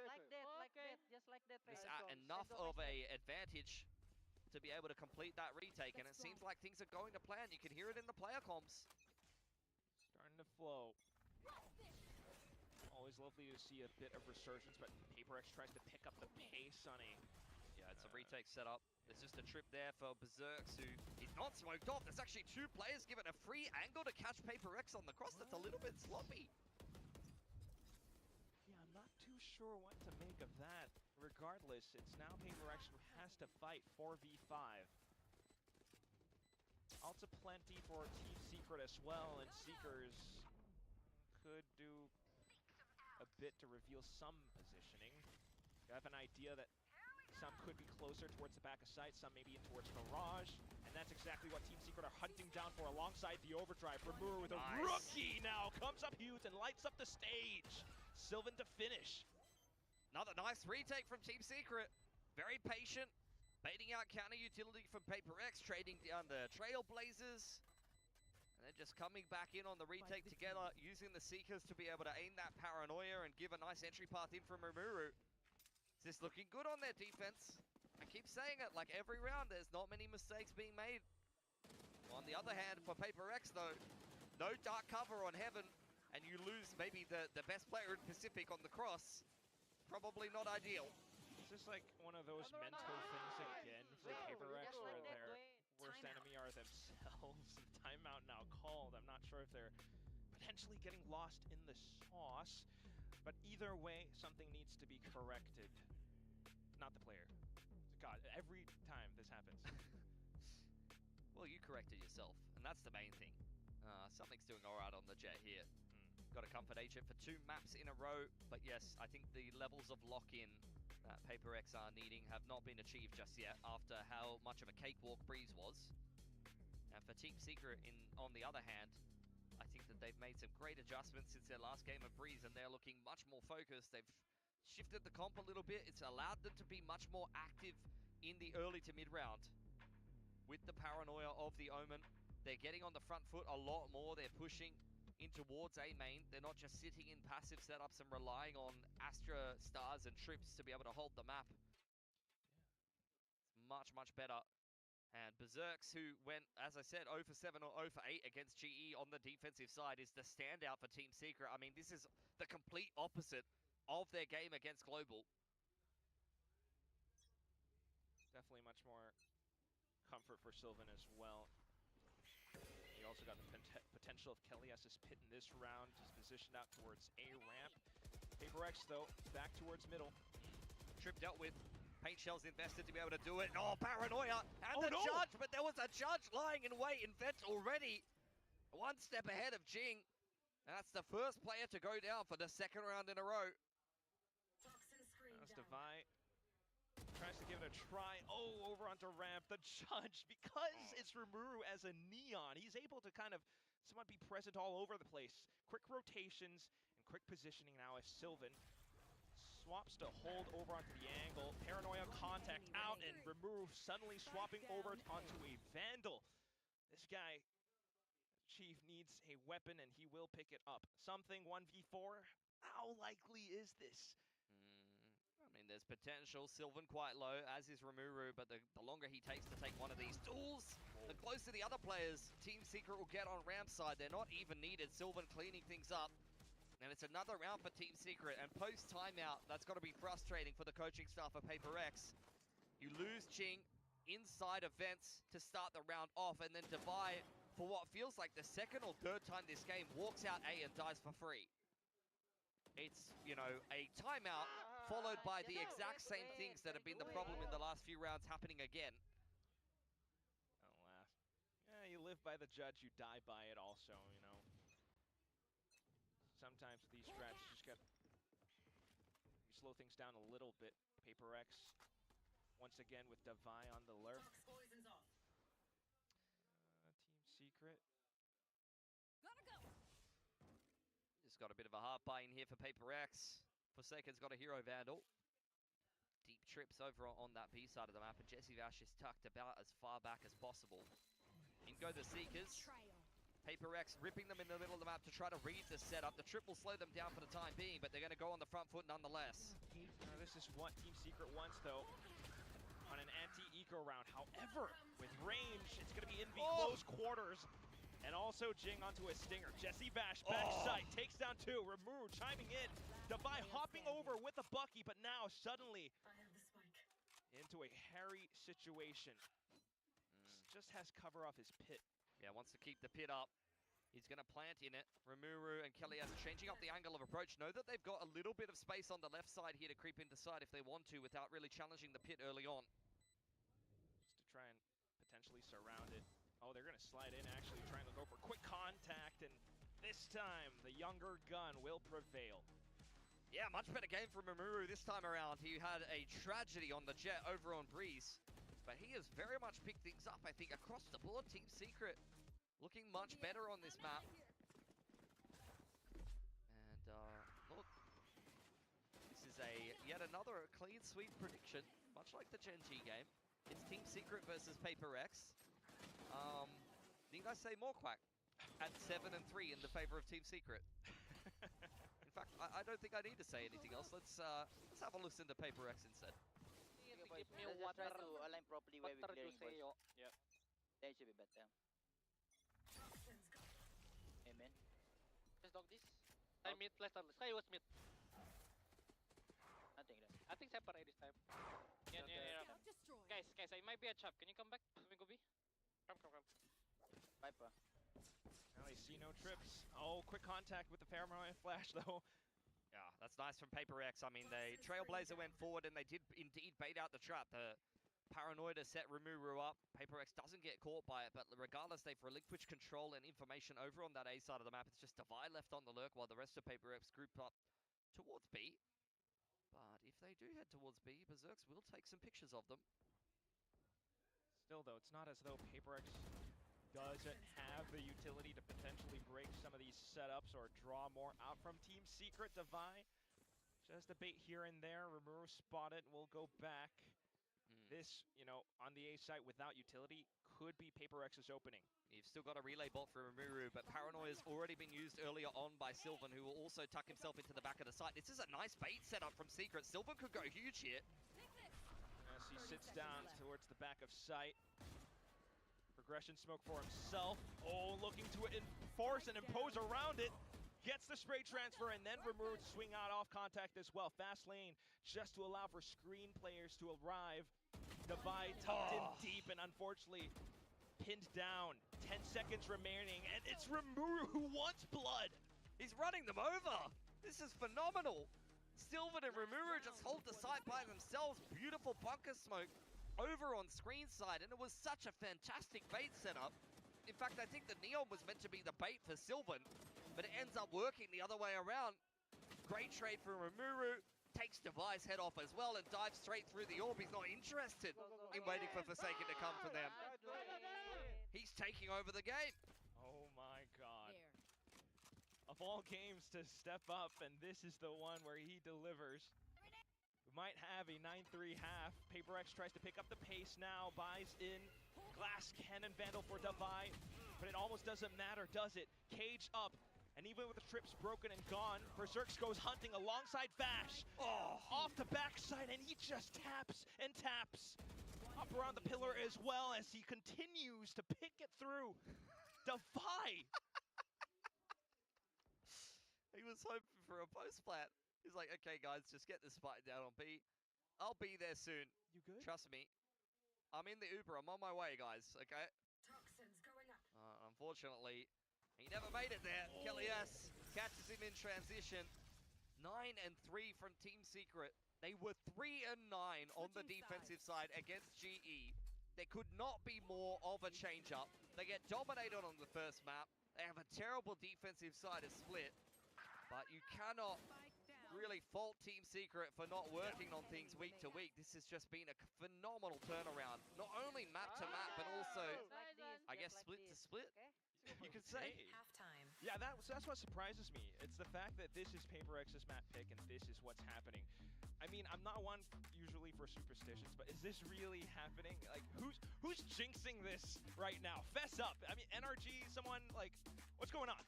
enough of a advantage to be able to complete that retake. And it seems like things are going to plan. You can hear it in the player comps. Starting to flow. Always lovely to see a bit of resurgence, but PRX tries to pick up the pace on a... Yeah, it's a retake setup. There's just a trip there for Berserks, who is not smoked off. There's actually 2 players given a free angle to catch PRX on the cross. That's a little bit sloppy. Yeah, I'm not too sure what to make of that. Regardless, it's now PRX who has to fight 4v5. Also plenty for Team Secret as well, and Seekers could do a bit to reveal some positioning. You have an idea that some could be closer towards the back of sight, some maybe in towards Mirage, and that's exactly what Team Secret are hunting down for alongside the overdrive. Remuru with a rookie now comes up huge and lights up the stage. Sylvan to finish. Another nice retake from Team Secret. Very patient, baiting out counter utility from PRX, trading down the Trailblazers. And then just coming back in on the retake together, using the Seekers to be able to aim that paranoia and give a nice entry path in from Rimuru. Is this looking good on their defense? I keep saying it, like every round, there's not many mistakes being made. On the other hand, for PRX though, no dark cover on Heaven, and you lose maybe the best player in Pacific on the cross. Probably not ideal. It's just like one of those mental things again for PRX where their worst enemy are themselves. Timeout now called. I'm not sure if they're potentially getting lost in the sauce, but either way, something needs to be corrected. Not the player. God, every time this happens. Well, you corrected yourself, and that's the main thing. Something's doing all right on the Jet here. Got a comfort agent for 2 maps in a row, but yes, I think the levels of lock-in that PRX are needing have not been achieved just yet after how much of a cakewalk Breeze was. And for Team Secret, on the other hand, I think that they've made some great adjustments since their last game of Breeze, and they're looking much more focused. They've shifted the comp a little bit. It's allowed them to be much more active in the early to mid-round. With the paranoia of the Omen, they're getting on the front foot a lot more. They're pushing in towards A main. They're not just sitting in passive setups and relying on Astra, Stars, and Trips to be able to hold the map. It's much, much better. And Berserks, who went, as I said, 0 for 7 or 0 for 8 against GE on the defensive side, is the standout for Team Secret. I mean, this is the complete opposite of their game against Global. Definitely much more comfort for Sylvan as well. You also got the potential of Kelias's pit in this round. He's positioned out towards A ramp. PRX, though, back towards middle. Trip dealt with. Paint Shell's invested to be able to do it. Oh, paranoia! And the judge, but there was a judge lying in wait in Vent already. 1 step ahead of Jing. That's the first player to go down for the 2nd round in a row. As Devi tries to give it a try. Oh, over onto ramp. The judge, because it's Rimuru as a Neon, he's able to kind of somewhat be present all over the place. Quick rotations and quick positioning now as Sylvan swaps to hold over onto the angle. Paranoia contact out, and Rimuru suddenly swapping over onto a Vandal. This guy, Chief, needs a weapon, and he will pick it up. Something 1v4. How likely is this? I mean, there's potential. Sylvan quite low, as is Rimuru, but the longer he takes to take one of these tools, the closer the other players Team Secret will get on ramp side. They're not even needed. Sylvan cleaning things up. And it's another round for Team Secret, and post-timeout, that's got to be frustrating for the coaching staff of PRX. You lose Ching inside events to start the round off, and then Devi, for what feels like the 2nd or 3rd time this game, walks out A and dies for free. It's, you know, a timeout followed by the exact same things that have been the problem in the last few rounds happening again. Alas. Yeah, you live by the judge, you die by it also, you know. Sometimes these strats just you slow things down a little bit. PRX once again with Devi on the lurk. Team Secret. Just got a bit of a hard buy in here for PRX. Forsaken's got a hero Vandal. Deep trips over on that B side of the map, and Jesse Vash is tucked about as far back as possible. In go the Seekers. PRX ripping them in the middle of the map to try to read the setup. The trip will slow them down for the time being, but they're going to go on the front foot nonetheless. This is what Team Secret wants, though, on an anti-eco round. However, with range, it's going to be in the close quarters. And also Jing onto a stinger. Jesse Vash, backside, takes down 2. Rimuru chiming in. Devi hopping over with a Bucky, but now suddenly into a hairy situation. Just has cover off his pit. Yeah, wants to keep the pit up. He's going to plant in it. Rimuru and Kelias changing up the angle of approach. Know that they've got a little bit of space on the left side here to creep into side if they want to without really challenging the pit early on. Just to try and potentially surround it. Oh, they're going to slide in, actually trying to go for quick contact, and this time the younger gun will prevail. Yeah, much better game from Rimuru this time around. He had a tragedy on the Jet over on Breeze, but he has very much picked things up, I think, across the board. Team Secret looking much better on this map. And look, this is yet another clean sweep prediction, much like the Gen G game. It's Team Secret versus PRX. Didn't I say more, Quack? At 7 and 3 in the favor of Team Secret. In fact, I don't think I need to say anything else. Let's have a listen to PRX instead. Give me water to align properly where we're clearing boys. Yep. That should be better. Amen. Let's dog this. I mid, let's start. Sky was mid. Nothing there. I think separate this time. Yeah. Guys, I might be a chop. Can you come back? Let me go B. Come. Viper. Now they see no trips. Oh, quick contact with the Paranoia flash though. Yeah, that's nice from PRX. I mean, the Trailblazer went forward and they did indeed bait out the trap. The Paranoia to set Rimuru up. PRX doesn't get caught by it, but regardless, they've relinquished control and information over on that A side of the map. It's just Divide left on the lurk while the rest of PRX group up towards B. But if they do head towards B, Berserks will take some pictures of them. Still though, it's not as though PRX doesn't have the utility to potentially break some of these setups or draw more out from Team Secret. Divide just a bait here and there. Rimuru spotted, will go back. This, on the A site without utility could be PRX's opening. You've still got a relay bot for Rimuru, but Paranoia's already been used earlier on by Sylvan, who will also tuck himself into the back of the site. This is a nice bait setup from Secret. Sylvan could go huge here. As he sits down towards the back of site. Progression smoke for himself. Oh, looking to enforce and impose around it. Gets the spray transfer, and then Rimuru swing out off contact as well. Fast lane just to allow for screen players to arrive. Divide tucked in deep and unfortunately pinned down. 10 seconds remaining, and it's Rimuru who wants blood. He's running them over. This is phenomenal. Sylvan and Rimuru just hold the site by themselves. Beautiful bunker smoke over on screen side, and it was such a fantastic bait setup. In fact, I think the Neon was meant to be the bait for Sylvan, but it ends up working the other way around. Great trade for Rimuru. Takes Divide's head off as well and dives straight through the orb. He's not interested in waiting for Forsaken to come for them. He's taking over the game. Oh my god. Of all games to step up, and this is the one where he delivers. We might have a 9-3 half. PRX tries to pick up the pace now, buys in. Glass Cannon Vandal for Divide, but it almost doesn't matter, does it? Cage up. And even with the trips broken and gone, Berserks goes hunting alongside Vash. Oh, off the backside, and he just taps and taps. Up around the pillar as well as he continues to pick it through. Divide! He was hoping for a post plant. He's like, okay guys, just get this fight down on B. I'll be there soon. You good? Trust me. I'm in the Uber, I'm on my way guys, okay? Toxins going up. Unfortunately, he never made it there. Kelly S catches him in transition. 9 and 3 from Team Secret. They were 3 and 9 on the defensive side against GE. There could not be more of a change-up. They get dominated on the first map. They have a terrible defensive side of split. But you cannot really fault Team Secret for not working on things week to week. This has just been a phenomenal turnaround. Not only map to map, but also, I guess, split to split. You could say. Halftime. Yeah, that's what surprises me. It's the fact that this is PRX's map pick and this is what's happening. I mean, I'm not one usually for superstitions, but is this really happening? Like, who's jinxing this right now? Fess up. I mean, NRG, someone, like, what's going on?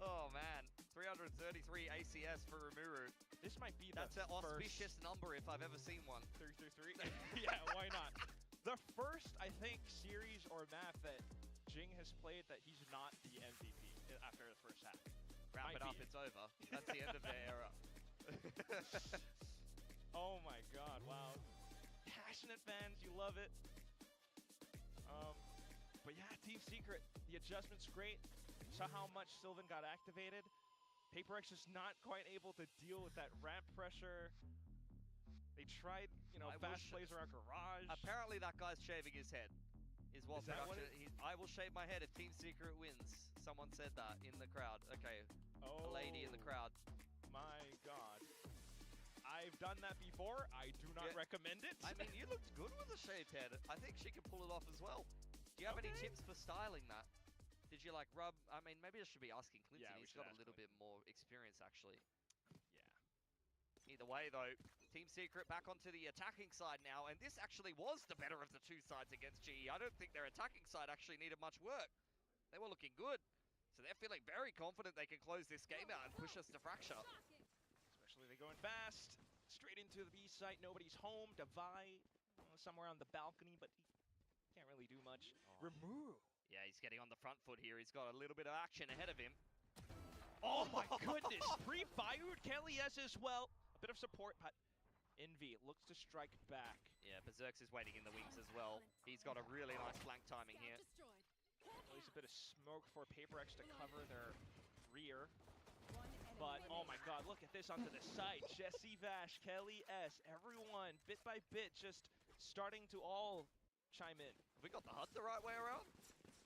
Oh, man. 333 ACS for Rimuru. This might be That's an auspicious number if I've ever seen one. 333? Yeah, why not? The first, I think, series or map that Jing has played that he's not the MVP after the first half. Wrap it up, it's over. That's the end of their era. Oh my god, wow. Passionate fans, you love it. But yeah, Team Secret, the adjustment's great. Saw how much Sylvan got activated. PRX is not quite able to deal with that ramp pressure. They tried, fast plays around Garage. Apparently that guy's shaving his head. Is what production. I will shave my head if Team Secret wins. Someone said that in the crowd. Okay. Oh, a lady in the crowd. My god. I've done that before. I do not recommend it. I mean, you looked good with a shaved head. I think she can pull it off as well. Do you have any tips for styling that? Did you rub? I mean, maybe I should be asking Clinton. Yeah, He's got a little bit more experience, actually. Yeah. Either way, though, Team Secret back onto the attacking side now, and this actually was the better of the two sides against GE. I don't think their attacking side actually needed much work. They were looking good, so they're feeling very confident they can close this game out and push us to fracture. Especially they going fast, straight into the B site, nobody's home. Devi somewhere on the balcony, but he can't really do much. Remove. Yeah, he's getting on the front foot here. He's got a little bit of action ahead of him. Oh my goodness! Pre-fired Kelly S as well. A bit of support, but Envy looks to strike back. Yeah, Berserks is waiting in the wings as well. He's got a really nice flank timing here. At least a bit of smoke for PRX to cover their rear. But, oh my god, look at this onto the side. Jesse Vash, Kelly S, everyone, bit by bit, just starting to all chime in. Have we got the HUD the right way around?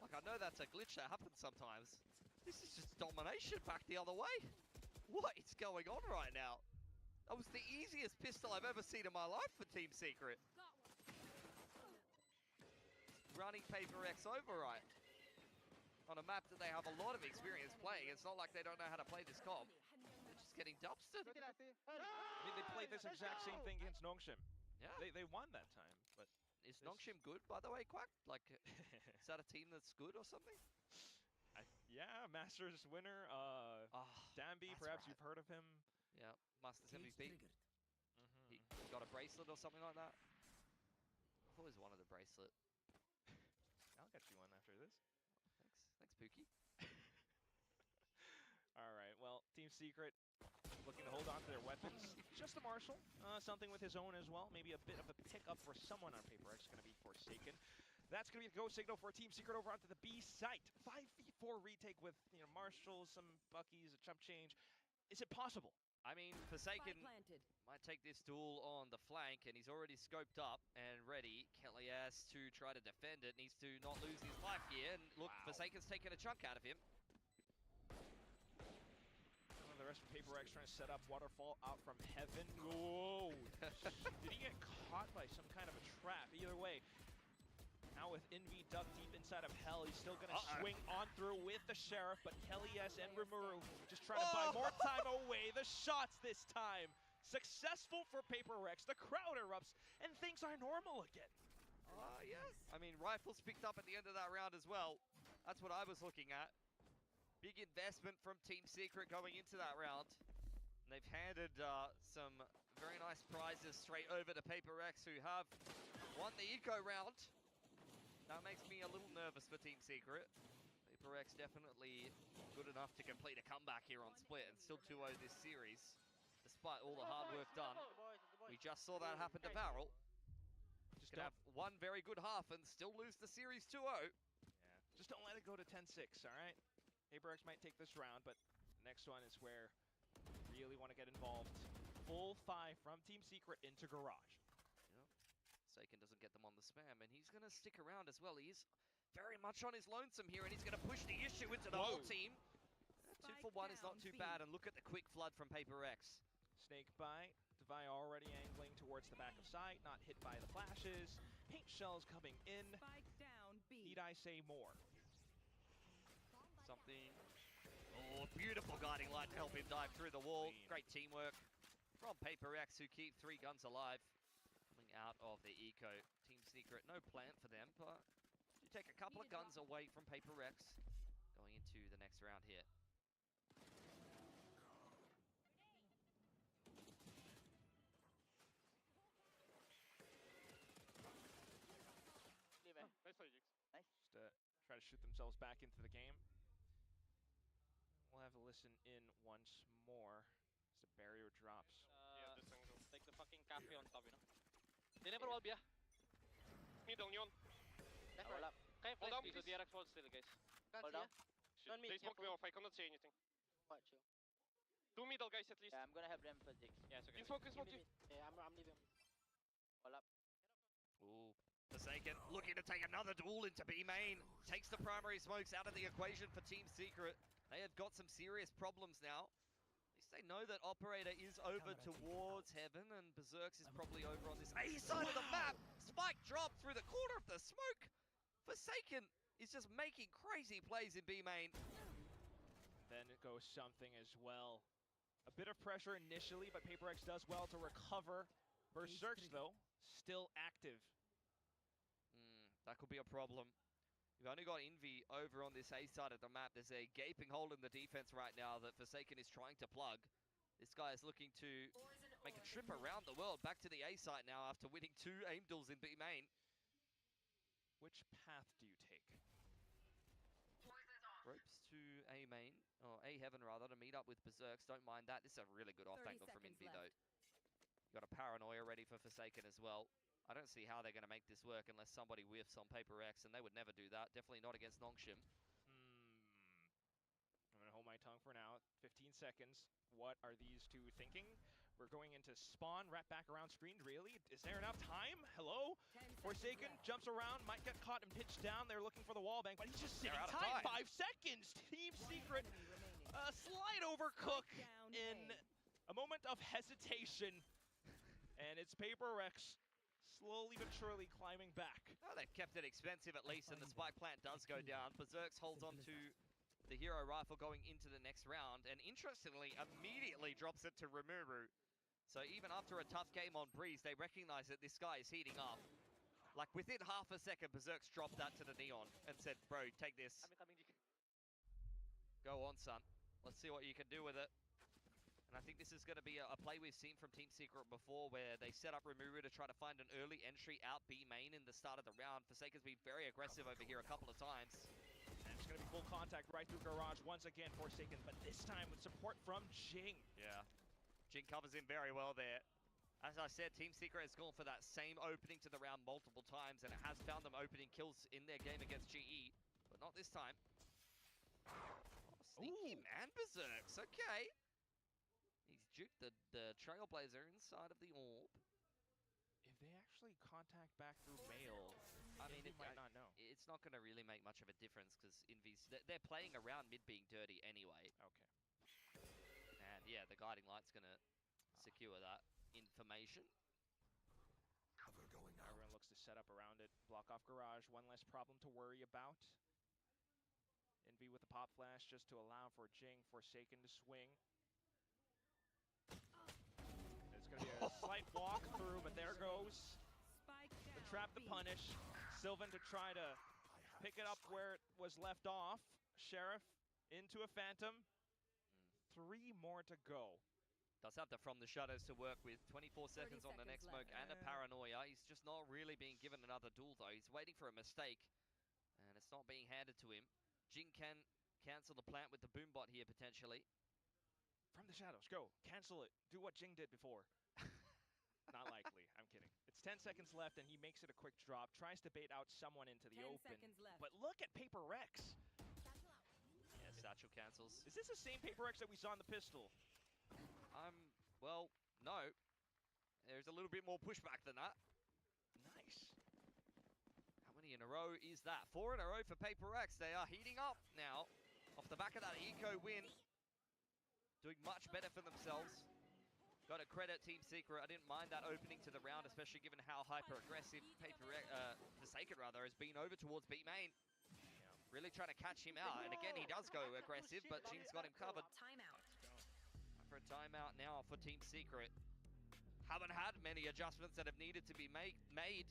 Like, I know that's a glitch that happens sometimes. This is just domination back the other way. What is going on right now? That was the easiest pistol I've ever seen in my life for Team Secret. Running PRX override on a map that they have a lot of experience playing. It's not like they don't know how to play this comp. They're just getting dubstered. I mean, they played this exact same thing against Nongshim. Yeah. They won that time, but... Is Nongshim good, by the way, Quack? Like, is that a team that's good or something? Yeah, Masters winner. Danby, perhaps you've heard of him. Yeah, Masters MVP. He got a bracelet or something like that. I thought he was one of the bracelet. I'll get you one after this. Thanks, Pookie. All right, well, Team Secret looking to hold on to their weapons. Just a Marshall, something with his own as well. Maybe a bit of a pickup for someone on PRX, going to be Forsaken. That's going to be the go signal for Team Secret over onto the B site. 5v4 retake with, Marshall, some Buckies, a chump change. Is it possible? I mean, Forsaken might take this duel on the flank, and he's already scoped up and ready. Kelly has to try to defend it, needs to not lose his life here. And look, Forsaken's taken a chunk out of him. The rest of PRX trying to set up Waterfall out from heaven. Whoa! Did he get caught by some kind of a trap? Either way, now with Envy dug deep inside of hell, he's still going to swing on through with the Sheriff, but Kelly S and Rimuru just trying to buy more time away. The shots this time. Successful for PRX. The crowd erupts, and things are normal again. Yes. I mean, Rifles picked up at the end of that round as well. That's what I was looking at. Big investment from Team Secret going into that round. And they've handed some very nice prizes straight over to PRX, who have won the eco round. That makes me a little nervous for Team Secret. PRX definitely good enough to complete a comeback here on Split and still 2-0 this series, despite all the hard work done. We just saw that happen to Barrel. Just gonna have one very good half and still lose the series 2-0. Yeah, just don't let it go to 10-6, all right? PRX might take this round, but the next one is where you really want to get involved. Full 5 from Team Secret into Garage. Forsaken doesn't get them on the spam, and he's going to stick around as well. He's very much on his lonesome here, and he's going to push the issue into the whole team. 2 for 1 is not too bad, and look at the quick flood from PRX. Snake bite. Devi already angling towards the back of site, not hit by the flashes. Paint shells coming in. Need I say more? Something. Oh, beautiful guiding light to help him dive through the wall. Great teamwork from PRX, who keep 3 guns alive. Coming out of the eco. Team Secret, no plan for them, but you take a couple of guns away from PRX going into the next round here. Just try to shoot themselves back into the game. We'll have to listen in once more as the barrier drops. Take the fucking cafe on top, They never wall, yeah. Middle, neon. Left, right. Okay, Hold on, please. So please. DRX wall still, guys. Hold on. They smoke me off, I cannot say anything. Watch you. 2 middle, guys, at least. Yeah, I'm gonna have them for Jix. Yeah, it's okay. In smoke, Yeah, I'm leaving. Hold up. Ooh. Forsaken looking to take another duel into B main. Takes the primary smokes out of the equation for Team Secret. They have got some serious problems now. At least they know that Operator is over towards Heaven, and Berserks is probably over on this A side of the map. Spike drop through the corner of the smoke. Forsaken is just making crazy plays in B main. Then it goes something as well. A bit of pressure initially, but PRX does well to recover. Berserks, though, still active. That could be a problem. You've only got Envy over on this A side of the map. There's a gaping hole in the defense right now that Forsaken is trying to plug. This guy is looking to make a trip around the world back to the A site now after winning 2 aim duels in B main. Which path do you take? Ropes to A main, or A heaven rather, to meet up with Berserks. Don't mind that. This is a really good off angle from Envy though. Got a Paranoia ready for Forsaken as well. I don't see how they're going to make this work unless somebody whiffs on PRX, and they would never do that. Definitely not against Nongshim. I'm going to hold my tongue for now. 15 seconds. What are these two thinking? We're going into spawn, wrap back around screen. Really? Is there enough time? Hello? Forsaken jumps around, might get caught and pitched down. They're looking for the wall bank, but he's just sitting tight. 5 seconds. Team Secret, a slight overcook in a moment of hesitation. And it's PRX slowly but surely climbing back. Oh, they've kept it expensive at least, and the spike plant does go down. Berserks holds on to the hero rifle going into the next round, and interestingly, immediately drops it to Rimuru. So even after a tough game on Breeze, they recognize that this guy is heating up. Like within half a second, Berserks dropped that to the Neon and said, bro, take this. Go on, son. Let's see what you can do with it. And I think this is going to be a play we've seen from Team Secret before, where they set up Rimuru to try to find an early entry out B main in the start of the round. Forsaken's been very aggressive over here a couple of times. And it's going to be full contact right through Garage once again, Forsaken, but this time with support from Jing. Yeah, Jing covers in very well there. As I said, Team Secret has gone for that same opening to the round multiple times, and it has found them opening kills in their game against GE, but not this time. Oh, sneaky man, Berserks, okay. He's juked the Trailblazer inside of the orb. If they actually contact back through mail, I mean, it might not know. It's not going to really make much of a difference because they're playing around mid being dirty anyway. Okay. And yeah, the guiding light's going to secure that information. Cover going out. Everyone looks to set up around it. Block off Garage, one less problem to worry about. Envy with the pop flash just to allow for Jing Forsaken to swing. It's going to be a slight walk through, but there goes the trap, the punish. Sylvan to try to pick it up where it was left off. Sheriff into a Phantom. 3 more to go. Does have the From the Shadows to work with. 24 seconds on the next smoke and a Paranoia. He's just not really being given another duel though. He's waiting for a mistake, and it's not being handed to him. Jing can cancel the plant with the Boombot here potentially. From the shadows, go. Cancel it. Do what Jing did before. Not likely. I'm kidding. It's 10 seconds left, and he makes it a quick drop. Tries to bait out someone into the open. But look at PRX. Yeah, satchel cancels. Is this the same PRX that we saw in the pistol? Well, no. There's a little bit more pushback than that. Nice. How many in a row is that? 4 in a row for PRX. They are heating up now. Off the back of that eco win. Doing much better for themselves. Got to credit Team Secret. I didn't mind that opening to the round, especially given how hyper-aggressive Forsaken rather has been over towards B main. Really trying to catch him out. And again, he does go aggressive, but Jing's got him covered. For a timeout now for Team Secret. Haven't had many adjustments that have needed to be made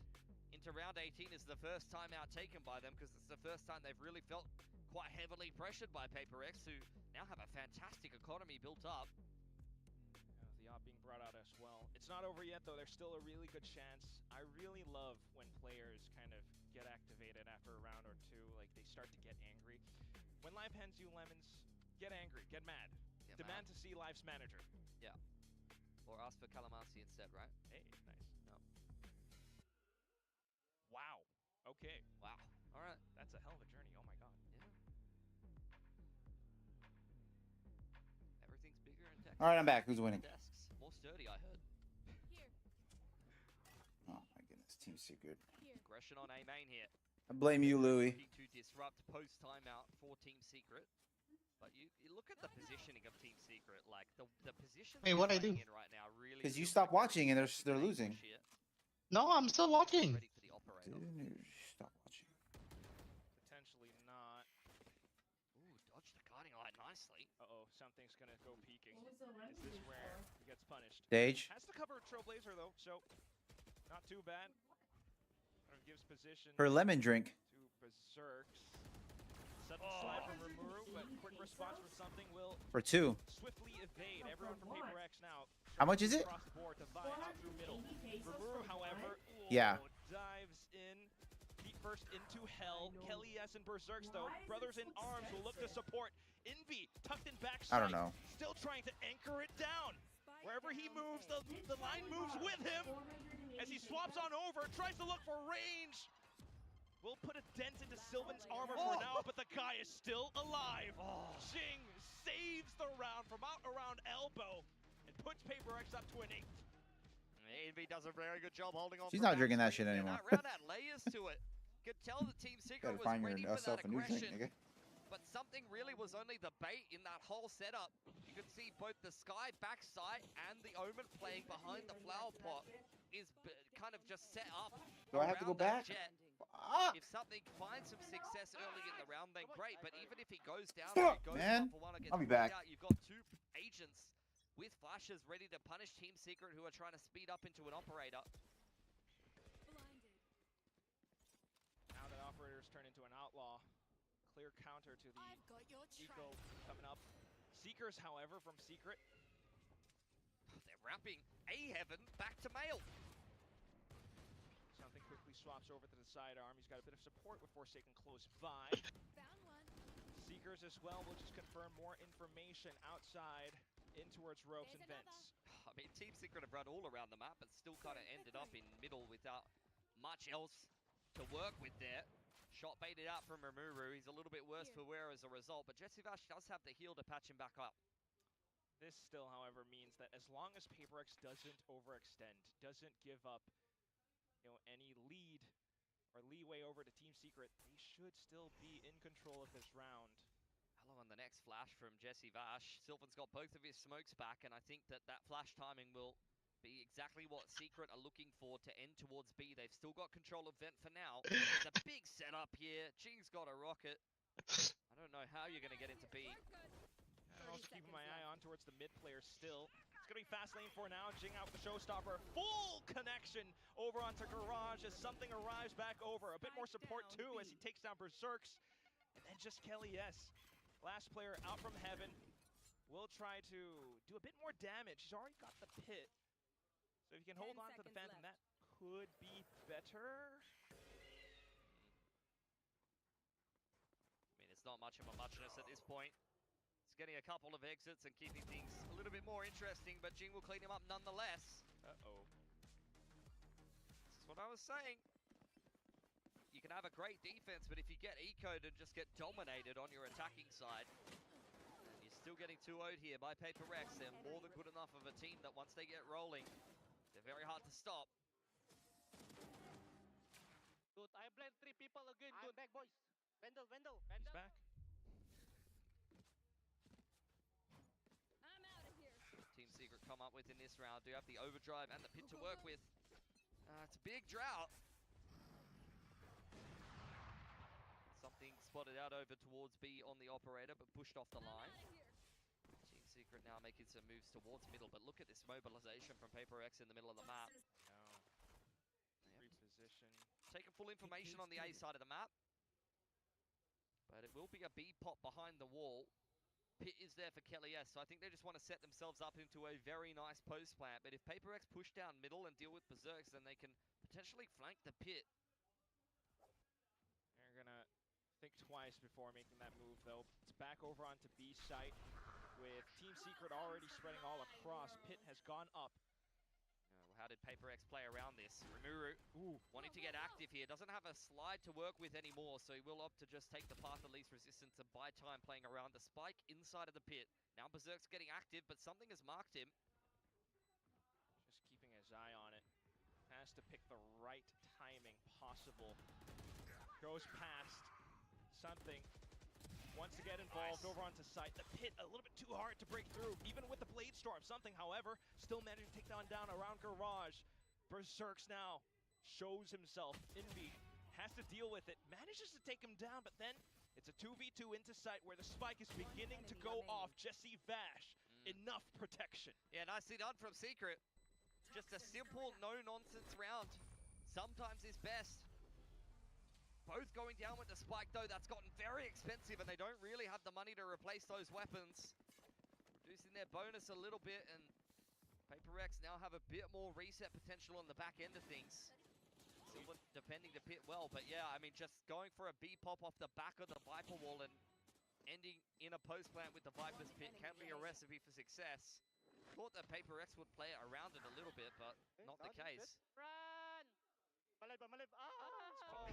into round 18. Is the first timeout taken by them, because it's the first time they've really felt quite heavily pressured by PRX, who now have a fantastic economy built up. The op being brought out as well. It's not over yet, though. There's still a really good chance. I really love when players kind of get activated after a round or two. Like, they start to get angry. When life hands you lemons, get angry, get mad. Demand to see life's manager. Yeah. Or ask for Calamasi instead, right? Hey, nice. No. Wow. Okay. Wow. All right. That's a hell of a journey. Oh my god. Yeah. Everything's bigger and All right, I'm back. Who's winning? Desks. More sturdy, I heard. Oh my goodness, Team Secret. Aggression on A main here. I blame you, Louis. To disrupt post timeout for Team Secret. But you look at the positioning of Team Secret, like the position Wait, what I do? in right now really. Because you stopped watching and they're losing. No, I'm still watching. Ready for the operator. Dude, stop watching. Potentially not. Ooh, dodged the guiding light nicely. Uh-oh, something's gonna go peeking. Is this where he gets punished? Stage. Has to cover Trailblazer though, so not too bad. Gives position For lemon drink. to Berserks. Sudden slide from Rimuru, but quick response from something will For 2. swiftly evade everyone from PRX now. How much is it? Across the board, divide out through middle. Rimuru, however, Yeah. dives in. Feet first into hell. Kelly S and Berserks though, brothers in arms will look to support. Envy tucked in backside. I don't know. Still trying to anchor it down. Wherever he moves, the line moves with him. As he swaps on over, tries to look for range. We'll put a dent into Sylvan's armor for now, but the guy is still alive. Jing saves the round from out around elbow and puts PaperX up to an 8. Envy does a very good job holding on. She's not drinking that shit anymore. That round had layers to it. Could tell the Team Secret Gotta was find ready for yourself that a new drink, aggression. nigga. But something really was only the bait in that whole setup. You can see both the Sky backside and the Omen playing behind the flower pot is kind of just set up. Do I have to go back? Jet. Ah! If something finds some success early in the round, then great. But even if he goes down, Stop, or he goes man. 1 for 1 against I'll be back. Out, you've got 2 agents with flashes ready to punish Team Secret, who are trying to speed up into an operator. Now that operators turn into an outlaw. Clear counter to the Eco coming up. Seekers, however, from Secret. They're wrapping A-Heaven back to Mail. Something quickly swaps over to the sidearm. He's got a bit of support with Forsaken close by. Seekers as well will just confirm more information outside in towards ropes and vents. I mean, Team Secret have run all around the map, but still kind of ended up in middle without much else to work with there. Shot baited out from Rimuru. He's a little bit worse for wear as a result, but Jesse Vash does have the heal to patch him back up. This still, however, means that as long as PaperX doesn't overextend, doesn't give up, any lead or leeway over to Team Secret, they should still be in control of this round. Hello on the next flash from Jesse Vash. Sylvan's got both of his smokes back, and I think that flash timing will be exactly what Secret are looking for to end towards B. They've still got control of Vent for now. There's a big setup here. Jing's got a rocket. I don't know how you're going to get into B. I'm also keeping my eye on towards the mid player still. It's going to be fast lane for now. Jing out with the showstopper. Full connection over onto Garage as something arrives back over. A bit more support too as he takes down Berserks. And then just Kelly S. Last player out from heaven. Will try to do a bit more damage. He's already got the pit. So if you can hold on to the Phantom, that could be better. I mean, it's not much of a muchness at this point. It's getting a couple of exits and keeping things a little bit more interesting, but Jing will clean him up nonetheless. Uh-oh. This is what I was saying. You can have a great defense, but if you get eco'd and just get dominated on your attacking side, you're still getting 2-0'd here by PaperX. They're more than good enough of a team that once they get rolling, they're very hard to stop. Dude, I blend 3 people again, dude. Back, boys. Vendel. He's back. Team Secret come up with in this round. Do have the overdrive and the pit to work with. It's a big drought. Something spotted out over towards B on the operator, but pushed off the line. Team Secret now making some moves towards middle, but look at this mobilization from PaperX in the middle of the map. Reposition. Taking full information on the A side of the map. But it will be a B pop behind the wall. Pit is there for Kelly S, so I think they just want to set themselves up into a very nice post plant. But if PaperX push down middle and deal with Berserks, then they can potentially flank the pit. They're gonna think twice before making that move, though. It's back over onto B site with Team Secret already spreading all across. Pit has gone up. How did PaperX play around this? Rimuru, wanting to get active here. Doesn't have a slide to work with anymore, so he will opt to just take the path of least resistance and buy time playing around the spike inside of the pit. Now Berserk's getting active, but something has marked him. Just keeping his eye on it. Has to pick the right timing possible. Goes past something. Wants to get involved over onto site. The pit a little bit too hard to break through, even with the Blade Storm. Something, however, still managed to take down around Garage. Berserks now shows himself. Envy has to deal with it. Manages to take him down, but then It's a 2v2 into sight where the spike is beginning to go off. Jesse Vash, enough protection. Yeah, nicely done from Secret. Just a simple, no-nonsense round. Sometimes is best. Both going down with the spike, though. That's gotten very expensive, and they don't really have the money to replace those weapons. Reducing their bonus a little bit, and PRX now have a bit more reset potential on the back end of things. Silver defending the pit well, but yeah, I mean, just going for a B pop off the back of the Viper wall and ending in a post plant with the Viper's pit can be a recipe for success. Thought that PRX would play around it a little bit, but not the case. Run! Malib, malib. I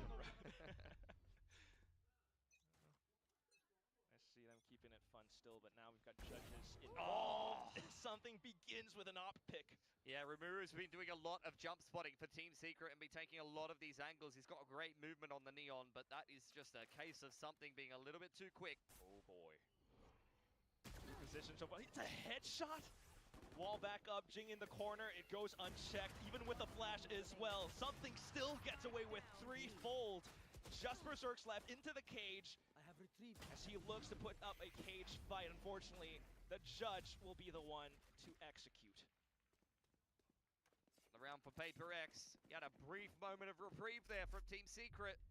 see them keeping it fun still, but now we've got judges involved. And something begins with an op pick. Yeah, Rimuru's been doing a lot of jump spotting for Team Secret and been taking a lot of these angles. He's got a great movement on the Neon, but that is just a case of something being a little bit too quick. Oh boy. Position so far. It's a headshot. Wall back up, Jing in the corner. It goes unchecked, even with the flash as well. Something still gets away with threefold. Just Berserk's left into the cage. As he looks to put up a cage fight, unfortunately, the judge will be the one to execute. The round for PRX. He had a brief moment of reprieve there from Team Secret.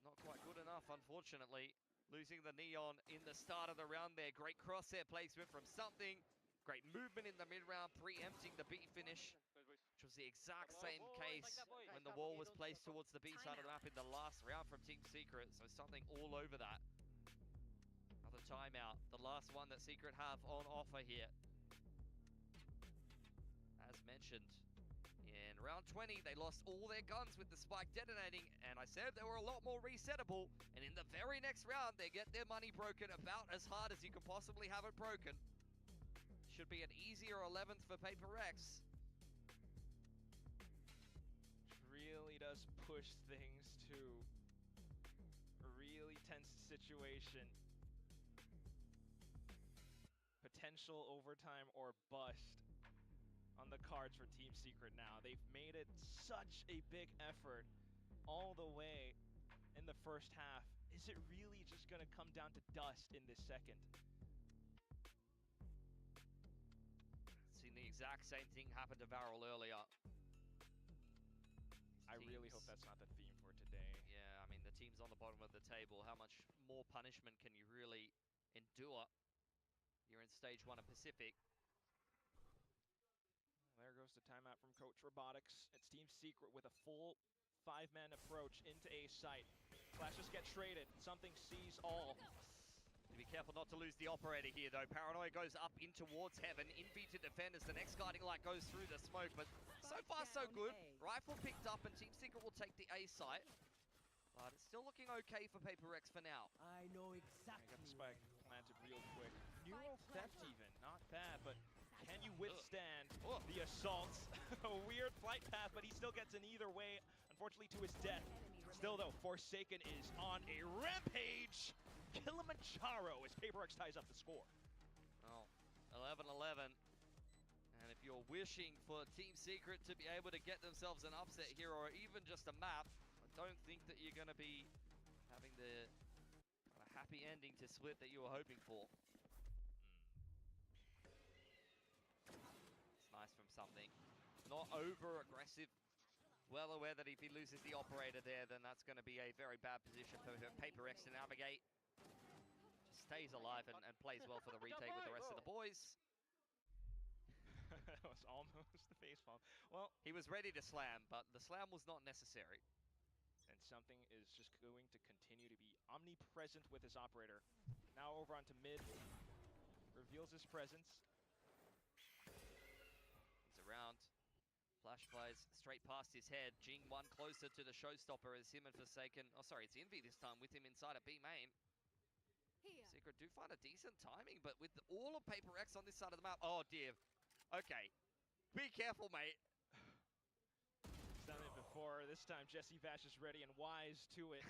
Not quite good enough, unfortunately. Losing the Neon in the start of the round there. Great crosshair placement from Something. Great movement in the mid-round, preempting the B finish, which was the exact same case when the wall was placed towards the B side of the map in the last round from Team Secret. So Something all over that. Another timeout, the last one that Secret have on offer here. As mentioned, in round 20, they lost all their guns with the spike detonating, and I said they were a lot more resettable, and in the very next round, they get their money broken about as hard as you could possibly have it broken. Should be an easier 11th for PRX. Really does push things to a really tense situation. Potential overtime or bust on the cards for Team Secret now. They've made it such a big effort all the way in the first half. Is it really just going to come down to dust in this second? Seen the exact same thing happen to Varel earlier. I really hope that's not the theme for today. Yeah, I mean, the team's on the bottom of the table. How much more punishment can you really endure? You're in stage 1 of Pacific. There goes the timeout from Coach Robotics. It's Team Secret with a full 5-man approach into A site. Flashes get traded. Something sees all. Be careful not to lose the operator here, though. Paranoia goes up in towards heaven. Envy to defend as the next guiding light goes through the smoke, but so far so good. Rifle picked up, and Team Secret will take the A site. But it's still looking okay for PRX for now. I know exactly. Got the spike planted real quick. Neural theft even, not bad, but can you withstand the assaults? A weird flight path, but he still gets in either way, unfortunately to his death. Still though, Forsaken is on a rampage. Kilimanjaro as PRX ties up the score. Oh, 11-11. And if you're wishing for Team Secret to be able to get themselves an upset here or even just a map, I don't think that you're going to be having the kind of happy ending to Split that you were hoping for. It's nice from Something. Not over-aggressive. Well aware that if he loses the operator there, then that's going to be a very bad position for PRX to navigate. Stays alive and plays well for the retake with the rest of the boys. That was almost the facepalm. Well, he was ready to slam, but the slam was not necessary. And Something is just going to continue to be omnipresent with his operator. Now over onto mid. Reveals his presence. He's around. Flash flies straight past his head. Jing one closer to the showstopper as him and Forsaken. Oh, sorry, it's Envy this time with him inside a B main. Secret do find a decent timing, but with all of PRX on this side of the map. Oh, dear. Okay. Be careful, mate. He's done it before. This time, Jesse Vash is ready and wise to it.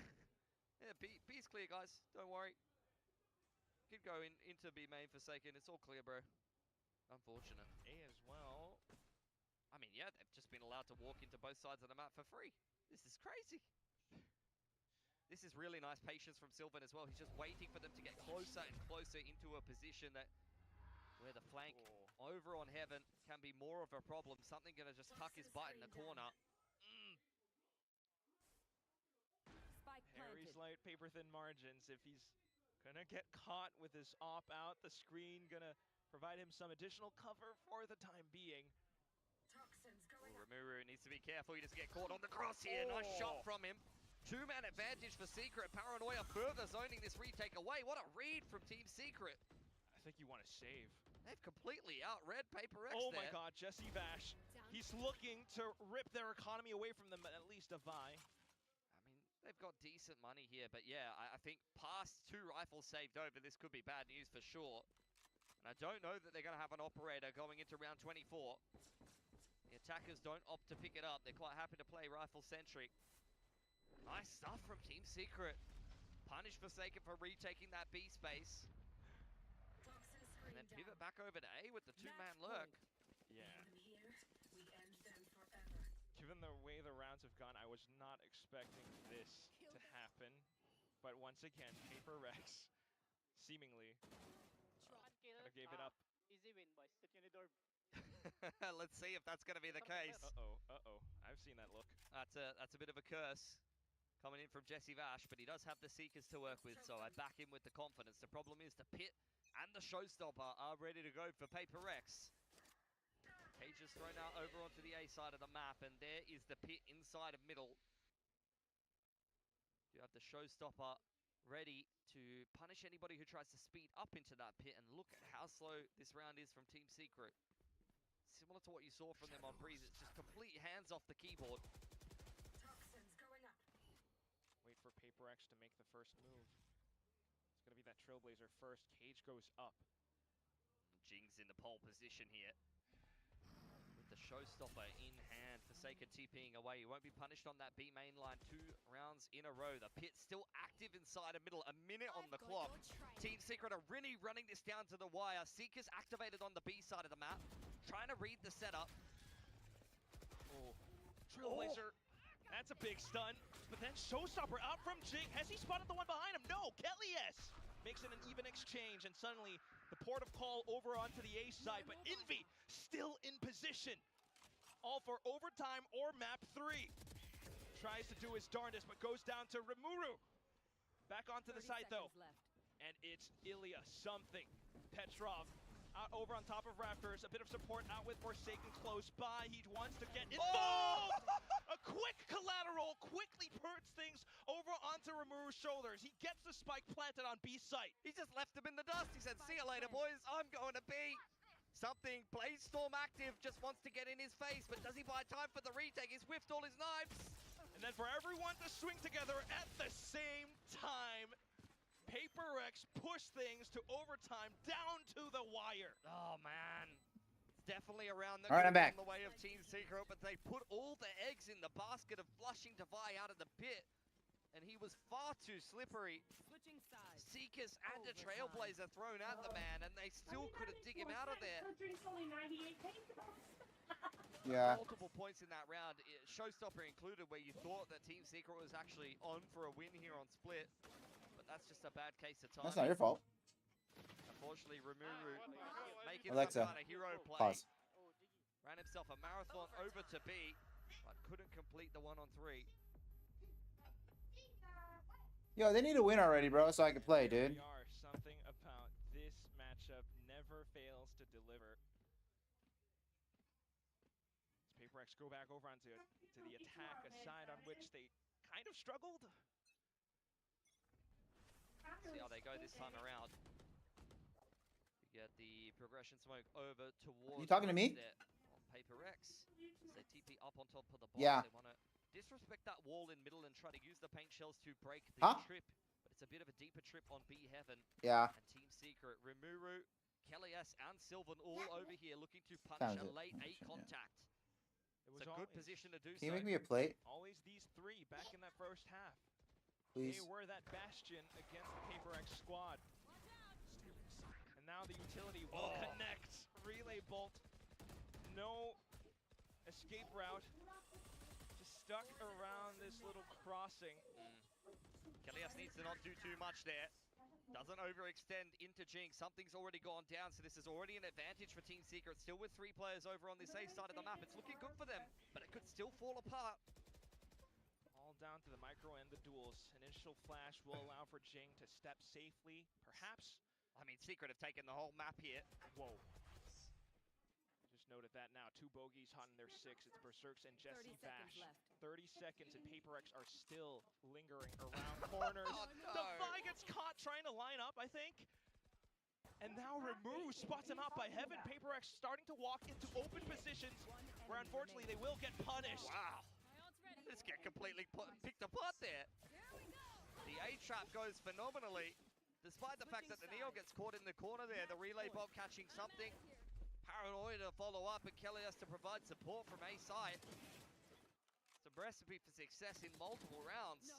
Yeah, B's clear, guys. Don't worry. Keep going into B main Forsaken. It's all clear, bro. Unfortunate. A as well. I mean, yeah, they've just been allowed to walk into both sides of the map for free. This is crazy. This is really nice patience from Sylvan as well. He's just waiting for them to get closer and closer into a position that where the flank over on Heaven can be more of a problem. Something gonna just tuck his butt in the corner. Very slight paper thin margins. If he's gonna get caught with his op out, the screen gonna provide him some additional cover for the time being. Rimuru needs to be careful. He doesn't get caught on the cross here. Nice shot from him. Two-man advantage for Secret. Paranoia further zoning this retake away. What a read from Team Secret. I think you want to save. They've completely outread PRX Oh there. my god, Jesse Vash. He's looking to rip their economy away from them, at least a Vi. I mean, they've got decent money here, but yeah, I think past 2 rifles saved over, this could be bad news for sure. And I don't know that they're going to have an operator going into round 24. The attackers don't opt to pick it up. They're quite happy to play rifle-centric. Nice stuff from Team Secret. Punish Forsaken for retaking that B space. And then pivot back over to A with the 2-man lurk. Yeah. Given the way the rounds have gone, I was not expecting this to happen. But once again, PRX seemingly gave it up. Easy win, boys. Hit Unidorb. Let's see if that's going to be the case. Uh-oh. I've seen that look. That's a bit of a curse coming in from Jesse Vash, but he does have the Seekers to work with, so I back him with the confidence. The problem is the Pit and the Showstopper are ready to go for PRX. Cage is thrown out over onto the A side of the map, and there is the Pit inside of middle. You have the Showstopper ready to punish anybody who tries to speed up into that Pit, and look at how slow this round is from Team Secret. Similar to what you saw from them on Breeze, it's just complete hands off the keyboard. Wait for PRX to make the first move. It's going to be that Trailblazer first. Cage goes up. Jing's in the pole position here. With the Showstopper in hand, Forsaken TPing away. He won't be punished on that B main line 2 rounds in a row. The Pit still active inside of middle. A minute on the clock. Team Secret are really running this down to the wire. Seekers activated on the B side of the map. Trying to read the setup. Trailblazer. That's a big stun. But then Showstopper out from Jing. Has he spotted the one behind him? No, Kelly yes. Makes it an even exchange, and suddenly the port of call over onto the A side, but Envy still in position. All for overtime or map 3. Tries to do his darndest, but goes down to Rimuru. Back onto the side though. And it's Ilya something. Petrov out over on top of Raptors. A bit of support out with Forsaken close by. He wants to get involved. A quick collateral quickly hurts things over onto Rimuru's shoulders. He gets the spike planted on B site. He just left him in the dust. He said, see you later, boys. I'm going to B. Something. Bladestorm active, just wants to get in his face, but does he buy time for the retake? He's whiffed all his knives. And then for everyone to swing together at the same time, PRX push things to overtime down to the wire. Oh, man. It's definitely around the, all right, I'm back. On the way of Team Secret, but they put all the eggs in the basket of flushing Devi out of the pit. And he was far too slippery. Seekers and a Trailblazer thrown at the man, and they still couldn't dig him out of there. Yeah. Multiple points in that round, Showstopper included, where you thought that Team Secret was actually on for a win here on Split. But that's just a bad case of time. That's not your fault. Unfortunately, Rimuru making Alexa, some kind of hero play. pause. Ran himself a marathon over to B, but couldn't complete the 1-on-3. Yo, they need to win already, bro, so I can play, dude. Something about this matchup never fails to deliver. As PRX go back over onto the attack, a side on which they kind of struggled. See how they go this time around. We get the progression smoke over towards. You talking to me? On PRX. As they TP up on top of the box. Yeah. They want to disrespect that wall in middle and try to use the paint shells to break the trip. But it's a bit of a deeper trip on B Heaven. Yeah. And Team Secret, Rimuru, Kelly S, and Sylvan all over here looking to punish a late A contact. It's a good position to do so. Can you make me a plate? Always these 3 back in that first half. Please. They were that bastion against the PRX squad. And now the utility will connect. Relay bolt. No escape route. Just stuck around this little crossing. Kalias needs to not do too much there. Doesn't overextend into Jing. Something's already gone down, so this is already an advantage for Team Secret. Still with 3 players over on this A side of the map. It's looking good for them, but it could still fall apart. All down to the micro and the duels. Initial flash will allow for Jing to step safely, perhaps. I mean, Secret have taken the whole map here. Whoa. Just noted that now. 2 bogeys hot in their 6. It's Berserks and Jesse Bash. 30 seconds and PRX are still lingering around corners. Oh, no. Devi gets caught trying to line up, I think. And now Remove spots him out by Heaven. PRX starting to walk into open positions where unfortunately they will get punished. Wow. Just get completely picked apart there. The A trap goes phenomenally. Despite the fact that the Neo gets caught in the corner there, the relay bomb catching something. Paranoia to follow up, and Kelly has to provide support from A side. It's a recipe for success in multiple rounds.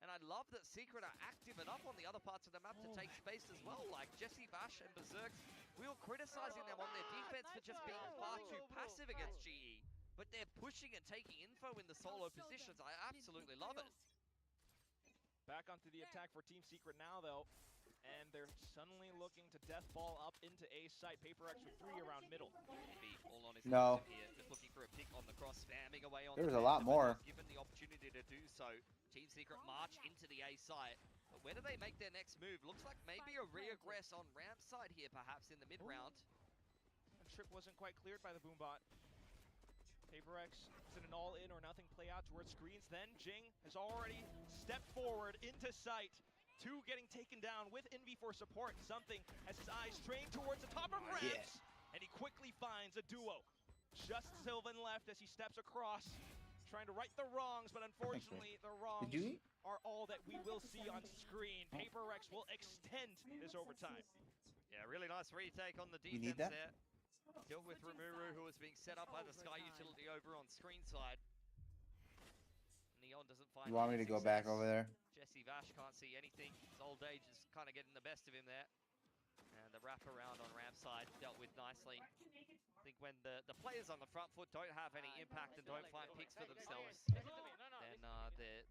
And I love that Secret are active enough on the other parts of the map to take space as well, like Jesse Bash and Berserks. We were criticizing them on their defense for just being far too passive against GE. But they're pushing and taking info in the solo positions. I absolutely love it. Back onto the attack for Team Secret now, though. And they're suddenly looking to death ball up into A site. PRX with 3 around middle. All on his No. here, just looking for a pick on the cross, spamming away on There was the a lot more. Given the opportunity to do so, Team Secret march into the A site. But where do they make their next move? Looks like maybe a reaggress on ramp side here, perhaps in the mid round. The trip wasn't quite cleared by the boombot. PRX is in an all-in or nothing play out towards screens. Then Jing has already stepped forward into sight. 2 getting taken down with Envy for support. Something as his eyes train towards the top of ramps. And he quickly finds a duo. Just Sylvan left as he steps across, trying to right the wrongs, but unfortunately the wrongs are all that we will see on screen. PRX will extend this overtime. Yeah, really nice retake on the defense there. Still with Rimuru, who is being set up by the Sky utility over on screen side. Neon doesn't find. You want me to go back over there? Jesse Vash can't see anything. His old age is kind of getting the best of him there. And the wraparound on ramp side dealt with nicely. I think when the players on the front foot don't have any impact and don't find picks for themselves, then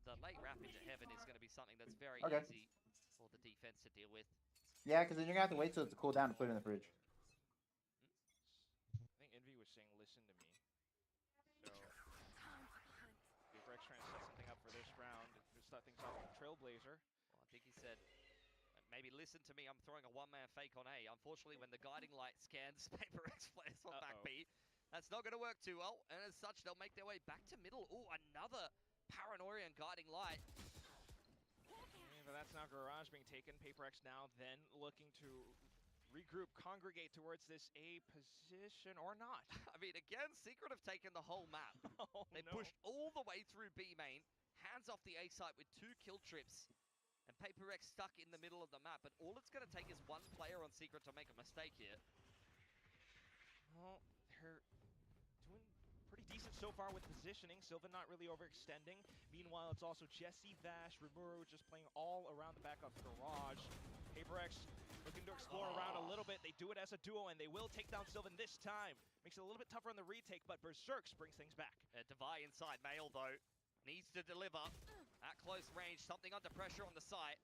the late wrap into Heaven is going to be something that's very easy for the defense to deal with. Yeah, because then you're going to have to wait till it's cool down to put it in the fridge. I think Envy was saying, listen to me. So, PRX trying to set something up for this round. To start things off with Trailblazer. Well, I think he said, maybe listen to me, I'm throwing a one-man fake on A. Unfortunately, when the guiding light scans PRX players on back B, that's not going to work too well. And as such, they'll make their way back to middle. Ooh, another Paranoia and guiding light. Yeah, but that's now Garage being taken. PRX now then looking to regroup, congregate towards this A position, or not. I mean, again, Secret have taken the whole map. They pushed all the way through B main, hands off the A site with 2 kill trips, and PRX stuck in the middle of the map. But all it's going to take is 1 player on Secret to make a mistake here. Well, they're doing pretty decent so far with positioning. Sylvan not really overextending. Meanwhile, it's also Jesse, Vash, Rimuru just playing all around the back of Garage. PRX looking to explore around a little bit. They do it as a duo, and they will take down Sylvan this time. Makes it a little bit tougher on the retake, but Berserks brings things back. Devi inside Mail, though. Needs to deliver at close range. Something under pressure on the site.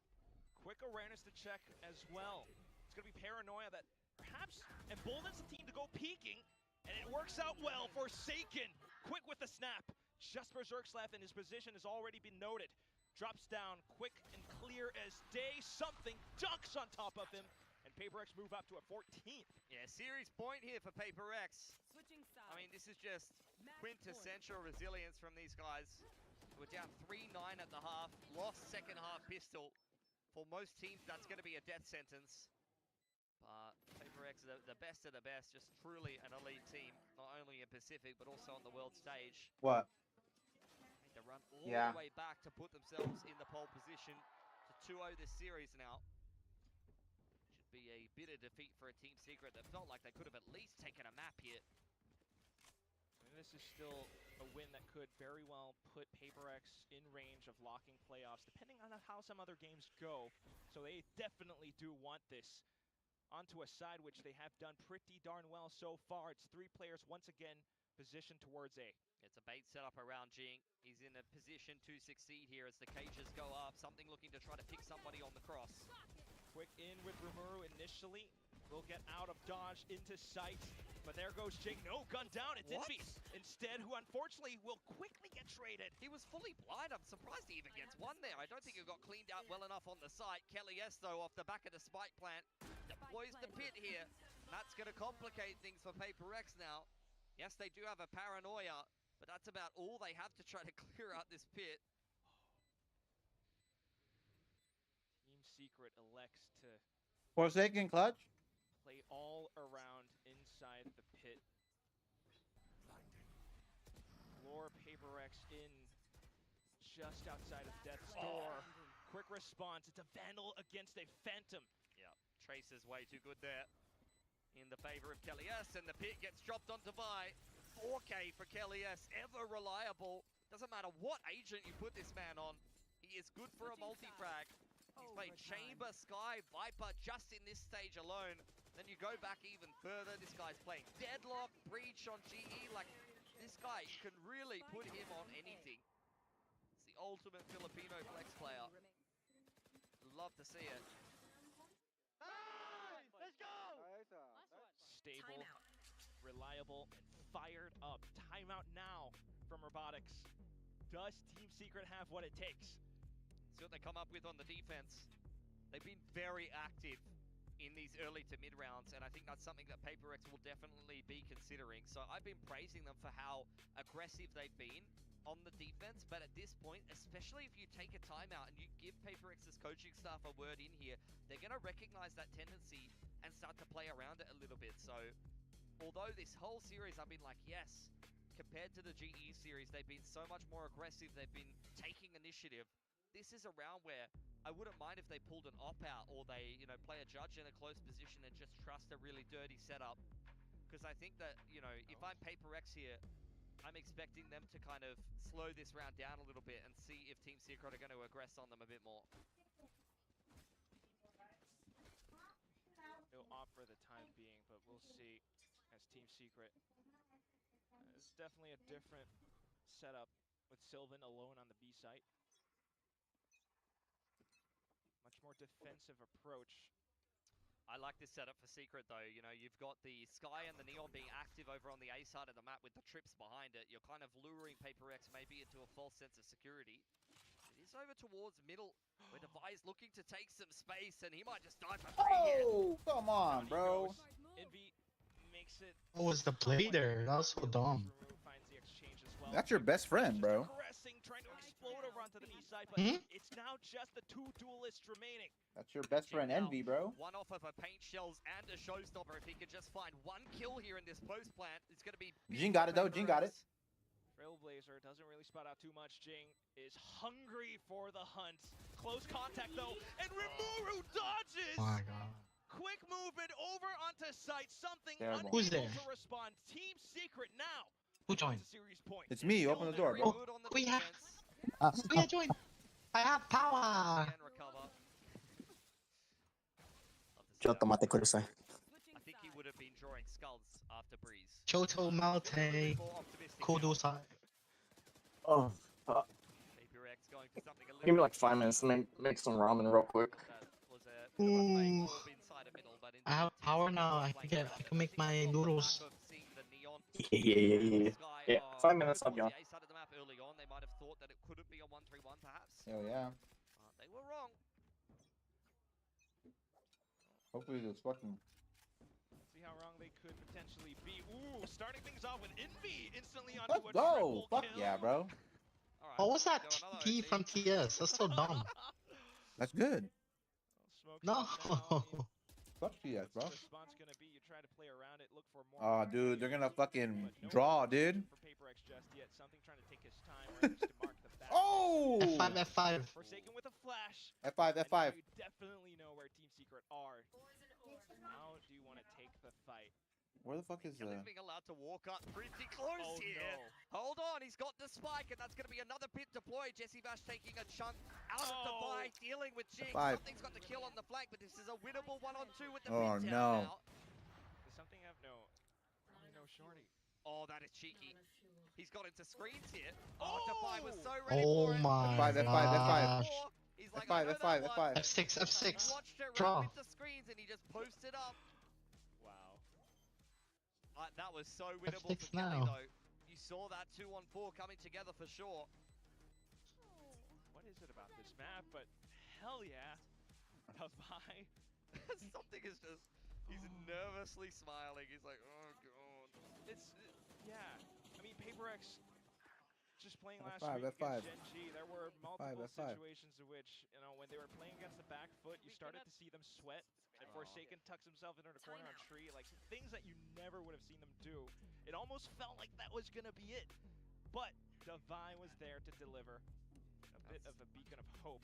Quick awareness to check as well. It's going to be Paranoia that perhaps emboldens the team to go peeking, and it works out well for Seiken. Quick with the snap. Just Berserks left, and his position has already been noted. Drops down quick and clear as day. Something dunks on top of him, and PRX move up to a 14th. Yeah, series point here for PRX. I mean, this is just quintessential resilience from these guys. We're down 3-9 at the half, lost second half pistol. For most teams, that's going to be a death sentence. But PRX, the best of the best, just truly an elite team, not only in Pacific, but also on the world stage. What? To run all the way back to put themselves in the pole position to 2-0 this series now. Should be a bitter defeat for a Team Secret that felt like they could have at least taken a map here. And this is still a win that could very well put PRX in range of locking playoffs, depending on how some other games go. So they definitely do want this onto a side which they have done pretty darn well so far. It's 3 players once again positioned towards A. Yeah, It's a bait set up around Jing. He's in a position to succeed here as the cages go up. Something looking to try to pick somebody on the cross. Quick in with Rimuru initially. Will get out of dodge into sight. But there goes Jing. No, gun down. It's Invi instead, who unfortunately will quickly get traded. He was fully blind. I'm surprised he even gets one there. I don't think he got cleaned out well enough on the site. Kelly S, though, off the back of the spike plant, deploys the pit here. And that's going to complicate things for PRX now. Yes, they do have a paranoia, but that's about all they have to try to clear out this pit. Team Secret elects to Forsaken clutch. play all around inside the pit. Lure PRX in just outside of Death's door. Quick response. It's a Vandal against a Phantom. Yeah, Trace is way too good there in the favor of Kelly S, and the pit gets dropped onto by 4K for Kelly S, ever reliable. Doesn't matter what agent you put this man on, he is good for a multi-frag. He's played Chamber, Sky, Viper just in this stage alone. Then you go back even further, this guy's playing Deadlock, Breach on GE, like this guy, you can really put him on anything. It's the ultimate Filipino flex player. Love to see it. Let's go! Stable, reliable, and fired up. Timeout now from Robotics. Does Team Secret have what it takes? See what they come up with on the defense. They've been very active in these early to mid rounds, and I think that's something that PRX will definitely be considering. So I've been praising them for how aggressive they've been on the defense, but at this point, especially if you take a timeout and you give PRX's coaching staff a word in here, they're going to recognize that tendency and start to play around it a little bit. So although this whole series I've been like, yes, compared to the GE series, they've been so much more aggressive, they've been taking initiative. This is a round where I wouldn't mind if they pulled an op-out or they, you know, play a judge in a close position and just trust a really dirty setup. Because I think that, you know, if I'm PRX here, I'm expecting them to kind of slow this round down a little bit and see if Team Secret are going to aggress on them a bit more. No op for the time being, but we'll see as Team Secret. It's definitely a different setup with Sylvan alone on the B site. Much more defensive approach. I like this setup for Secret though. You know, you've got the Sky and the Neon being active over on the A side of the map with the trips behind it. You're kind of luring PRX maybe into a false sense of security. It is over towards middle, where Devi's looking to take some space, and he might just die for free here. Oh, come on, bro. Envy makes it. What was the play there? That was so dumb. Finds the exchange as well. That's your best friend, bro. Aggressing, trying to explode over onto the B side, but it's now just the two duelists remaining. That's your best friend, Envy, bro. One off of a paint shells and a showstopper. If he could just find one kill here in this post plant, it's going to be. Jing got it though. Jing got it. Trailblazer doesn't really spot out too much. Jing is hungry for the hunt. Close contact though, and Rimuru dodges! Oh my god. Quick movement over onto site. Something Terrible. unable Who's there? to respond. Team Secret now. Who joined? Series point. It's me. Open the door, bro. We have. We are joined. I have power. Can recover. Mate Kurusai. I think he would have been drawing skulls after Breeze. Choto Malte. Kodosai. Oh, PRX going for something a little give me like 5 minutes to make some ramen real quick. That was a bit of a fake Ooh. move inside the middle, but I have power now. I can make my noodles. Yeah. 5 minutes, I'll be on. The A side of the map early on, they might have thought that it couldn't be a 1-3-1 perhaps. Hell yeah. They were wrong. Hopefully this fucking. See how wrong they could potentially be. Ooh, starting things off with Envy instantly onto Let's a go. triple Fuck kill. yeah, bro. All right, What was that go another TP OT. from TS? That's so dumb. That's good. Smoke No. shot down. Fuck yes, bro. What's the response gonna be? You try to play around it, look for more. Oh, dude, they're gonna fucking but no draw, dude. For PRX just yet. Something trying to take his time, right, just to mark the back. Oh! F5, F5. Forsaken with a flash. F5, And F5. now you definitely know where Team Secret are. How do you want to take the fight? Where the fuck is Kelly's being allowed to walk up pretty close Oh here. no. Hold on, he's got the spike, and that's going to be another pit deployed. Jesse Bash taking a chunk out of the Oh. bite, dealing with Jing. Five. Something's got the kill on the flank, but this is a winnable 1-on-2 with the Oh, pit no. down now. Does something have no? Probably no shorty. Oh, that is cheeky. He's got into screens here. Oh, Defy was so ready Oh for it. my F5, gosh. He's like, F5, I know F5, that one. F5. F6, He F6. watched it Draw. wrap into screens and he just posted up. Wow. That was so winnable F6 for Kelly now. though. You saw that 2-on-4 coming together for sure. What is it about this map? But hell yeah, Defy. Something is just, he's nervously smiling. He's like, oh god. Yeah. I mean, PRX just playing last F5, week F5. against Gen G, there were multiple F5. situations in which, you know, when they were playing against the back foot, you started to see them sweat. And Forsaken tucks himself into the corner on tree, like things that you never would have seen them do. It almost felt like that was gonna be it, but Defy was there to deliver a bit of a beacon of hope.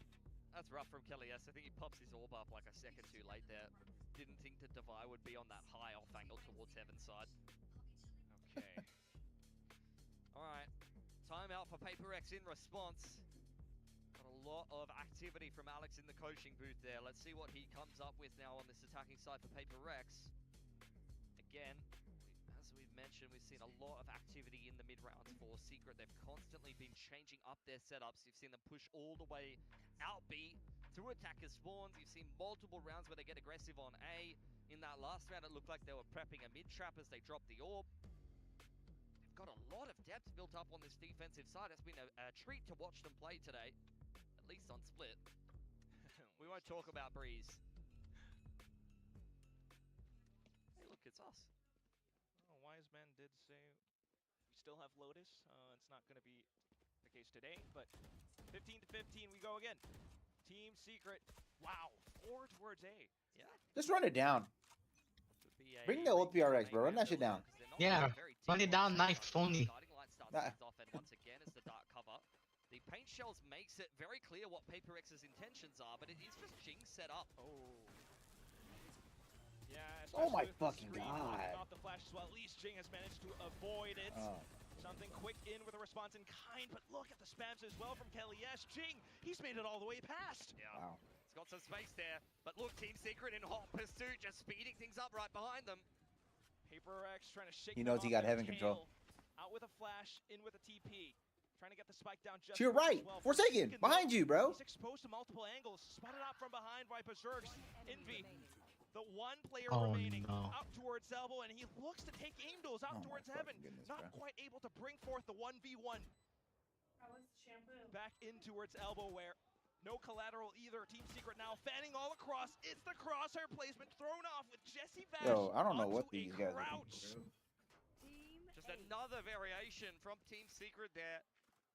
That's rough from Kelly, yes. I think he pops his orb up like a second too late there. Didn't think that Defy would be on that high off angle towards Heaven's side. Okay. Alright, timeout for PRX in response. Got a lot of activity from Alex in the coaching booth there. Let's see what he comes up with now on this attacking side for PRX. Again, as we've mentioned, we've seen a lot of activity in the mid-rounds for Secret. They've constantly been changing up their setups. You've seen them push all the way out B through attacker spawns. You've seen multiple rounds where they get aggressive on A. In that last round, it looked like they were prepping a mid-trap as they dropped the orb. They've got a lot of depth built up on this defensive side. It's been a treat to watch them play today, at least on split. We won't talk about Breeze. Hey, look, it's us. Oh, Wise Man did say we still have Lotus. It's not going to be the case today, but 15 to 15, we go again. Team Secret. Wow, 4 towards A. Yeah. Just run it down. Bring the old PRX, bro. Run that shit down. Yeah, run it down, knife only. Off, and once again, it's the dark cover. The paint shells makes it very clear what PRX's intentions are, but it is just Jinx set up. Oh. Yeah, Oh my especially with the fucking screen God. blocking off the flash as well. At least Jing has managed to avoid it. Oh. Something quick in with a response in kind, but look at the spams as well from Kelly. Yes, Jing, he's made it all the way past. Yeah. Wow. It's got some space there, but look, Team Secret in hot pursuit, just speeding things up right behind them. PRX trying to shake He them knows he off got their heaven control. tail. Out with a flash, in with a TP. Trying to get the spike down just To your right. as well. Forsaken. Behind you, bro. He's exposed to multiple angles. Spotted out from behind by Berserks. Envy. The one player remaining out towards Elbow, and he looks to take aim duels out towards Heaven. Not quite able to bring forth the 1v1. Back in towards Elbow, where no collateral either. Team Secret now fanning all across. It's the crosshair placement thrown off with Jesse Vash. Yo, I don't know what onto a these guys are crouch. Just another variation from Team Secret there.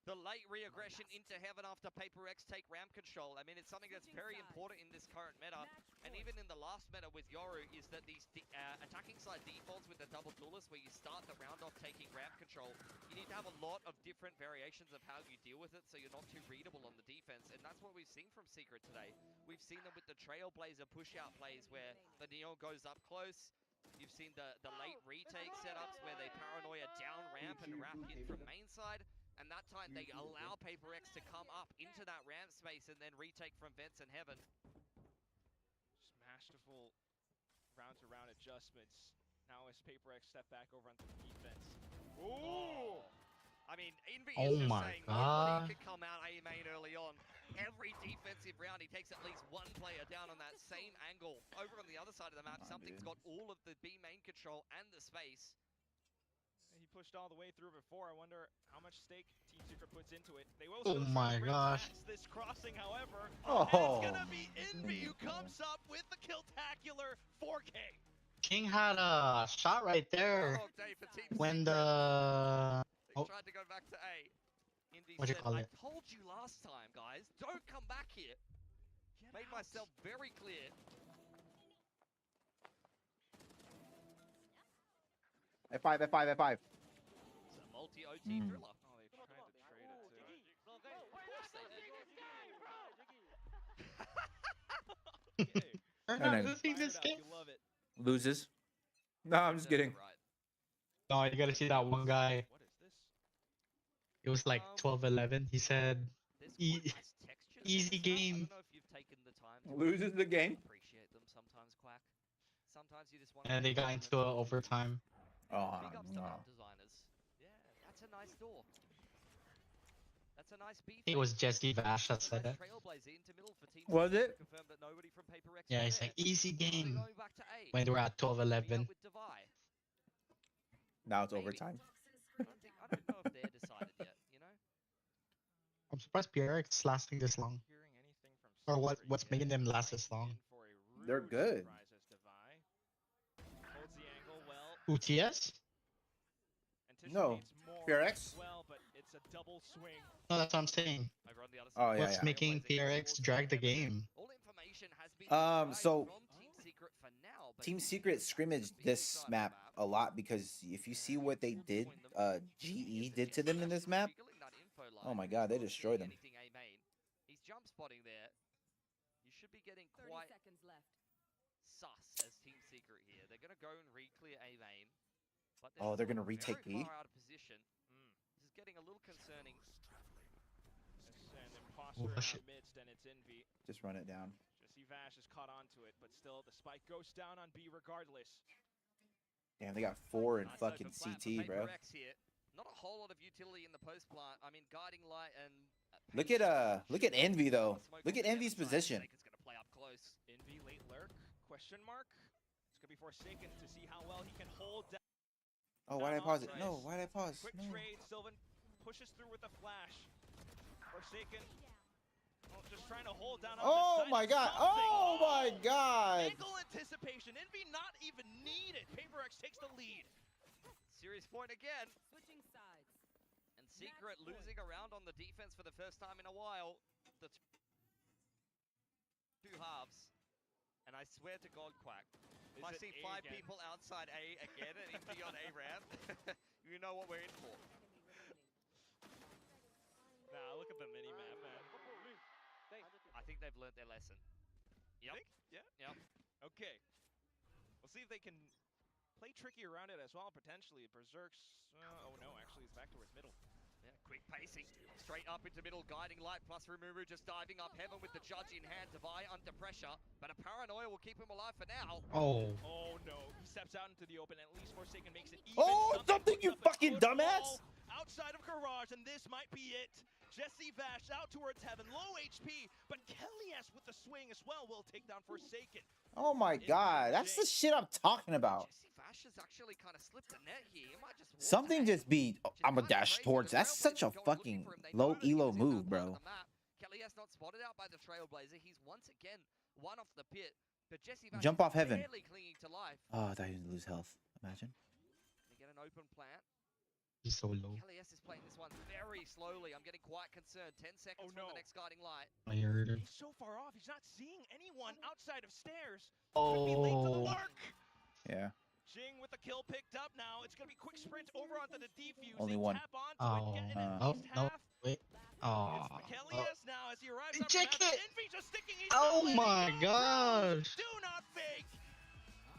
The late re-aggression into Heaven after PRX take ramp control. I mean, it's something that's very important in this current meta, and even in the last meta with Yoru, is that these attacking side defaults with the double duelist, where you start the round off taking ramp control, you need to have a lot of different variations of how you deal with it, so you're not too readable on the defense, and that's what we've seen from Secret today. We've seen them with the Trailblazer push-out plays, where the Neon goes up close. You've seen the late retake setups, where they paranoia down ramp and wrap in from main side. And that time they allow PRX to come up into that ramp space and then retake from vents and Heaven. Just masterful round-to-round adjustments. Now as PRX step back over onto the defense. Ooh! I mean, Envy is just saying nobody God. could come out A main early on. Every defensive round, he takes at least one player down on that same angle. Over on the other side of the map, something's got all of the B main control and the space. He pushed all the way through before. I wonder how much stake Team Secret puts into it. They will Oh still my try to gosh. pass this crossing, however. Oh. And it's gonna be Envy who comes up with the Killtacular 4K. King had a shot right there All day for Team when Secret. the They tried to go back to A. Envy What do you said, call I it? told you last time, guys, don't come back here. Made myself very clear. F5, F5, F5. It's a multi-OT thriller. Oh, they tried to trade it too. Turn And out then- to see this Fired up, game. you love it. Loses. No, I'm just kidding. Right. No, you gotta see that one guy. What is this? It was like 12-11. He said There's E- quite nice textures on easy this map. game. I don't know if you've taken the time to Loses the game. appreciate them sometimes, Quack. Sometimes you just want And they got into overtime. Oh, Big ups to no. map designers. Yeah, that's nice door. That's a nice beef. It was Jesse Vash that said that. Was it? Yeah, it's like easy game when they were at 12-11. Now it's overtime. I don't know if they're decided yet, you know? I'm surprised PRX is lasting this long. Or what's making them last this long? They're good. UTS? No. PRX? No, that's what I'm saying. Oh yeah. What's making PRX drag the game? So Team Secret scrimmaged this map a lot because if you see what they did, GE did to them in this map. Oh my God, they destroyed them. He's jump spotting there. You should be getting quite sus as Team Secret here. They're gonna go and re-clear A main. But They're gonna retake B. Far out of position. This is getting a little concerning. An imposter in our midst, and it's Envy. Just run it down. Jesse Vash is caught onto it, but still the spike goes down on B regardless. Damn, they got 4 in fucking CT, bro. Not a whole lot of utility in the post plant. I mean, guiding light and Look at Envy though. Look at Envy's position. It's gonna play up close. Envy late lurk? Question mark? It's gonna be Forsaken to see how well he can hold down. Oh, why did I pause it? No, why did I pause? Quick No. trade. Sylvan pushes through with a flash. Forsaken. Just trying to hold down. Oh my God! Oh my God! Angle anticipation. Envy not even needed. PRX takes the lead. Series point again. And Secret losing around on the defense for the first time in a while. The two halves. And I swear to God, Quack, if I see 5 people outside A again and Envy on A ramp, you know what we're in for. Nah, look at the mini map, man. I think they've learned their lesson. Yep. Yeah. Yep. Okay. We'll see if they can play tricky around it as well, potentially. Berserk's... oh no, actually, it's back towards middle. Yeah, quick pacing. Straight up into middle, guiding light plus Rumuru just diving up heaven with the judge in hand. Devi under pressure, but a paranoia will keep him alive for now. Oh. Oh no, he steps out into the open. At least Forsaken makes it even. Oh, something, you fucking dumbass! Outside of Garage, and this might be it. Jesse Vash out towards heaven, low HP, but Kelly's with the swing as well will take down Forsaken. Oh my God, that's the shit I'm talking about. Jesse Vash has actually kind of slipped the net here. He might just Something just beat. I'm a dash towards. That's such a fucking low elo move, bro. Kelly has not spotted out by the Trailblazer. He's once again one off the pit, but Jesse Vash Jump off heaven. barely clinging to life. Oh, I thought he was gonna lose health. Imagine. They get an open plant. He's so low. Kelly is playing this one very slowly. I'm getting quite concerned. 10 seconds from the next guiding light. I heard him. He's so far off. He's not seeing anyone outside of stairs. Could be late to the mark. Yeah. Jing with the kill picked up now. It's going to be quick sprint over onto the defuse. Only They one. tap onto it, getting at least no, half. wait. Oh. It's Kelly's now as he arrives up Check the map. it. Envy just sticking his Oh foot in. my gosh. Do not fake.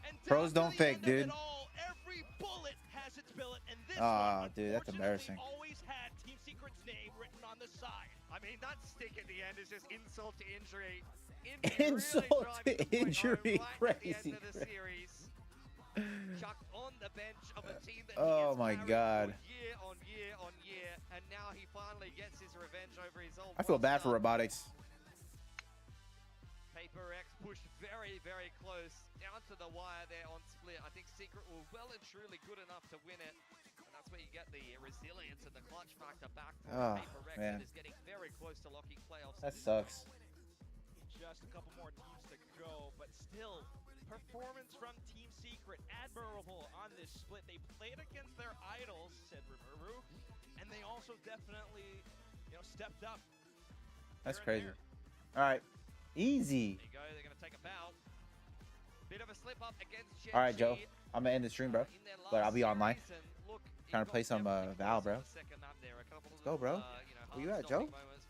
And Pros down don't to the fake, end of it dude. all, every bullet has its billet, and this Ah, one, dude, that's unfortunately, embarrassing. always had Team Secret's name written on the side. I mean, that stick at the end is just insult to injury. Insult to injury, crazy. Chucked on the bench of a team that Oh my God. Year on year on year, and now he finally gets his revenge over his old. I feel bad for robotics. PRX pushed very, very close down to the wire there on split. I think Secret were well and truly good enough to win it, and that's where you get the resilience and the clutch factor back from PRX. Man. That is getting very close to locking playoffs. That sucks. Just a couple more teams to go, but still, performance from Team Secret, admirable on this split. They played against their idols, said Rimuru, and they also definitely, stepped up. That's crazy. All right, easy. There you go. They're gonna take a bow. Bit of a slip up against Gen All right, Joe. G, I'm gonna end the stream, bro. in their But I'll be last online. series, and look, Trying to he play got some definitely Val, close on bro. the second map there. A couple Let's go, bro. of, Where you at, heart-stopping Joe? moments